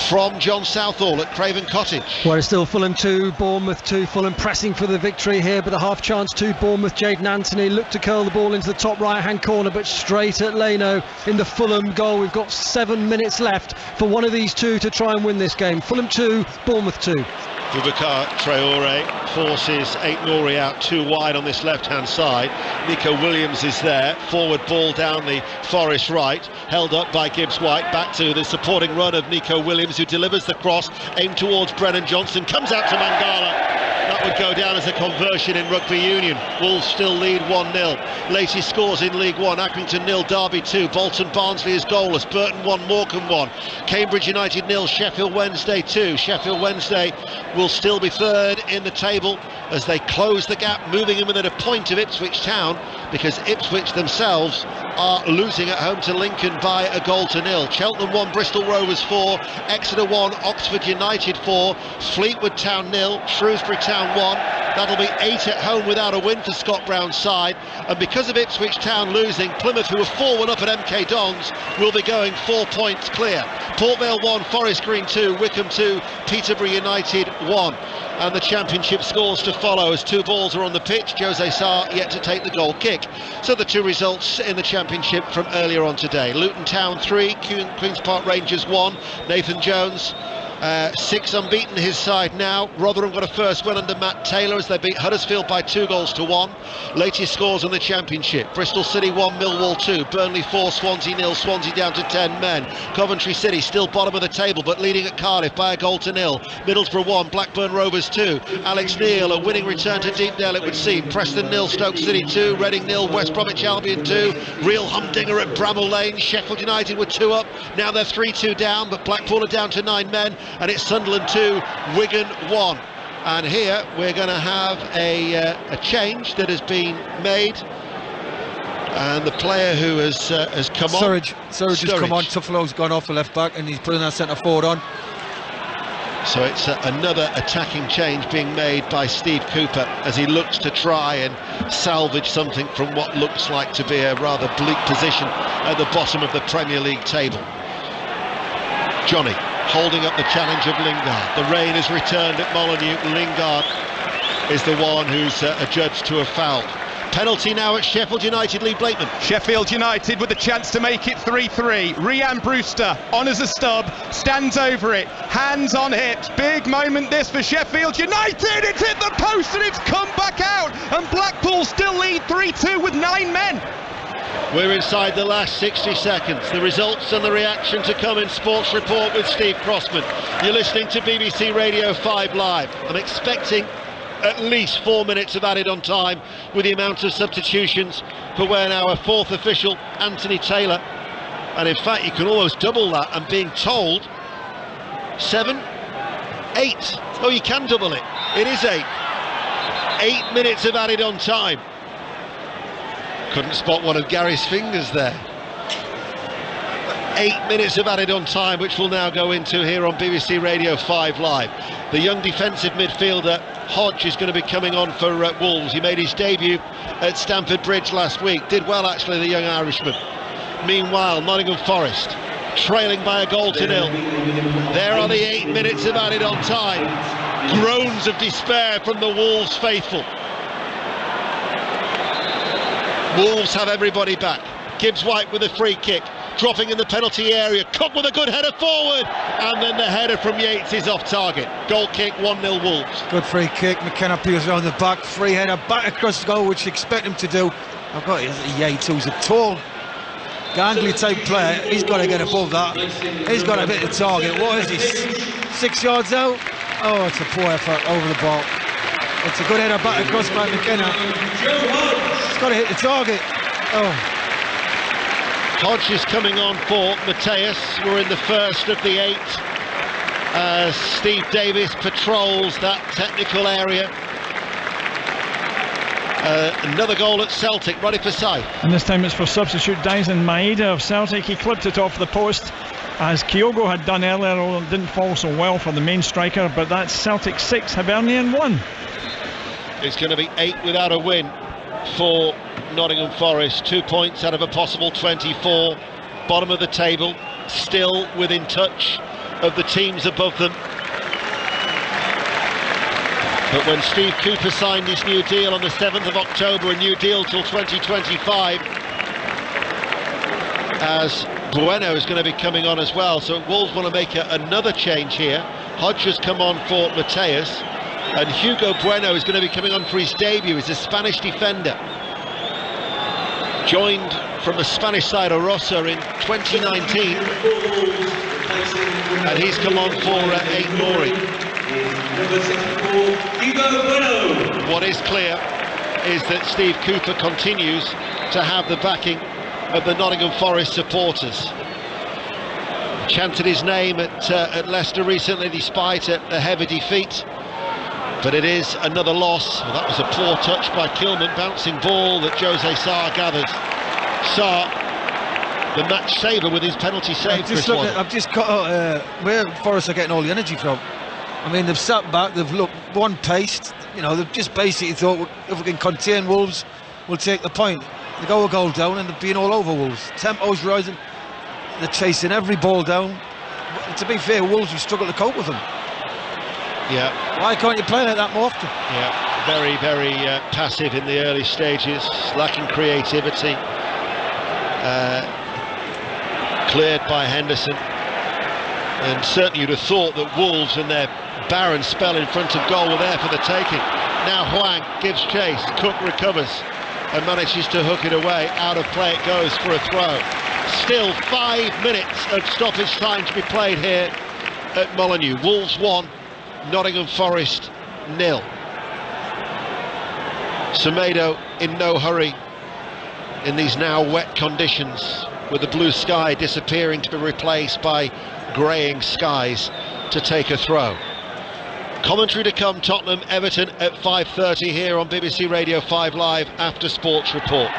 from John Southall at Craven Cottage. Well, it's still Fulham 2, Bournemouth 2. Fulham pressing for the victory here, but the half chance to Bournemouth. Jayden Anthony looked to curl the ball into the top right hand corner, but straight at Leno in the Fulham goal. We've got 7 minutes left for one of these two to try and win this game. Fulham 2, Bournemouth 2. Boubacar Traore forces Aït-Nouri out too wide on this left-hand side. Nico Williams is there. Forward ball down the Forest right, held up by Gibbs-White. Back to the supporting run of Nico Williams, who delivers the cross, aimed towards Brennan Johnson, comes out to Mangala. That would go down as a conversion in rugby union. Wolves still lead 1-0. Latest scores in League One: Accrington 0, Derby 2. Bolton Barnsley is goalless. Burton 1, Morecambe 1. Cambridge United 0, Sheffield Wednesday 2. Sheffield Wednesday will still be third in the table as they close the gap, moving in within a point of Ipswich Town, because Ipswich themselves are losing at home to Lincoln by a goal to nil. Cheltenham 1, Bristol Rovers 4. Exeter 1, Oxford United 4. Fleetwood Town 0, Shrewsbury Town 1. That'll be 8 at home without a win for Scott Brown's side. And because of Ipswich Town losing, Plymouth, who are 4-1 up at MK Dons, will be going 4 points clear. Port Vale 1, Forest Green 2, Wickham 2, Peterborough United 1. And the championship scores to follow as 2 balls are on the pitch. Jose Sarr yet to take the goal kick. So the 2 results in the championship from earlier on today: Luton Town 3, Queen's Park Rangers 1. Nathan Jones 6 unbeaten his side now. Rotherham got a first win under Matt Taylor as they beat Huddersfield by 2-1. Latest scores in the championship: Bristol City 1, Millwall 2, Burnley 4, Swansea 0, Swansea down to 10 men. Coventry City still bottom of the table but leading at Cardiff by a goal to nil. Middlesbrough 1, Blackburn Rovers 2. Alex Neil, a winning return to Deepdale it would seem. Preston 0, Stoke City 2, Reading 0, West Bromwich Albion 2. Real humdinger at Bramall Lane. Sheffield United were 2 up, now they're 3-2 down, but Blackpool are down to 9 men. And it's Sunderland 2, Wigan 1. And here we're going to have a change that has been made, and the player who has come on, Surridge has come on. Tuffalo's gone off the left back and he's putting that centre forward on. So it's another attacking change being made by Steve Cooper as he looks to try and salvage something from what looks like to be a rather bleak position at the bottom of the Premier League table. Johnny holding up the challenge of Lingard. The rain has returned at Molineux. Lingard is the one who's adjudged to have fouled. Penalty now at Sheffield United. Lee Blakeman. Sheffield United with the chance to make it 3-3. Rhian Brewster on as a stub, stands over it, hands on hips. Big moment this for Sheffield United. It's hit the post and it's come back out, and Blackpool still lead 3-2 with 9 men. We're inside the last 60 seconds. The results and the reaction to come in Sports Report with Steve Crossman. You're listening to BBC Radio 5 Live. I'm expecting at least 4 minutes of added on time with the amount of substitutions for when our 4th official, Anthony Taylor, and in fact you can almost double that. I'm being told 7, 8. Oh, you can double it. It is 8. 8 minutes of added on time. Couldn't spot one of Gary's fingers there. 8 minutes of added on time, which we'll now go into here on BBC Radio 5 Live. The young defensive midfielder Hodge is going to be coming on for Wolves. He made his debut at Stamford Bridge last week. Did well, actually, the young Irishman. Meanwhile, Nottingham Forest trailing by a goal to nil. There are the 8 minutes of added on time. Groans of despair from the Wolves faithful. Wolves have everybody back. Gibbs-White with a free kick, dropping in the penalty area. Cook with a good header forward, and then the header from Yates is off target. Goal kick, 1-0 Wolves. Good free kick. McKenna peels around the back, free header back across the goal, which you expect him to do. I've got Yates, who's a tall, gangly type player. He's got to get above that. He's got to hit the target. What is he? 6 yards out? Oh, it's a poor effort over the ball. It's a good header back across by McKenna. He's got to hit the target. Oh. Hodge is coming on for Mateus. We're in the first of the 8 as Steve Davis patrols that technical area. Another goal at Celtic, ready for Scythe. And this time it's for substitute Dyson Maeda of Celtic. He clipped it off the post as Kyogo had done earlier, although it didn't fall so well for the main striker. But that's Celtic 6, Hibernian 1. It's going to be 8 without a win for Nottingham Forest. 2 points out of a possible 24. Bottom of the table, still within touch of the teams above them. But when Steve Cooper signed his new deal on the 7th of October, a new deal till 2025, as Bueno is going to be coming on as well, so Wolves want to make another change here. Hodge has come on for Mateus, and Hugo Bueno is going to be coming on for his debut. He's a Spanish defender, joined from the Spanish side of Rossa in 2019, and he's come on for Eight Mori. What is clear is that Steve Cooper continues to have the backing of the Nottingham Forest supporters. Chanted his name at Leicester recently despite a heavy defeat, but it is another loss. Well, that was a poor touch by Kilman, bouncing ball that Jose Sarr gathers. Sarr, the match saver with his penalty save. I've just got where Forest are getting all the energy from. I mean, they've sat back, they've looked one paced, you know, they've just basically thought, if we can contain Wolves, we'll take the point. They go a goal down and they're being all over Wolves. Tempo's rising, they're chasing every ball down. To be fair, Wolves will struggle to cope with them. Yeah. Why can't you play like that more often? Yeah, very, very passive in the early stages, lacking creativity. Cleared by Henderson. And certainly you'd have thought that Wolves and their barren spell in front of goal were there for the taking. Now Hwang gives chase, Cook recovers and manages to hook it away. Out of play it goes for a throw. Still 5 minutes of stoppage time to be played here at Molineux. Wolves 1, Nottingham Forest 0. Semedo in no hurry in these now wet conditions, with the blue sky disappearing to be replaced by greying skies, to take a throw. Commentary to come, Tottenham Everton at 5:30 here on BBC Radio 5 Live after Sports Report.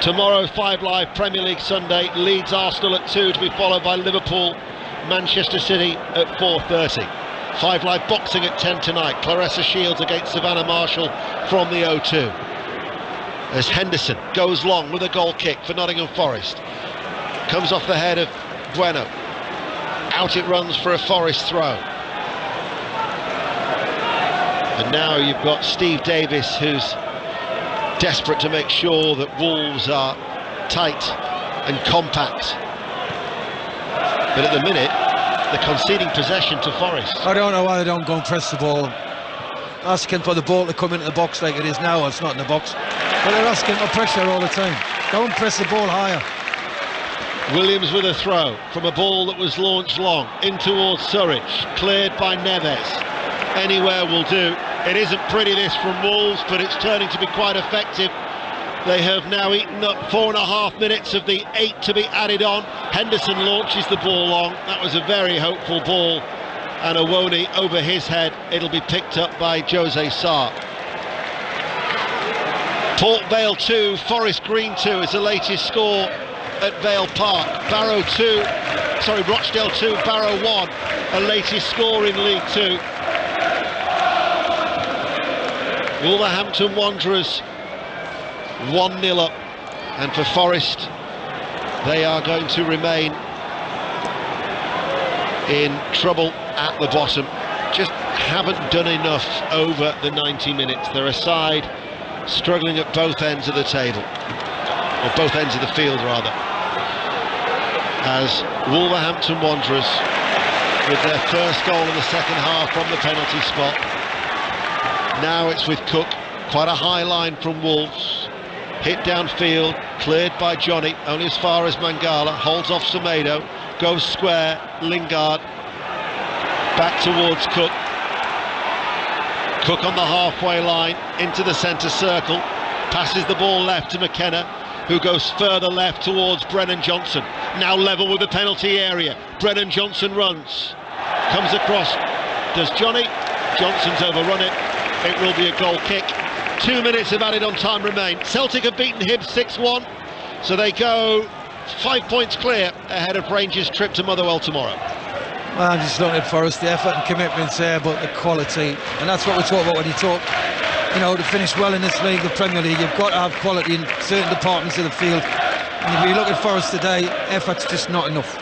Tomorrow 5 Live Premier League Sunday, Leeds Arsenal at 2 to be followed by Liverpool Manchester City at 4:30. 5 Live Boxing at 10 tonight, Claressa Shields against Savannah Marshall from the O2. As Henderson goes long with a goal kick for Nottingham Forest. Comes off the head of Bueno. Out it runs for a Forest throw. And now you've got Steve Davis, who's desperate to make sure that Wolves are tight and compact. But at the minute, they're conceding possession to Forest. I don't know why they don't go and press the ball. Asking for the ball to come into the box like it is now. It's not in the box. But they're asking for pressure all the time. Don't press the ball higher. Williams with a throw from a ball that was launched long in towards Surridge, cleared by Neves. Anywhere will do. It isn't pretty this from Wolves, but it's turning to be quite effective. They have now eaten up 4.5 minutes of the 8 to be added on. Henderson launches the ball long. That was a very hopeful ball, and Awoni over his head. It'll be picked up by Jose Sarr. Port Vale 2, Forest Green 2 is the latest score at Vale Park. Rochdale 2, Barrow 1, a latest score in League 2. Wolverhampton Wanderers 1-0 up, and for Forest, they are going to remain in trouble at the bottom. Just haven't done enough over the 90 minutes. They're a side struggling at both ends of the table, or both ends of the field rather, as Wolverhampton Wanderers, with their first goal in the second half from the penalty spot. Now it's with Cook, quite a high line from Wolves, hit downfield, cleared by Johnny, only as far as Mangala, holds off Semedo, goes square, Lingard, back towards Cook. Cook on the halfway line, into the centre circle, passes the ball left to McKenna, who goes further left towards Brennan Johnson. Now level with the penalty area. Brennan Johnson runs, comes across, does Johnny? Johnson's overrun it. It will be a goal kick. 2 minutes of added on time remain. Celtic have beaten Hibs 6-1, so they go 5 points clear ahead of Rangers' trip to Motherwell tomorrow. Well, I'm just looking at Forest, the effort and commitment's there, but the quality, and that's what we talk about when you talk, you know, to finish well in this league, the Premier League, you've got to have quality in certain departments of the field. And if you look at Forest today, effort's just not enough.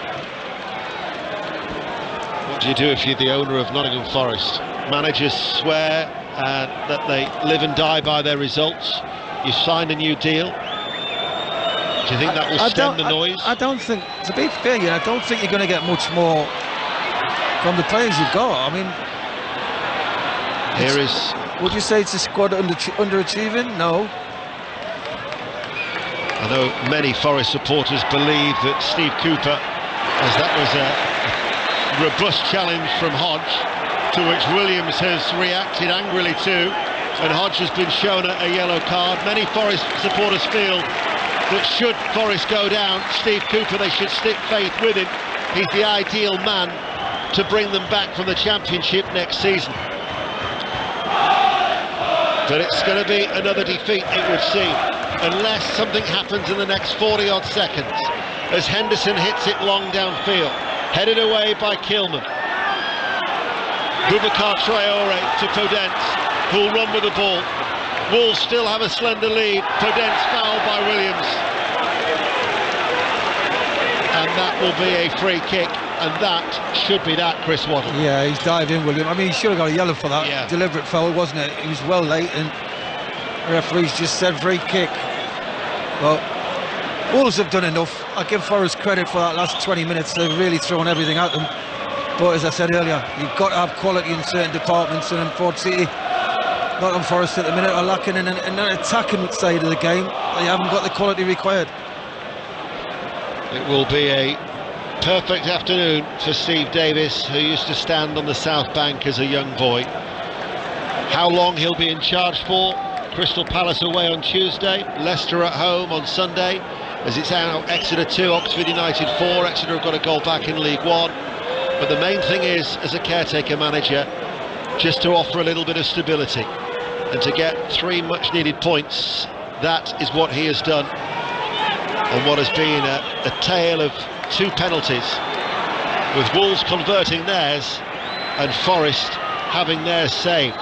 What do you do if you're the owner of Nottingham Forest? Managers swear that they live and die by their results. You signed a new deal. Do you think that will stem the noise? I don't think, to be fair, I don't think you're going to get much more from the players you've got. I mean, would you say it's a squad underachieving? No. I know many Forest supporters believe that Steve Cooper, as that was a robust challenge from Hodge, to which Williams has reacted angrily to, and Hodge has been shown a yellow card. Many Forest supporters feel that should Forest go down, Steve Cooper, they should stick faith with him. He's the ideal man to bring them back from the Championship next season. But it's going to be another defeat, it would seem, unless something happens in the next 40-odd seconds, as Henderson hits it long downfield, headed away by Kilman. Boubacar Traoré to Podence, who'll run with the ball. Wolves still have a slender lead. Podence fouled by Williams. And that will be a free kick, and that should be that, Chris Waddle. Yeah, he's dived in, Williams. I mean, he should have got a yellow for that. Yeah. Deliberate foul, wasn't it? He was well late, and the referee's just said free kick. Well, Wolves have done enough. I give Forest credit for that last 20 minutes. They've really thrown everything at them. But as I said earlier, you've got to have quality in certain departments, and in Ford City, Nottingham Forest at the minute are lacking in an attacking side of the game. They haven't got the quality required. It will be a perfect afternoon for Steve Davis, who used to stand on the South Bank as a young boy. How long he'll be in charge for? Crystal Palace away on Tuesday, Leicester at home on Sunday, as it's now Exeter 2, Oxford United 4. Exeter have got a goal back in League One. But the main thing is, as a caretaker manager, just to offer a little bit of stability and to get 3 much needed points. That is what he has done on what has been a tale of 2 penalties, with Wolves converting theirs and Forest having theirs saved,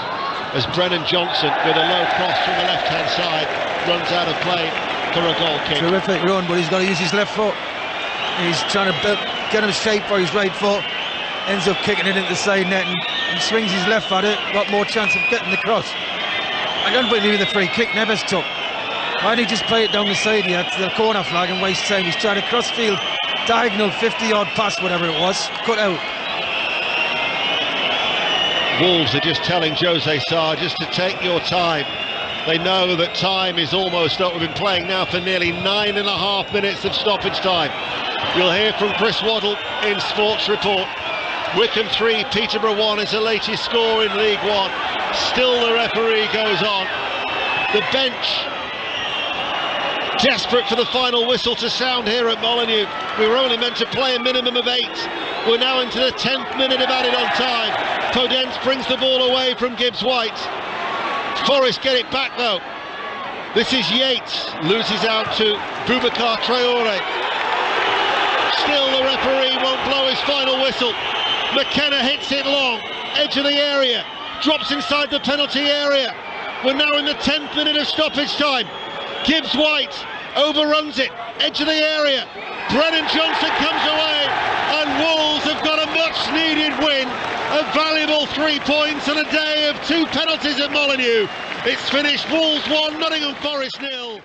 as Brennan Johnson, with a low cross from the left-hand side, runs out of play for a goal kick. Terrific run, but he's got to use his left foot. He's trying to get him shape for his right foot, ends up kicking it into the side net, and he swings his left at it, got more chance of getting the cross. I don't believe the free kick Neves took. Why didn't he just play it down the side here to the corner flag and waste time? He's trying to cross field, diagonal 50-yard pass, whatever it was, cut out. Wolves are just telling Jose Sarr just to take your time. They know that time is almost up. We've been playing now for nearly 9.5 minutes of stoppage time. You'll hear from Chris Waddle in Sports Report. Wycombe 3, Peterborough 1 is the latest score in League One. Still the referee goes on. The bench desperate for the final whistle to sound here at Molineux. We were only meant to play a minimum of 8. We're now into the 10th minute of added on time. Podence brings the ball away from Gibbs-White. Forest get it back though. This is Yates, loses out to Boubacar Traoré. Still the referee won't blow his final whistle. McKenna hits it long, edge of the area, drops inside the penalty area. We're now in the 10th minute of stoppage time. Gibbs-White overruns it, edge of the area. Brennan Johnson comes away, and Wolves have got a much needed win. A valuable 3 points on a day of 2 penalties at Molineux. It's finished Wolves 1, Nottingham Forest 0.